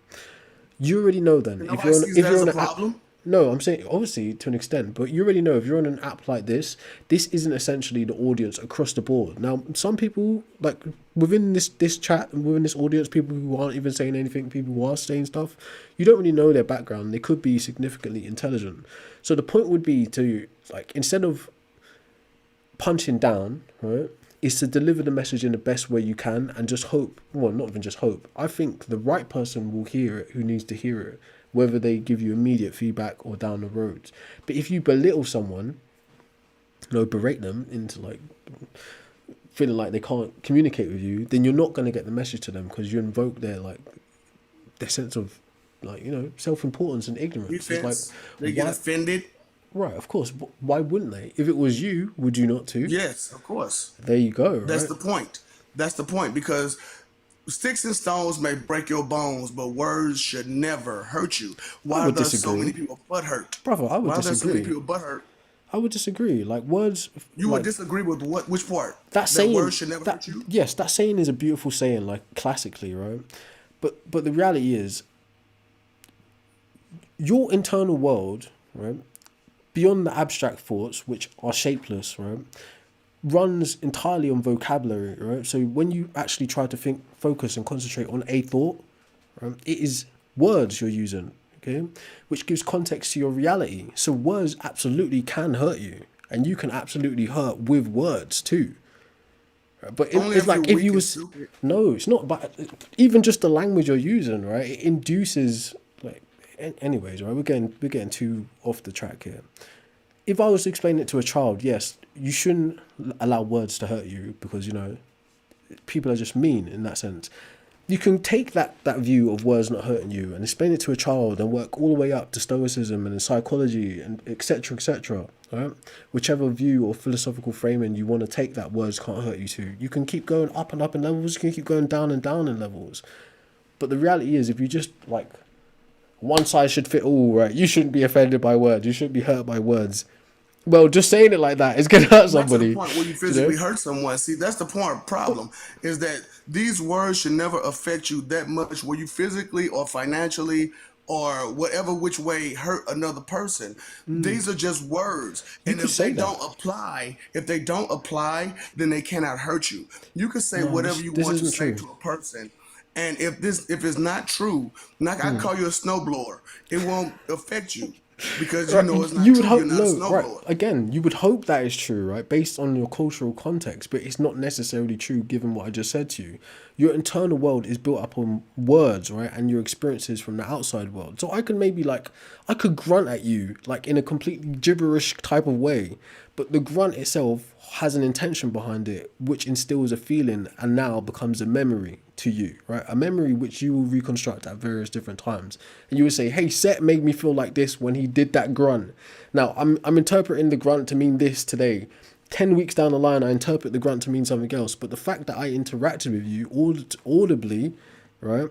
You already know then And if nobody you're on sees if that you're as on a an app. problem. No, I'm saying obviously to an extent, but you already know if you're on an app like this isn't essentially the audience across the board. Now, some people like within this chat and within this audience, people who aren't even saying anything, people who are saying stuff, you don't really know their background. They could be significantly intelligent. So the point would be to like instead of punching down, right, is to deliver the message in the best way you can and just hope, well, not even just hope. I think the right person will hear it who needs to hear it, whether they give you immediate feedback or down the road. But if you belittle someone, berate them into like feeling like they can't communicate with you, then you're not going to get the message to them because you invoke their sense of self-importance and ignorance. It's like, Defense, they get why? offended. Right, of course. Why wouldn't they? If it was you, would you not too? Yes, of course. There you go, That's right? the point. That's the point because sticks and stones may break your bones, but words should never hurt you. I Why are would there so many disagree. people butt hurt? Brother, I would Why are there so many disagree. people butt hurt? I would disagree. Like words, You would like disagree with what? Which part? that That saying. words should never That hurt you? yes, that saying is a beautiful saying, like classically, right? But the reality is, your internal world, right, beyond the abstract thoughts, which are shapeless, right, runs entirely on vocabulary, right? So when you actually try to think, focus, and concentrate on a thought, right, it is words you're using, okay, which gives context to your reality. So words absolutely can hurt you, and you can absolutely hurt with words too. Right? But Only it's if you're like if you weak and was stupid. no, it's not. But even just the language you're using, right, it induces like. Anyways, right, we're getting too off the track here. If I was to explain it to a child, yes, you shouldn't allow words to hurt you because people are just mean in that sense. You can take that view of words not hurting you and explain it to a child and work all the way up to stoicism and psychology and etc etc. Right? Whichever view or philosophical framing you want to take that words can't hurt you to, you can keep going up and up in levels. You can keep going down and down in levels. But the reality is, if you just like one size should fit all, right? You shouldn't be offended by words. You shouldn't be hurt by words. Well, just saying it like that is gonna hurt Not to the somebody. point where you You know? physically hurt someone. See, that's the point problem is that these words should never affect you that much where you physically or financially or whatever which way hurt another person. These are just words. You And could say that. if they don't apply, then they cannot hurt you. You can say No, whatever you this want to isn't say true. to a person. And if it's not true, like I call you a snowblower, it won't affect you because you Right, know it's not you would true. You're hope not a no, right? snowblower. Again, you would hope that is true, right? Based on your cultural context, but it's not necessarily true given what I just said to you. Your internal world is built up on words, right, and your experiences from the outside world. So I could maybe I could grunt at you like in a completely gibberish type of way, but the grunt itself has an intention behind it, which instills a feeling and now becomes a memory to you, right? A memory which you will reconstruct at various different times. And you would say, hey, Seth made me feel like this when he did that grunt. Now, I'm interpreting the grunt to mean this today. 10 weeks down the line, I interpret the grunt to mean something else. But the fact that I interacted with you audibly, right,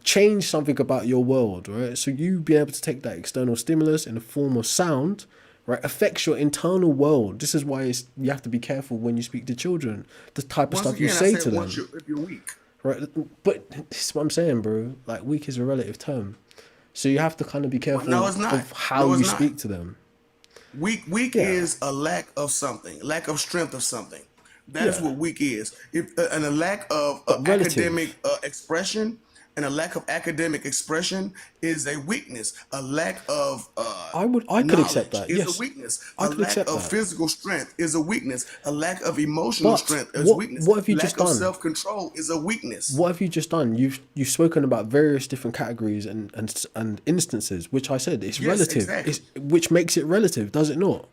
changed something about your world, right? So you being able to take that external stimulus in the form of sound, right, affects your internal world. This is why you have to be careful when you speak to children, the type of Once stuff you again, I say said to once them. if you're weak. Right, but this is what I'm saying, bro. Like, weak is a relative term, so you have to kind of be Well, careful no, it's not. of how No, you it's not. speak to them. Weak Yeah, is a lack of something, lack of strength of something. That is yeah, what weak is. If and a lack of but relative. academic expression and a lack of academic expression is a weakness. A lack of I could accept knowledge that. is a Yes, weakness. I A could lack accept of that. physical strength is a weakness. A lack of emotional But strength is weakness. what have you just Lack of done? self control is a weakness. What have you just done? You've spoken about various different categories and instances, which I said it's Yes, relative. exactly. Which makes it relative, does it not?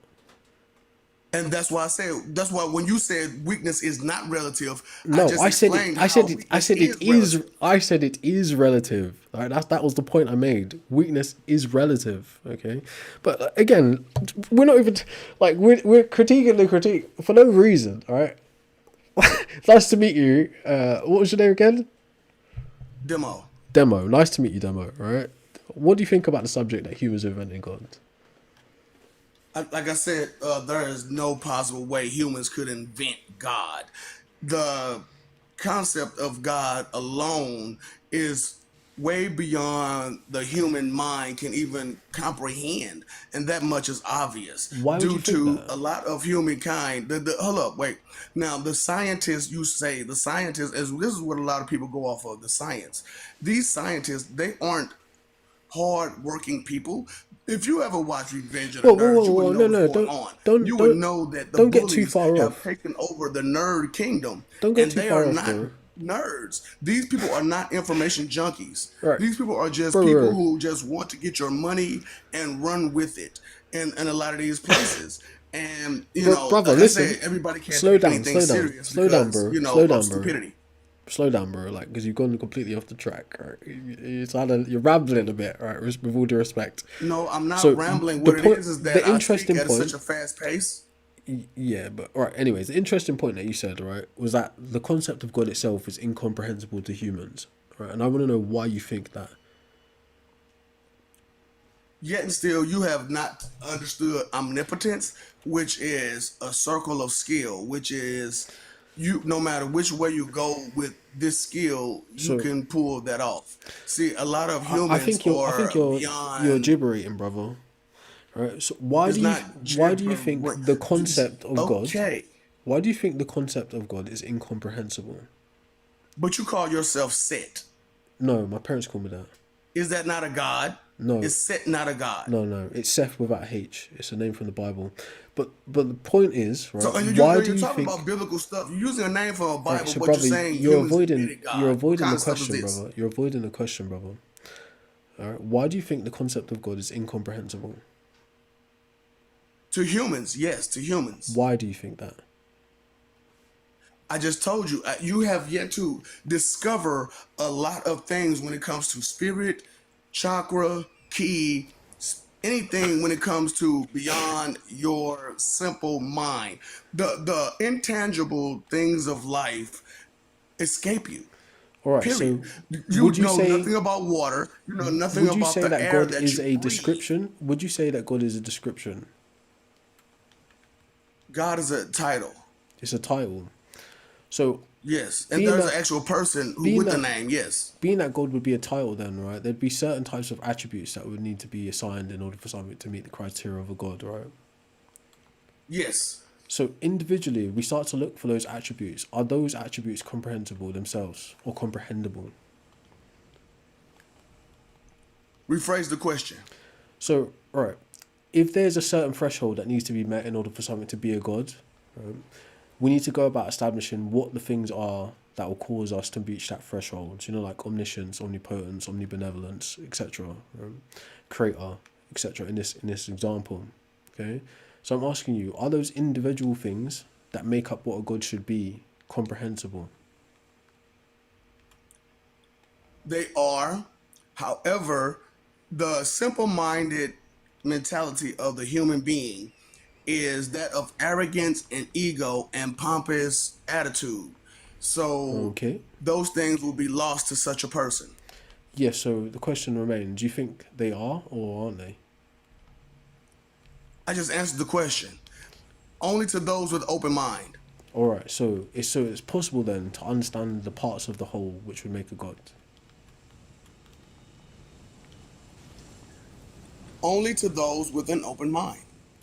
And that's why I said that's why when you said weakness is not relative, I No, just I said it. explained how I weakness said it is is. relative. I said it is relative. Right? That was the point I made. Weakness is relative. Okay, but again, we're not even like we're critiquing the critique for no reason. All right. Nice to meet you. What was your name again? Demo. Demo. Nice to meet you, Demo. All right. What do you think about the subject that humans are inventing God? Like I said, there is no possible way humans could invent God. The concept of God alone is way beyond the human mind can even comprehend, and that much is obvious Why would you due think to that? a lot of humankind. Hold up, wait. Now, the scientists, you say the scientists, as this is what a lot of people go off of the science. These scientists, they aren't hard-working people. If you ever watch Revenge of the Whoa, whoa, whoa, Nerds, you would whoa! know No, what's no, going don't, on. don't, You would don't, know that the don't get too bullies far have off. taken over the nerd kingdom, Don't get and too they are far off, not bro. nerds. These people are not information junkies. Right, These people are just people bro. who just want to get your money and run with it in a lot of these places. And, Brother, like I listen. said, everybody can't Slow take down, anything slow down, serious slow down, because, bro. Slow of down, bro. stupidity. Slow down, bro. Like, because you've gone completely off the track. Right? It's either you're rambling a bit, right? With all due respect. No, I'm not So rambling. the What it point, is that the I speak interesting at such point, a fast pace. yeah. But all right. Anyways, the interesting point that you said, right, was that the concept of God itself is incomprehensible to humans, right? And I want to know why you think that. Yet and still, you have not understood omnipotence, which is a circle of skill, which is you, no matter which way you go with this skill, you So can pull that off. See, a lot of I humans I think are you're beyond, gibberating, brother. Right. So it's not why do you think gibbering. the concept of God? Okay, Why do you think the concept of God is incomprehensible? but you call yourself Set. No, my parents call me that. Is that not a god? No, Is Set not a god? no, it's Seth without H. It's a name from the Bible. But the point is, right? So Why do you're you talking think? about biblical stuff. You're using a name from a Right, Bible, so but you're brother, saying humans invented you're God. What avoiding kind the of stuff is question, this? brother. You're avoiding the question, brother. All right. Why do you think the concept of God is incomprehensible? To humans, yes, to humans. Why do you think that? I just told you, you have yet to discover a lot of things when it comes to spirit, chakra, ki, anything when it comes to beyond your simple mind. The intangible things of life escape you. All right. Period. So, You would you know say nothing about water. You know nothing would you about say the that air God that is you a breathe. description? Would you say that God is a description? God is a title. It's a title. So Yes, and being there's an that actual person who being with the that name. Yes. being that God would be a title, then right, there'd be certain types of attributes that would need to be assigned in order for something to meet the criteria of a God, right? Yes. So individually, we start to look for those attributes. Are those attributes comprehensible themselves or comprehensible? Rephrase the question. So, right, if there's a certain threshold that needs to be met in order for something to be a God, right, we need to go about establishing what the things are that will cause us to reach that threshold. You know, like omniscience, omnipotence, omnibenevolence, etc. Creator, etc. In this example, okay. So I'm asking you: are those individual things that make up what a God should be comprehensible? They are, however, the simple-minded mentality of the human being is that of arrogance and ego and pompous attitude. So Okay. those things will be lost to such a person. Yes. So the question remains: do you think they are or aren't they? I just answered the question. Only to those with open mind. All right. So it's possible then to understand the parts of the whole which would make a God. Only to those with an open mind.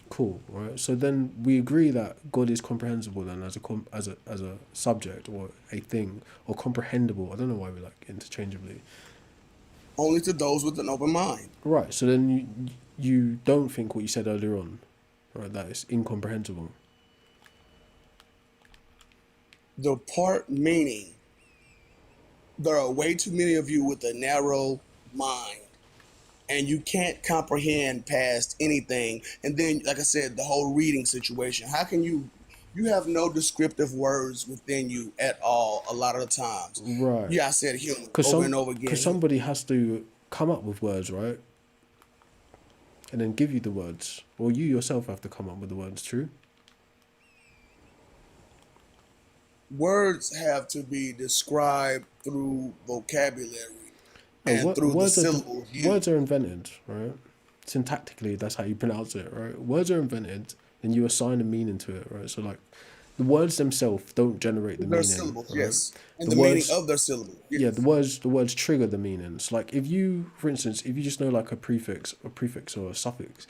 Cool, right? So then we agree that God is comprehensible then as a subject or a thing, or comprehensible. I don't know why we like interchangeably. Only to those with an open mind. Right. So then you don't think what you said earlier on, right? That it's incomprehensible. The part meaning, there are way too many of you with a narrow mind, and you can't comprehend past anything. And then, like I said, the whole reading situation. How can you have no descriptive words within you at all a lot of the times. Right. Yeah, I said human Because over and over again. somebody has to come up with words, right? And then give you the words, or you yourself have to come up with the words. True. Words have to be described through vocabulary No, and through the words are syllables words used. are invented, right? Syntactically, that's how you pronounce it, right? Words are invented, and you assign a meaning to it, right? So like, the words themselves don't generate the Their meaning, syllables, right? yes. And The the meaning words, of their syllables, yeah, yes. the words trigger the meanings. Like if you, for instance, if you just know like a prefix or a suffix,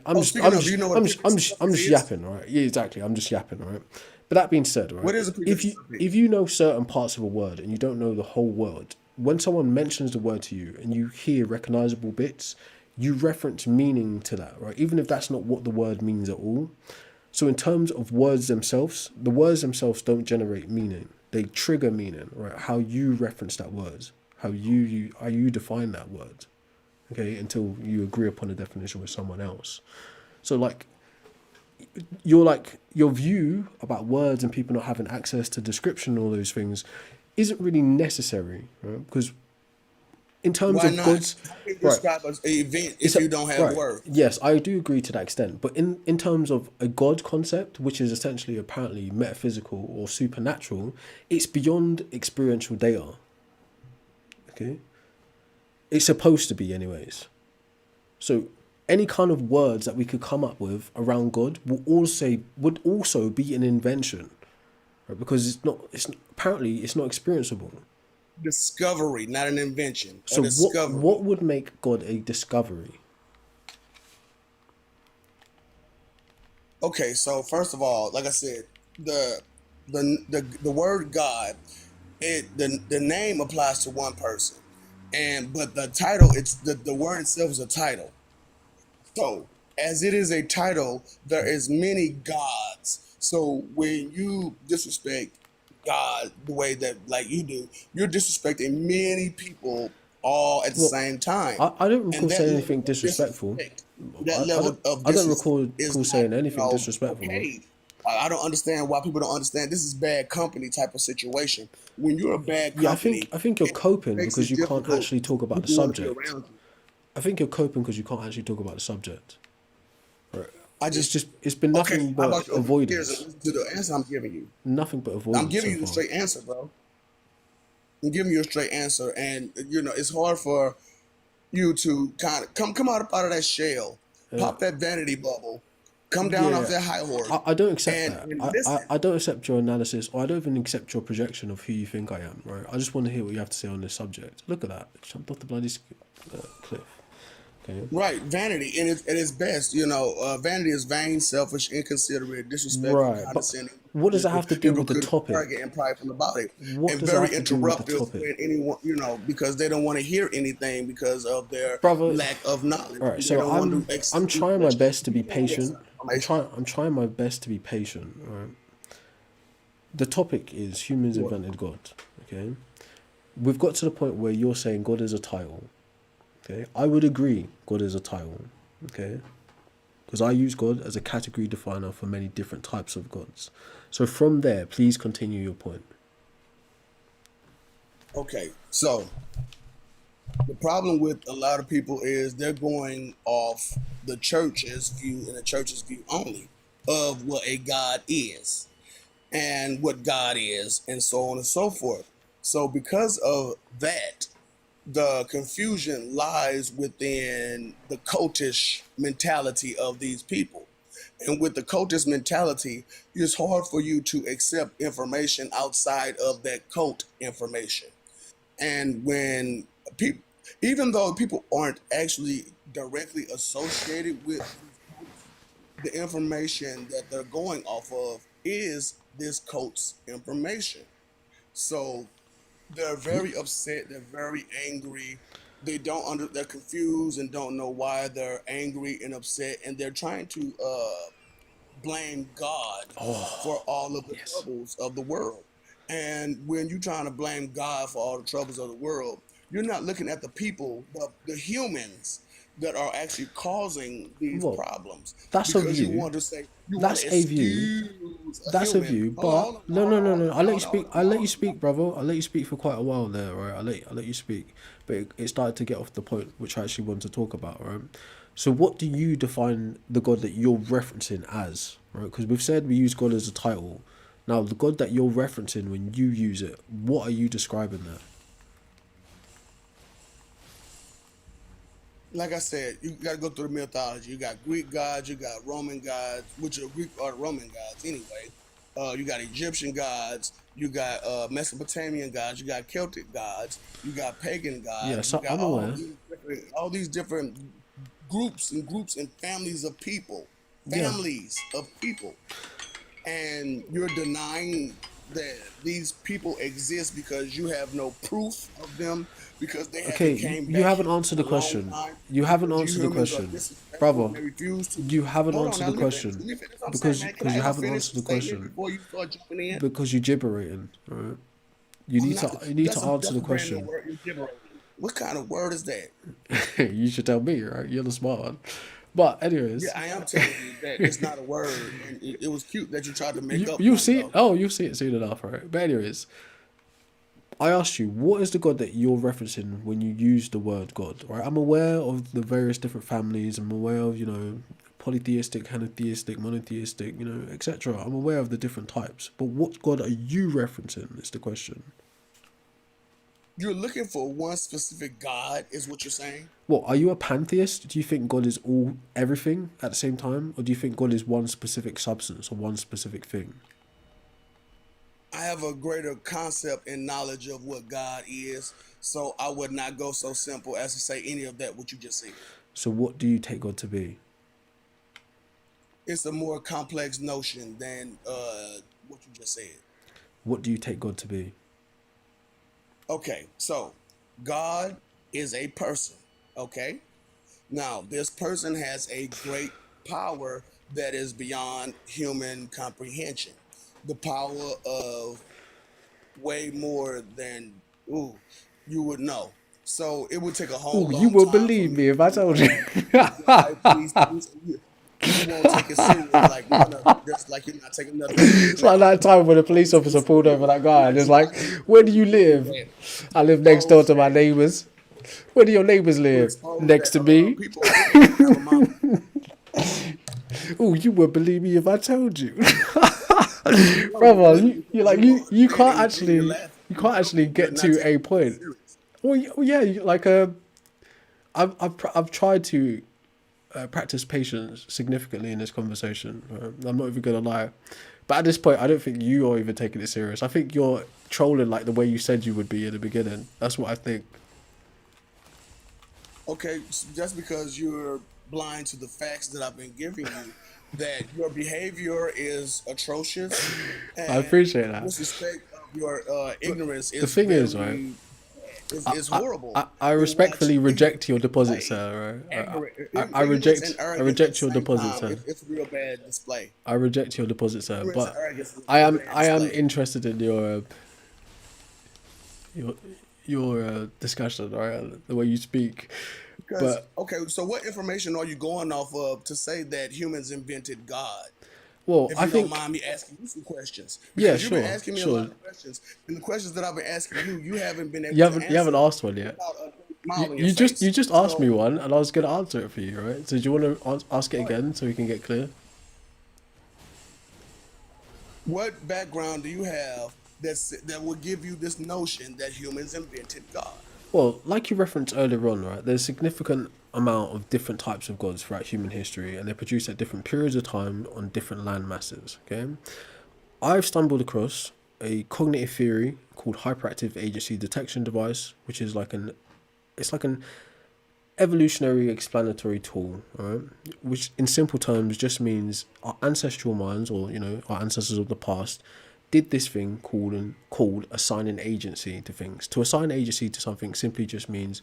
Oh, speaking of, do you know what a prefix and I'm suffix just is? yapping, right? Yeah, exactly. I'm just yapping, right? But that being said, right? What is a If prefix you and suffix? if you know certain parts of a word and you don't know the whole word, when someone mentions the word to you and you hear recognizable bits, you reference meaning to that, right? Even if that's not what the word means at all. So in terms of words themselves, the words themselves don't generate meaning. They trigger meaning, right? How you reference that word, how you define that word, okay? Until you agree upon a definition with someone else. So like your view about words and people not having access to description and all those things isn't really necessary, right? Because in terms Why of not? God's How can you right, describe an event it's if you don't have right. words? Yes, I do agree to that extent. But in terms of a God concept, which is essentially apparently metaphysical or supernatural, it's beyond experiential data. Okay? It's supposed to be anyways. So any kind of words that we could come up with around God would also be an invention. Right? Because apparently it's not experienceable. Discovery, not an invention. A So what discovery. would make God a discovery? Okay, so first of all, like I said, the the word God, the name applies to one person, but the title, it's the word itself is a title. So, as it is a title, there is many gods. So when you disrespect God the way that like you do, you're disrespecting many people all at the Well, same time. I don't And recall that saying level anything of disrespectful. disrespect, that level of I don't disrespect recall is not, saying anything disrespectful. okay. I don't understand why people don't understand. This is bad company type of situation. When you're a bad Yeah, company, I think you're it coping makes because it you can't difficult actually talk for about the people want to be subject. around you. I think you're coping because you can't actually talk about the subject. Right. I just It's been Okay. nothing How but about you open your ears and avoidance. listen to the answer I'm giving you? Nothing but I'm avoidance giving so you the far. straight answer, bro. I'm giving you a straight answer, and it's hard for you to kind of come out of that shell, Yeah. pop that vanity bubble, Come down off Yeah, that high horse I don't accept and, that. and listen. I don't accept your analysis, or I don't even accept your projection of who you think I am, right? I just want to hear what you have to say on this subject. Look at that. Jumped off the bloody cliff. Okay. Right, vanity at its best. Vanity is vain, selfish, inconsiderate, disrespectful, Right. But condescending, what does that have to do with the hypocritical, topic? arrogant, and prideful about it, What and does that very have to do with the interruptive topic? when anyone, because they don't want to hear anything because of their Brother, lack of knowledge. all right, They so don't want to I'm trying my best to be yes, patient. I'm trying my best to be patient, all right? The topic is humans invented God, okay? We've got to the point where you're saying God is a title, okay? I would agree God is a title, okay? Because I use God as a category definer for many different types of gods. So from there, please continue your point. Okay, so the problem with a lot of people is they're going off the church's view and the church's view only of what a God is and what God is, and so on and so forth. So, because of that, the confusion lies within the cultish mentality of these people. And with the cultist mentality, it's hard for you to accept information outside of that cult information. And when people, even though people aren't actually directly associated with the information that they're going off of is this cult's information. So they're very upset, they're very angry. They're confused and don't know why they're angry and upset, and they're trying to blame God for all of the Yes. troubles of the world. And when you're trying to blame God for all the troubles of the world, you're not looking at the people, the humans that are actually causing these Well, problems. that's a Because you view. want to say, you want That's to a view. excuse a That's a human. view. Hold on, hold But on, no, hold no, on, no, hold no. on, I'll let you hold on, speak. hold I'll on, let hold you on. speak, brother. I'll let you speak for quite a while there, right? I'll let you speak. But it started to get off the point which I actually wanted to talk about, right? So what do you define the God that you're referencing as, right? Because we've said we use God as a title. Now, the God that you're referencing when you use it, what are you describing there? Like I said, you got to go through the mythology. You got Greek gods, you got Roman gods, which are Greek or Roman gods anyway. You got Egyptian gods, you got Mesopotamian gods, you got Celtic gods, you got pagan Yeah, gods, you so got I'm aware. all these different groups and Yeah. families of people, and you're denying that these people exist because you have no proof of them, because they Okay, haven't came you back haven't here answered in the a long question. time, You haven't because you answered the humans are question. disrespectful and Brother, they refuse to. you haven't Hold on, answered now the let me finish. question. Let me finish what I'm saying, Because man. Can because I you ever haven't finish answered the the statement question. before you start jumping in? Because you're gibberating, right? You I'm need not. to you need to answer That's the a brand new question. word. You're gibbering. What kind of word is that? You should tell me, right? You're the smart one. But Yeah, anyways, I am telling you that it's not a word, and it was cute that you tried to make up you'll one see it. though. Oh, you'll see it soon enough, right? But anyways, I asked you, what is the God that you're referencing when you use the word God? Right? I'm aware of the various different families. I'm aware of polytheistic, henotheistic, monotheistic, etc. I'm aware of the different types. But what God are you referencing? Is the question. You're looking for one specific God, is what you're saying? What, are you a pantheist? Do you think God is everything at the same time, or do you think God is one specific substance or one specific thing? I have a greater concept and knowledge of what God is, so I would not go so simple as to say any of that what you just said. So what do you take God to be? It's a more complex notion than what you just said. What do you take God to be? Okay, so God is a person. Okay, now this person has a great power that is beyond human comprehension. The power of way more than you would know. So it would take a whole Oh, you long will time for believe me me if I to told you. dive these things. You won't take it serious like none of it. Just like you're not taking nothing serious It's like now. that time when a police So officer pulled over that guy and it's like, you where do you live? that I live next door expose to my that neighbours. Where do your neighbours you live? expose Next that to me. people don't have a mind. Oh, you would believe me if I told you. No, you Brother, wouldn't you because like you won't, you and, can't and you're actually laughing. you You're can't actually joking. You're get not to taking a it point. serious. Well, yeah, I've tried to. practice patience significantly in this conversation. I'm not even gonna lie, but at this point, I don't think you are even taking it serious. I think you're trolling like the way you said you would be in the beginning. That's what I think. Okay, just because you're blind to the facts that I've been giving you, that your behavior is atrocious, I and appreciate that. disrespect of your ignorance The is thing is, right? very is horrible. I You're respectfully watching reject your ignorance deposit, display. sir. Right? I Ignorance and I arrogance at the reject your same deposit, time. sir. It's a real bad display. I reject your deposit, sir. Ignorance and But arrogance is a real bad I am display. interested in your discussion, right? The way you speak. Because But okay, so what information are you going off of to say that humans invented God? well, If I you don't think mind me asking you some questions, yeah, because you've been sure, asking me a lot sure. of questions, and the questions that I've been asking you, you haven't been able to You haven't answer asked one yet. without a smile on your You face. just asked me So, one, and I was gonna answer it for you, right? So do you want to ask it again so we can get clear? what background do you have that will give you this notion that humans invented God? Well, like you referenced earlier on, right? There's a significant amount of different types of gods throughout human history, and they're produced at different periods of time on different land masses. Okay, I've stumbled across a cognitive theory called hyperactive agency detection device, which is it's like an evolutionary explanatory tool, right? Which in simple terms just means our ancestral minds, or our ancestors of the past, did this thing called assigning agency to things. To assign agency to something simply just means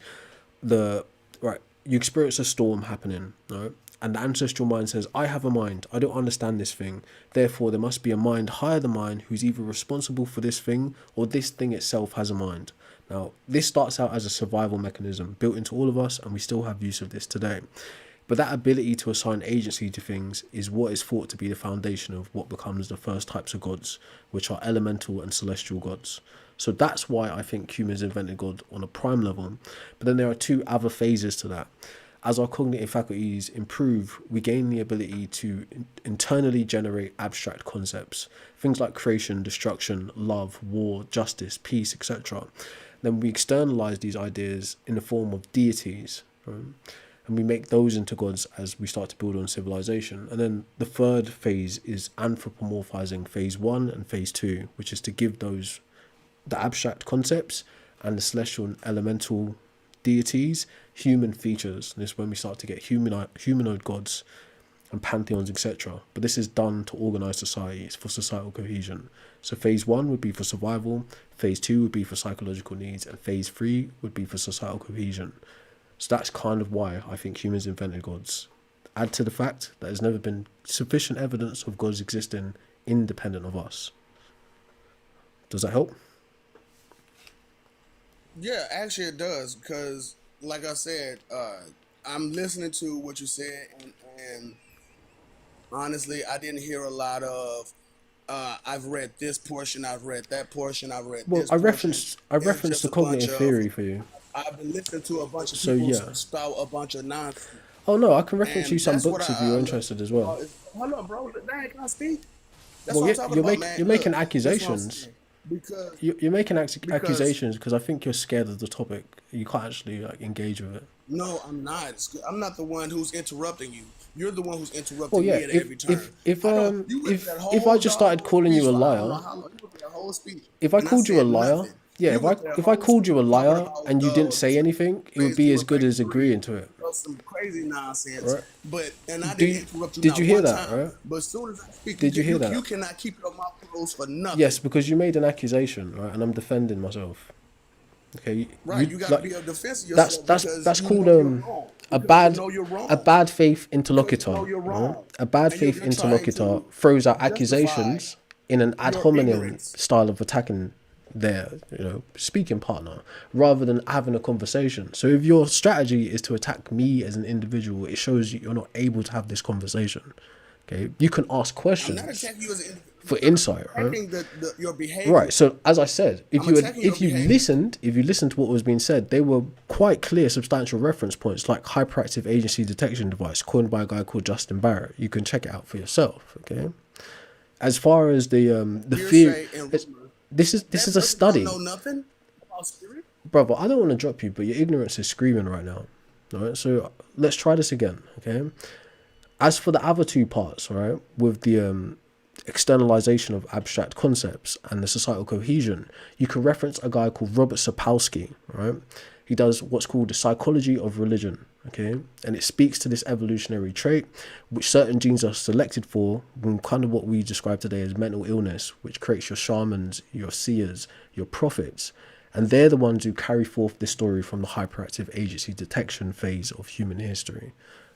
you experience a storm happening, right? And the ancestral mind says, I have a mind, I don't understand this thing, therefore there must be a mind higher than mine who's either responsible for this thing or this thing itself has a mind. Now, this starts out as a survival mechanism built into all of us, and we still have use of this today. But that ability to assign agency to things is what is thought to be the foundation of what becomes the first types of gods, which are elemental and celestial gods. So that's why I think humans invented God on a prime level. But then there are two other phases to that. As our cognitive faculties improve, we gain the ability to internally generate abstract concepts, things like creation, destruction, love, war, justice, peace, etc. Then we externalize these ideas in the form of deities, right? And we make those into gods as we start to build on civilization. And then the third phase is anthropomorphizing phase 1 and phase 2, which is to give those the abstract concepts and the celestial and elemental deities human features. And this is when we start to get humanoid gods and pantheons, etc. But this is done to organize society. It's for societal cohesion. So phase 1 would be for survival, phase 2 would be for psychological needs, and phase 3 would be for societal cohesion. So that's kind of why I think humans invented gods. Add to the fact that there's never been sufficient evidence of gods existing independent of us. Does that help? Yeah, actually it does, because like I said, I'm listening to what you said, and honestly, I didn't hear a lot of. I've read this portion. I've read that portion. I've read Well, this portion. I It's referenced just the a bunch cognitive of. theory for you. I've been listening to a bunch of So people yeah. spout a bunch of nonsense, Oh no, I can reference you and some that's what books if you're I interested as well. hold up, bro. Dang, can I speak? That's Well, what I'm yeah, talking about, man. you're Look, making this is what I'm accusations. saying. Because You're making because accusations because I think you're scared of the topic. You can't actually engage with it. no, I'm not. I'm not the one who's interrupting you. You're the one who's Well, interrupting yeah. me at every turn. If I don't. You went through that if I whole just started doggone calling speech you a for I don't know liar, how long. You went through that whole speech, if I and I called you a said liar, nothing. yeah. You went through that If I whole called you a speech talking liar about and you didn't say anything, it would phase be two as and good phase as three agreeing to it, of some crazy nonsense. right? And I Do didn't you, interrupt you did you not hear one that, time. right? But as soon as I speak, Did you hear you that? cannot keep your mouth closed for nothing. Yes, because you made an accusation, right? And I'm defending myself. Okay, Right, you got to like be a defense of yourself because that's you called know you're wrong. a Because you bad know you're wrong. faith Because you interlocutor. know you're Right? wrong. A bad And faith you're trying interlocutor to throws out justify accusations in an ad your hominem ignorance. style of attacking their speaking partner rather than having a conversation. So if your strategy is to attack me as an individual, it shows you're not able to have this conversation. Okay, you can ask I'm not questions attacking you as an individual. for insight, I'm right? attacking your behavior. Right. So as I said, I'm attacking your if you behavior. listened to what was being said, they were quite clear, substantial reference points like hyperactive agency detection device, coined by a guy called Justin Barrett. You can check it out for yourself. Okay. As far as the theory, Hearsay and rumor. this is That a person study, don't know nothing about spirit. brother. I don't want to drop you, but your ignorance is screaming right now. All right, so let's try this again, okay? As for the other two parts, right, with the externalization of abstract concepts and the societal cohesion, you can reference a guy called Robert Sapolsky, right? He does what's called the psychology of religion, okay? And it speaks to this evolutionary trait, which certain genes are selected for, when kind of what we describe today as mental illness, which creates your shamans, your seers, your prophets. And they're the ones who carry forth this story from the hyperactive agency detection phase of human history.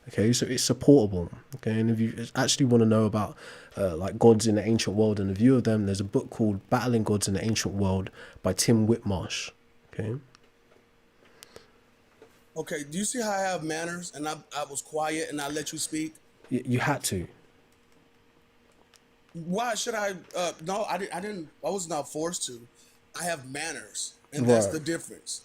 Okay, so it's supportable. Okay, and if you actually want to know about like gods in the ancient world and the view of them, there's a book called Battling Gods in the Ancient World by Tim Whitmarsh. Okay. Okay, do you see how I have manners and I was quiet and I let you speak? You had to. Why should I? No, I didn't. I was not forced to. I have manners, and that's Right. the difference.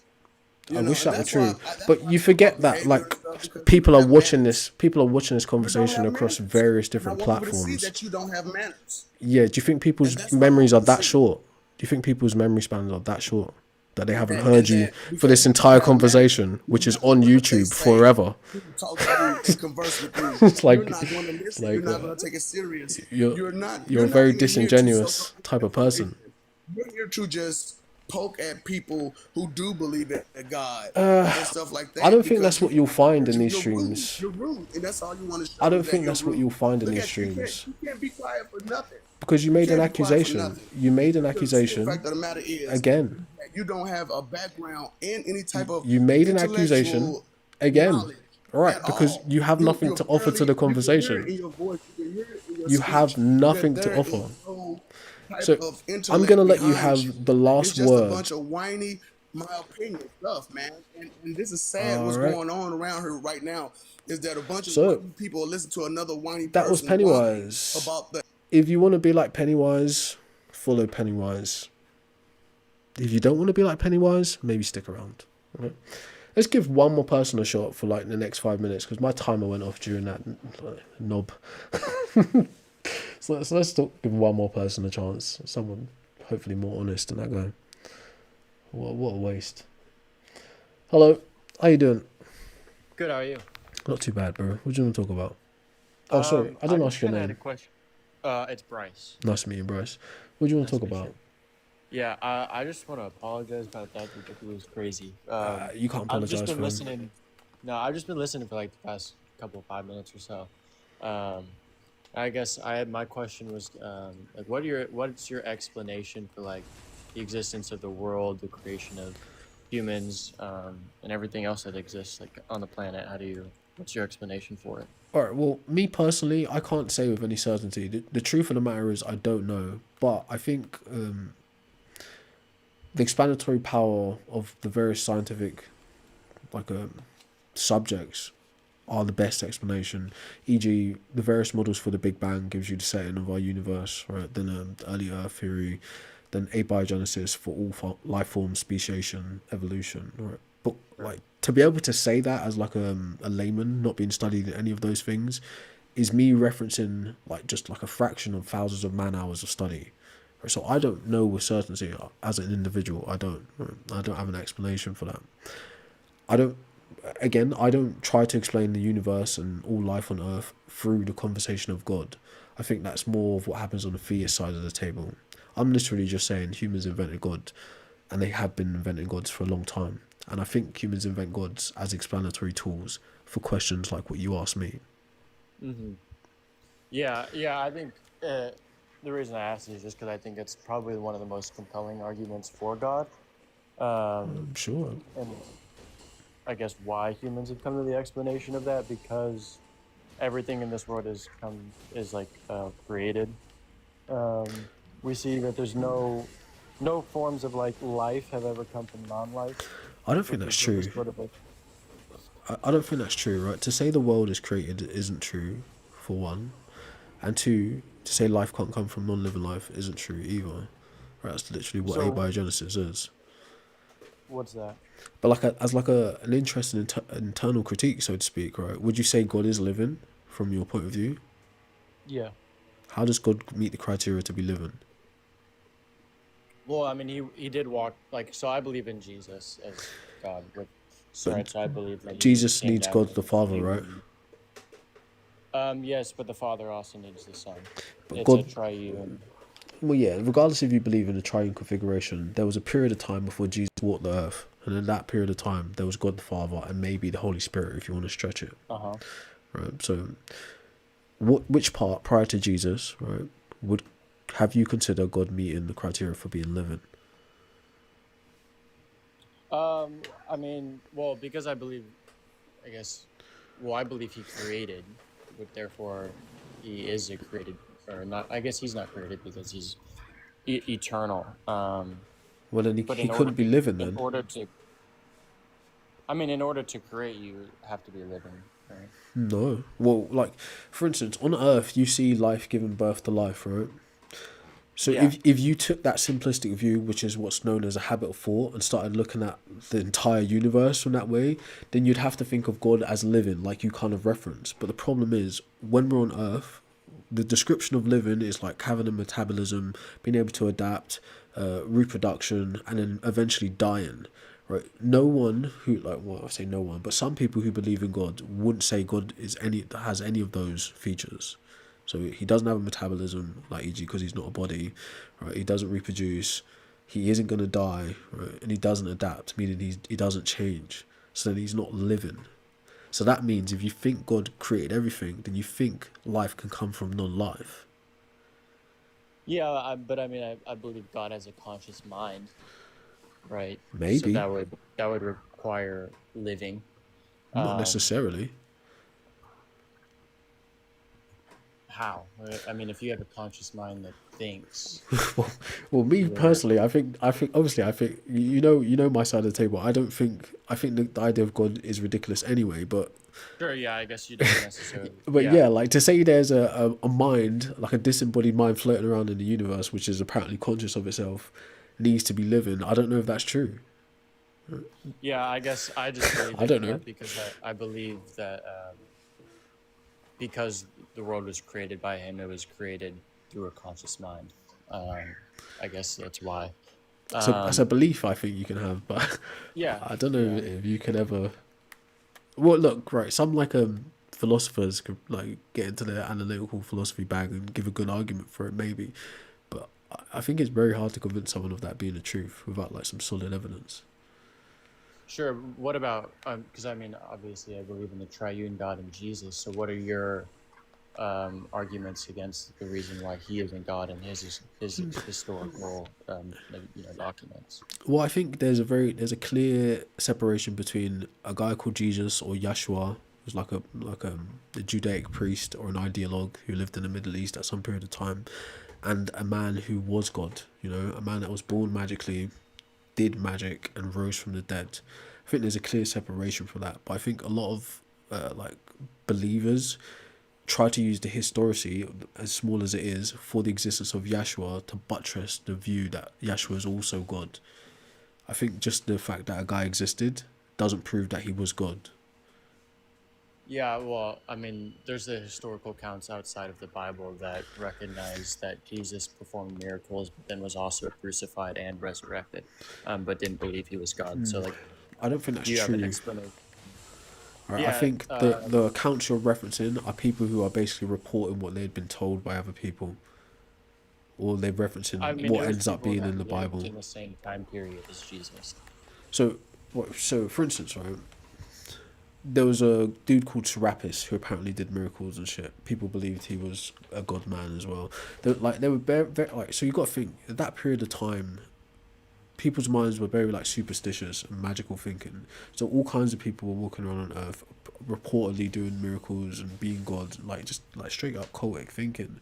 I wish And that were that's why. true, That's but why I you talk about forget that behavior and like stuff because you people don't are have watching manners. this. People are watching this You don't conversation have across manners, various and I different want people to see platforms. that you don't have manners, Yeah, do you think and people's that's what I want memories are them to that see. short? Do you think people's memory spans are that short that they haven't And heard you that for because this you don't entire have manners, conversation, you're which is not on doing what they YouTube say. forever? People talk to you and converse with you. It's You're like, not going to it's listen. You're like not going to take it serious. you're You're not. you're You're a not very even here to soak up disingenuous type of information. person. You're here to just poke at people who do believe in God and stuff like I that don't think because that's what you'll find in these you're rude. streams. You're rude, and that's all you want to I show don't is that think you're that's what rude. you'll find in Look these at you. streams You can't be quiet for nothing. because you You made an can't be quiet for accusation. nothing. You made an Because the simple accusation fact of the matter is again. that you don't have a background in any type of You made an accusation intellectual again. knowledge All right, at because all. you have nothing You're to offer to barely. the You can hear it conversation. in your voice. You can hear it in your You have speech that nothing to there offer. is no type So of I'm gonna intellect let you behind you. have the It's last just a word. bunch of whiny, my opinion stuff, man. And this is sad. All What's right. going on around here right now is that a bunch of So whiny people listen to another whiny that was person whine Pennywise. about the. If you want to be like Pennywise, follow Pennywise. If you don't want to be like Pennywise, maybe stick around. All right? Let's give one more person a shot for like the next 5 minutes because my timer went off during that knob. So let's still give one more person a chance. Someone hopefully more honest than that guy. What a waste. Hello, how you doing? Good, how are you? Not too bad, bro. What do you want to talk about? Oh, sorry, I didn't ask your kinda had a name. question. It's Bryce. Nice to meet you, Bryce. What do you want to Nice talk to meet about? you. Yeah, I just want to apologize about that because it was crazy. You can't I've just apologize been for him. listening. No, I've just been listening for like the past couple 5 minutes or so. I guess my question was like, what's your explanation for like the existence of the world, the creation of humans, and everything else that exists like on the planet? What's your explanation for it? All right. Well, me personally, I can't say with any certainty. The truth of the matter is, I don't know. But I think the explanatory power of the various scientific, like subjects, are the best explanation. E.g., the various models for the Big Bang gives you the setting of our universe, right? Then the early Earth theory, then abiogenesis for all life forms, speciation, evolution, right? But like to be able to say that as like a layman, not being studied in any of those things, is me referencing like just like a fraction of thousands of man hours of study. Right? So I don't know with certainty as an individual. I don't. Right? I don't have an explanation for that. I don't. Again, I don't try to explain the universe and all life on Earth through the conversation of God. I think that's more of what happens on the theist side of the table. I'm literally just saying humans invented God, and they have been inventing gods for a long time. And I think humans invent gods as explanatory tools for questions like what you asked me. Mm-hmm. Yeah. I think the reason I asked is just because I think it's probably one of the most compelling arguments for God. Sure. And I guess why humans have come to the explanation of that because everything in this world is created. We see that there's no forms of like life have ever come from non-life, I don't think which that's is what true. was sort of like. I don't think that's true, right? To say the world is created isn't true, for one. And two, to say life can't come from non-living life isn't true either. Right? That's literally what So abiogenesis is. what's that? But like as an interesting internal critique, so to speak, right? Would you say God is living from your point of view? Yeah. How does God meet the criteria to be living? Well, I mean, he did walk like so. I believe in Jesus as God. Right, so I believe that he Jesus came needs down God from the Father, right? human. Yes, but the Father also needs the Son. But It's a God, triune. well, yeah, regardless if you believe in the triune configuration, there was a period of time before Jesus walked the earth. And in that period of time, there was God the Father and maybe the Holy Spirit, if you want to stretch it. Uh-huh. Right? So, which part prior to Jesus, right, would have you consider God meeting the criteria for being living? I mean, well, because I believe, I guess, well, I believe he created, but therefore he is a created, or not, I guess he's not created because he's eternal. Well, then But he couldn't be living in then. order to, I mean, in order to create, you have to be living, right? No. Well, like, for instance, on Earth, you see life giving birth to life, right? So Yeah. if you took that simplistic view, which is what's known as a habit of thought, and started looking at the entire universe from that way, then you'd have to think of God as living, like you kind of reference. But the problem is, when we're on Earth, the description of living is like having a metabolism, being able to adapt, reproduction, and then eventually dying. Right? No one who well, I say no one, but some people who believe in God wouldn't say God has any of those features. So he doesn't have a metabolism, like e.g. because he's not a body, right? He doesn't reproduce, he isn't gonna die, right? And he doesn't adapt, meaning he doesn't change. So then he's not living. So that means if you think God created everything, then you think life can come from non-life. Yeah, but I mean, I believe God has a conscious mind, right? So Maybe, that would require living. not Um, necessarily. how? I mean, if you have a conscious mind that thinks, well, me you're personally, I think obviously, I think you know my side of the table. I think the idea of God is ridiculous anyway. sure. Yeah, I guess you don't necessarily. But Yeah, yeah, like to say there's a mind, like a disembodied mind floating around in the universe, which is apparently conscious of itself, needs to be living. I don't know if that's true. yeah. I guess I just believe I don't in know. that because I believe that because the world was created by him, it was created through a conscious mind. I guess that's why. So that's a Um, belief I think you can have, but yeah, I don't know yeah. if you can ever. Well, look, right. Some philosophers could like get into their analytical philosophy bag and give a good argument for it, maybe. But I think it's very hard to convince someone of that being the truth without like some solid evidence. Sure. What about because I mean, obviously, I believe in the triune God and Jesus. So, what are your arguments against the reason why he isn't God in his historical documents? Well, I think there's a clear separation between a guy called Jesus or Yeshua, who's a Judaic priest or an ideologue who lived in the Middle East at some period of time, and a man who was God. You know, a man that was born magically, did magic, and rose from the dead. I think there's a clear separation from that. But I think a lot of like believers try to use the historicity, as small as it is, for the existence of Yeshua to buttress the view that Yeshua is also God. I think just the fact that a guy existed doesn't prove that he was God. Yeah, well, I mean, there's the historical accounts outside of the Bible that recognize that Jesus performed miracles, but then was also crucified and resurrected, but didn't believe he was God. So, like, I don't think do that's you have an true. explanation? Right, I Yeah, think the accounts you're referencing are people who are basically reporting what they'd been told by other people, or they're I referencing mean, what there was ends up people being that in the lived Bible. in the same time period as Jesus. So, for instance, right, there was a dude called Serapis who apparently did miracles and shit. People believed he was a god man as well. They were very like, so you got to think at that period of time, people's minds were very like superstitious and magical thinking. So all kinds of people were walking around on Earth, reportedly doing miracles and being God, like just like straight up cultic thinking.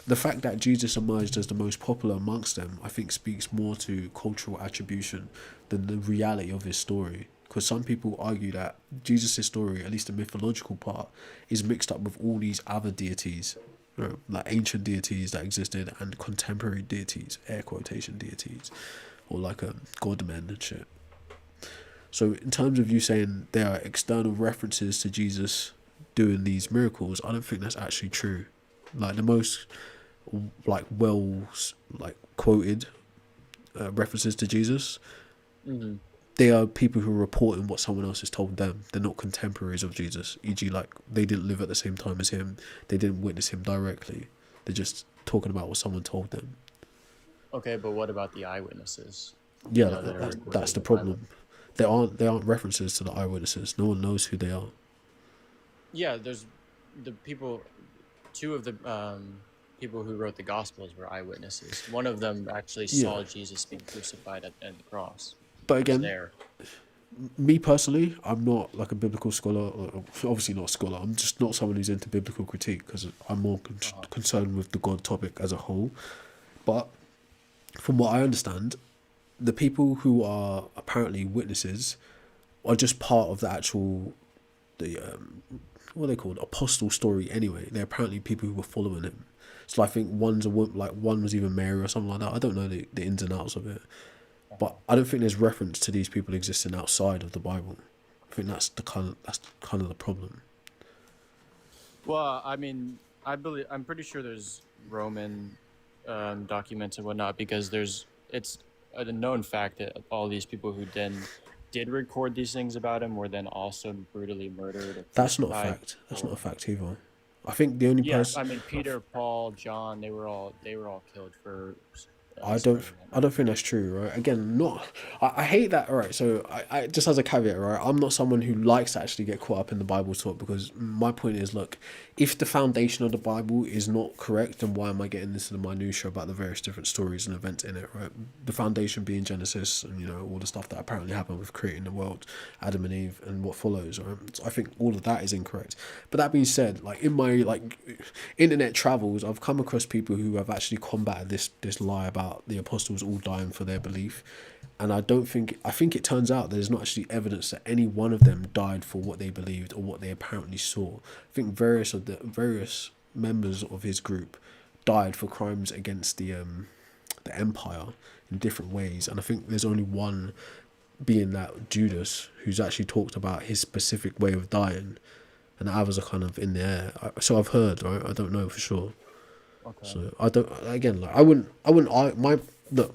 The fact that Jesus emerged as the most popular amongst them, I think, speaks more to cultural attribution than the reality of his story. Because some people argue that Jesus' story, at least the mythological part, is mixed up with all these other deities, you know, like ancient deities that existed and contemporary deities, air quotation deities, or like god men and shit. So in terms of you saying there are external references to Jesus doing these miracles, I don't think that's actually true. Like the most like quoted references to Jesus Mm-hmm. they are people who are reporting what someone else has told them. They're not contemporaries of Jesus. E.g., like they didn't live at the same time as him. They didn't witness him directly. They're just talking about what someone told them. Okay, but what about the eyewitnesses? Yeah, That are recorded that's in the the Bible? problem. There aren't references to the eyewitnesses. No one knows who they are. Yeah, there's the people. Two of the people who wrote the Gospels were eyewitnesses. One of them actually Yeah. saw Jesus being crucified at the cross. But He was again, there. me personally, I'm not like a biblical scholar, or obviously not a scholar. I'm just not someone who's into biblical critique because I'm more concerned with the God topic as a whole. But from what I understand, the people who are apparently witnesses are just part of the actual, the what are they called, apostle story anyway. They're apparently people who were following him. So I think one was even Mary or something like that. I don't know the ins and outs of it. But I don't think there's reference to these people existing outside of the Bible. I think that's kind of the problem. Well, I mean, I'm pretty sure there's Roman documents and whatnot, because it's a known fact that all these people who then did record these things about him were then also brutally murdered or That's not a crucified. fact. That's not a fact either. I think the only Yeah, person I mean Peter, Paul, John, they were all killed for. I spreading don't it. think that's true, right? Again, not I hate that. All right, so I just as a caveat, right? I'm not someone who likes to actually get caught up in the Bible talk, because my point is, look, if the foundation of the Bible is not correct, then why am I getting into the minutia about the various different stories and events in it, right? The foundation being Genesis, and all the stuff that apparently happened with creating the world, Adam and Eve, and what follows, right? So I think all of that is incorrect. But that being said, like in my internet travels, I've come across people who have actually combated this lie about the apostles all dying for their belief, and I think it turns out there's not actually evidence that any one of them died for what they believed or what they apparently saw. I think various members of his group died for crimes against the empire in different ways, and I think there's only one, being that Judas, who's actually talked about his specific way of dying, and the others are kind of in the air. So I've heard, right? I don't know for sure. Okay. So I don't. Again, like I wouldn't.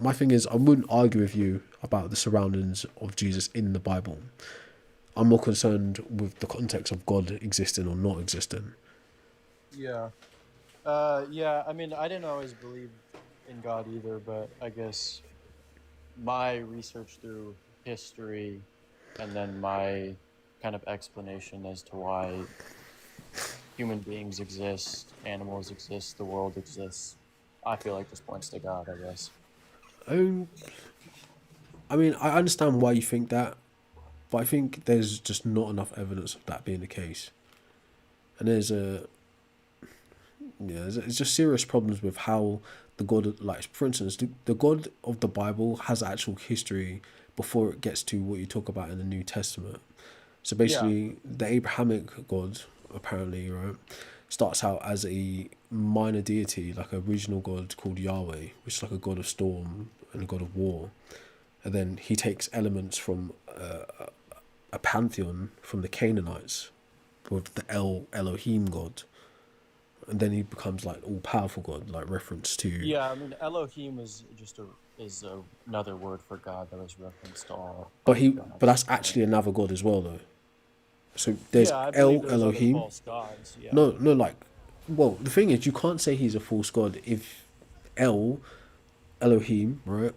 My thing is, I wouldn't argue with you about the surroundings of Jesus in the Bible. I'm more concerned with the context of God existing or not existing. Yeah. Yeah. I mean, I didn't always believe in God either, but I guess my research through history and then my kind of explanation as to why human beings exist, animals exist, the world exists, I feel like this points to God, I guess. I mean, I understand why you think that, but I think there's just not enough evidence of that being the case. And there's just serious problems with how the God, like for instance, the God of the Bible has actual history before it gets to what you talk about in the New Testament. So basically, the Abrahamic God, apparently, right, starts out as a minor deity, like a regional god called Yahweh, which is like a god of storm and a god of war. And then he takes elements from a pantheon from the Canaanites with the Elohim god. And then he becomes like all powerful God, like reference to. Yeah, I mean, Elohim is just another word for God that was referenced to all. But gods. that's actually another God as well, though. So there's I believe there's Elohim. other false gods. Yeah. No, like, well, the thing is, you can't say he's a false god if Elohim, right?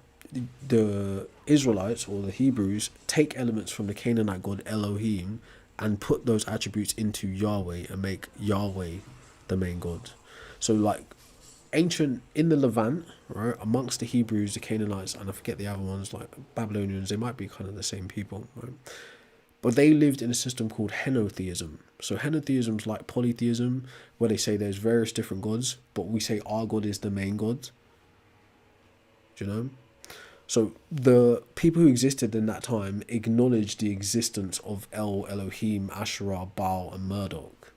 The Israelites or the Hebrews take elements from the Canaanite god Elohim and put those attributes into Yahweh and make Yahweh the main god. So like ancient in the Levant, right, amongst the Hebrews, the Canaanites, and I forget the other ones like Babylonians, they might be kind of the same people, right? But they lived in a system called henotheism. So henotheism is like polytheism, where they say there's various different gods, but we say our God is the main God. Do you know? So the people who existed in that time acknowledged the existence of Elohim, Asherah, Baal, and Marduk,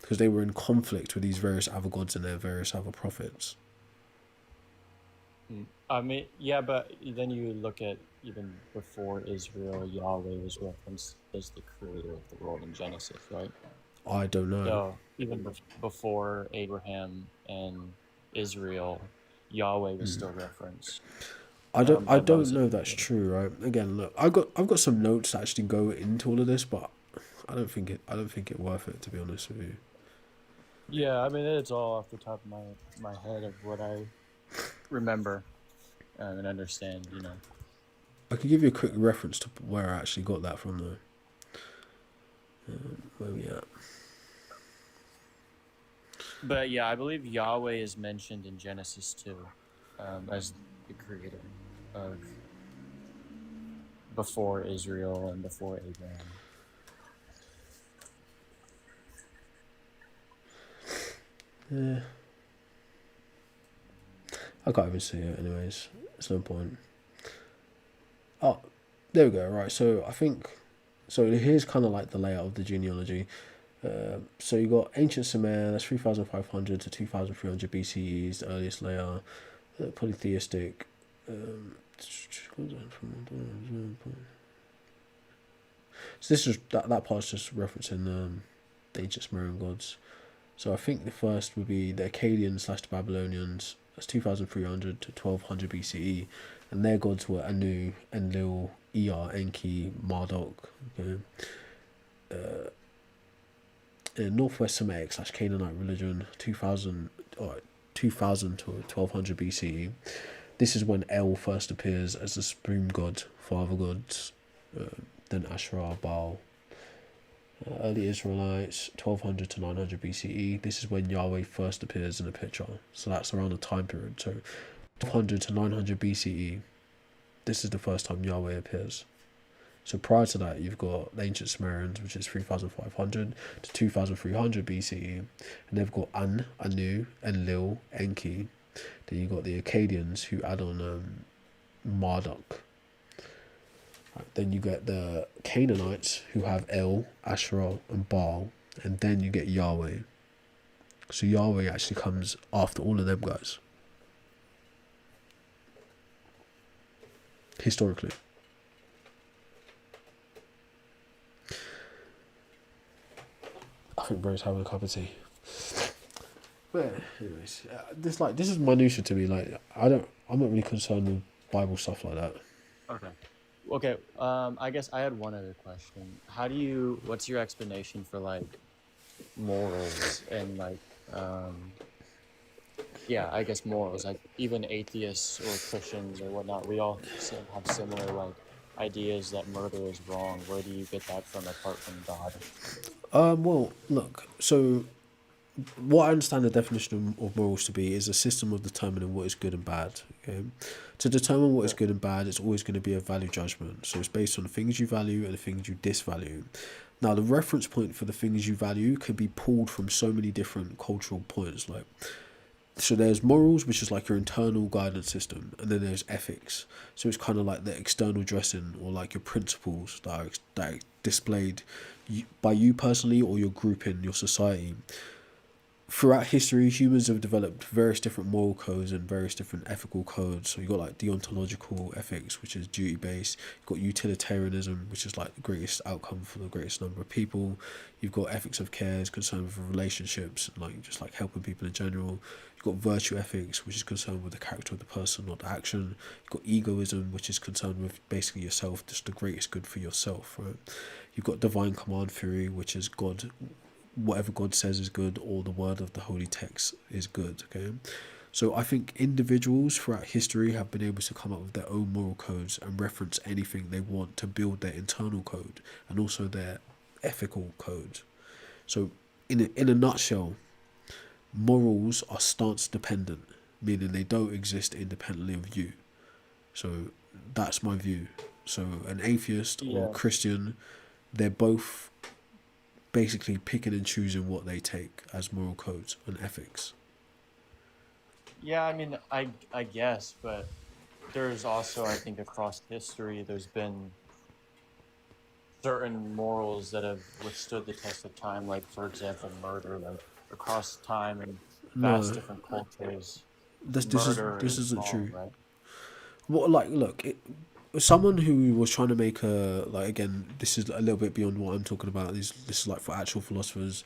because they were in conflict with these various other gods and their various other prophets. I mean, yeah, but then you look at even before Israel, Yahweh was referenced as the creator of the world in Genesis, right? I don't know. So even before Abraham and Israel, Yahweh was still referenced. I by don't Moses. know if that's true, right? Again, look, I've got some notes that actually go into all of this, but I don't think it worth it, to be honest with you. Yeah, I mean it's all off the top of my head of what I remember and understand. I could give you a quick reference to where I actually got that from, though. Where we at? But yeah, I believe Yahweh is mentioned in Genesis 2 as the creator of before Israel and before Abraham. Yeah, I can't even see it. Anyways, it's no point. Oh, there we go. Right, so I think so. Here's kind of like the layout of the genealogy. So you got ancient Sumer, that's 3,500 to 2,300 BCE is the earliest layer. Polytheistic. So this is that part's just referencing the ancient Sumerian gods. So I think the first would be the Akkadians / the Babylonians. That's 2,300 to 1,200 BCE, and their gods were Anu, Enlil, Ea, Enki, Marduk. Okay. Northwest Semitic / Canaanite religion, 2000 to 1200 BCE. This is when El first appears as the supreme god, father gods, then Asherah, Baal. Early Israelites, 1200 to 900 BCE. This is when Yahweh first appears in the picture. So that's around the time period. So 1200 to 900 BCE. This is the first time Yahweh appears. So prior to that, you've got the ancient Sumerians, which is 3,500 to 2,300 BCE, and they've got Anu, Enlil, Enki. Then you've got the Akkadians who add on Marduk. Right, then you get the Canaanites who have El, Asherah, and Baal, and then you get Yahweh. So Yahweh actually comes after all of them guys. Historically. I think bro's having a cup of tea. But anyways, this is minutia to me. Like I'm not really concerned with Bible stuff like that. Okay. I guess I had one other question. What's your explanation for like morals and like yeah, I guess morals, like even atheists or Christians or whatnot, we all have similar like ideas that murder is wrong. Where do you get that from apart from God? Well, look. So, what I understand the definition of morals to be is a system of determining what is good and bad. Okay, to determine what is good and bad, it's always going to be a value judgment. So it's based on the things you value and the things you disvalue. Now, the reference point for the things you value can be pulled from so many different cultural points, like. So there's morals, which is like your internal guidance system, and then there's ethics. So it's kind of like the external dressing or like your principles that are displayed by you personally or your group in your society. Throughout history, humans have developed various different moral codes and various different ethical codes. So you've got like deontological ethics, which is duty based. You've got utilitarianism, which is like the greatest outcome for the greatest number of people. You've got ethics of care, is concerned with relationships, and like just like helping people in general. You've got virtue ethics, which is concerned with the character of the person, not the action. You've got egoism, which is concerned with basically yourself, just the greatest good for yourself, right? You've got divine command theory, which is God, whatever God says is good, or the word of the holy text is good. Okay, so I think individuals throughout history have been able to come up with their own moral codes and reference anything they want to build their internal code and also their ethical code. So in a nutshell, morals are stance dependent, meaning they don't exist independently of you. So that's my view. So an atheist or a Christian, they're both basically picking and choosing what they take as moral codes and ethics. Yeah, I mean, I guess, but there's also, I think, across history, there's been certain morals that have withstood the test of time, like, for example, murder, like, across time and vast No, different cultures, this murder is isn't wrong, true. right? What like look, someone who was trying to make a like again, this is a little bit beyond what I'm talking about. This is like for actual philosophers,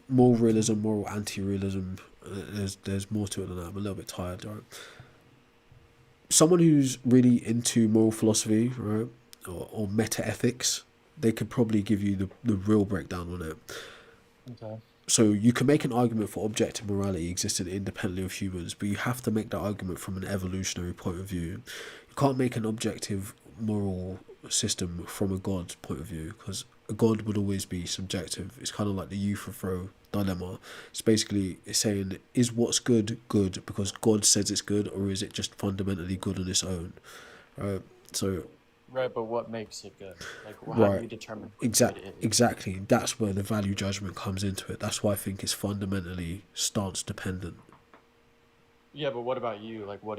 moral realism, moral anti-realism. There's more to it than that. I'm a little bit tired, right? someone who's really into moral philosophy, right, or meta ethics, they could probably give you the real breakdown on it. Okay. So you can make an argument for objective morality existing independently of humans, but you have to make that argument from an evolutionary point of view. You can't make an objective moral system from a God's point of view, because a God would always be subjective. It's kind of like the Euthyphro dilemma. It's saying, is what's good good because God says it's good, or is it just fundamentally good on its own? So Right, but what makes it good? Like, how do right, you determine what good is? exactly. That's where the value judgment comes into it. That's why I think it's fundamentally stance dependent. Yeah, but what about you? Like, how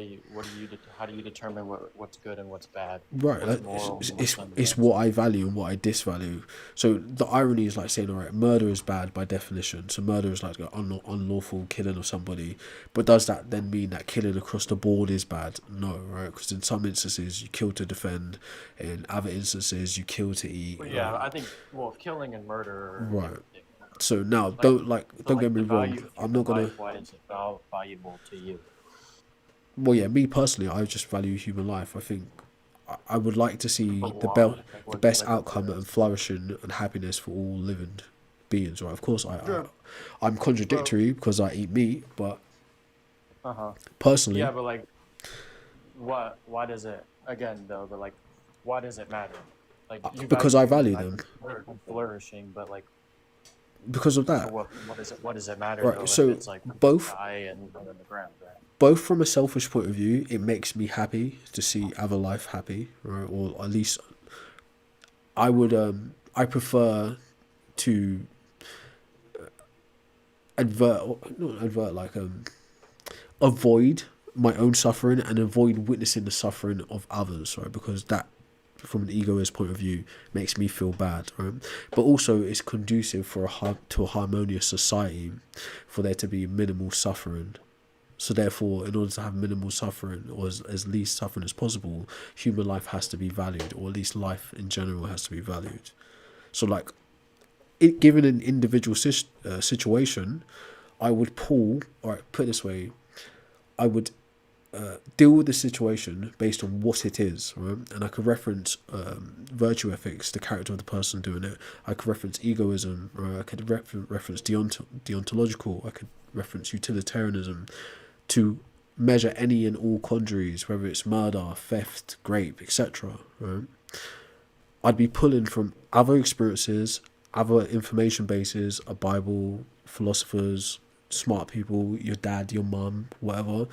do you determine what's good and what's bad? Right, What's moral and what's it's unjust? what I value and what I disvalue. So the irony is like saying, all right, murder is bad by definition. So murder is like an unlawful killing of somebody. But does that then mean that killing across the board is bad? No, right? Because in some instances you kill to defend, in other instances you kill to eat. But yeah, I think killing and murder are Right. different things. So now Like, don't get me the wrong. value of I'm human not gonna. life, why is it valuable to you? Well, yeah, me personally, I just value human life. I think I would like to see But the why? Like, the best what's outcome the and flourishing and happiness for all living beings. Right? Of course, Sure. I'm contradictory because I eat meat, but Uh-huh. personally, Yeah, but like, why does it, again, though, but like, why does it matter? Like, you because I human value life them. and flourishing, but like, Because of so that, what does it matter, right? though, if So it's like both die and on the ground, right? both from a selfish point of view, it makes me happy to see other life happy, right? Or at least I prefer to not advert, like avoid my own suffering and avoid witnessing the suffering of others, right? Because that, from an egoist point of view, makes me feel bad, right? But also it's conducive for to a harmonious society, for there to be minimal suffering. So therefore, in order to have minimal suffering, or as least suffering as possible, human life has to be valued, or at least life in general has to be valued. So like, given an individual situation, I would put it this way, I would deal with the situation based on what it is, right? And I could reference virtue ethics, the character of the person doing it. I could reference egoism, right? I could reference deontological. I could reference utilitarianism to measure any and all conjuries, whether it's murder, theft, rape, etc. Right? I'd be pulling from other experiences, other information bases, a Bible, philosophers, smart people, your dad, your mum, whatever,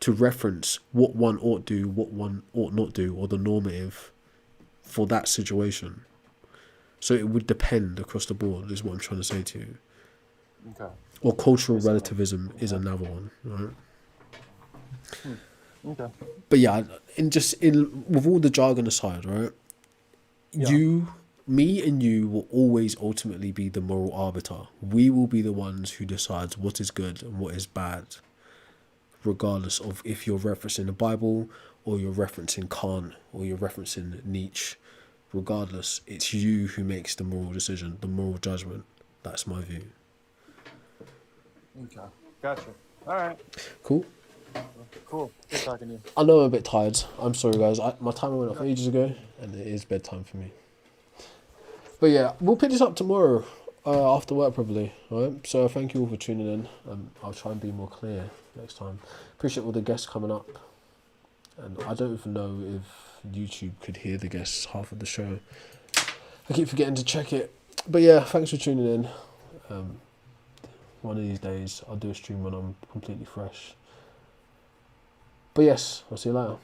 to reference what one ought do, what one ought not do, or the normative for that situation. So it would depend across the board, is what I'm trying to say to you. Okay. Or cultural relativism is another one, right? Okay. But yeah, with all the jargon aside, right? Yeah. Me and you will always ultimately be the moral arbiter. We will be the ones who decides what is good and what is bad, regardless of if you're referencing the Bible or you're referencing Kant or you're referencing Nietzsche. Regardless, it's you who makes the moral decision, the moral judgment. That's my view. Okay. Gotcha. All right. Cool. Cool. Good talking to you. I know I'm a bit tired. I'm sorry, guys. My timer went off ages ago, and it is bedtime for me. But yeah, we'll pick this up tomorrow after work probably. All right. So thank you all for tuning in. I'll try and be more clear next time. Appreciate all the guests coming up. And I don't even know if YouTube could hear the guests half of the show. I keep forgetting to check it. But yeah, thanks for tuning in. One of these days I'll do a stream when I'm completely fresh. But yes, I'll see you later.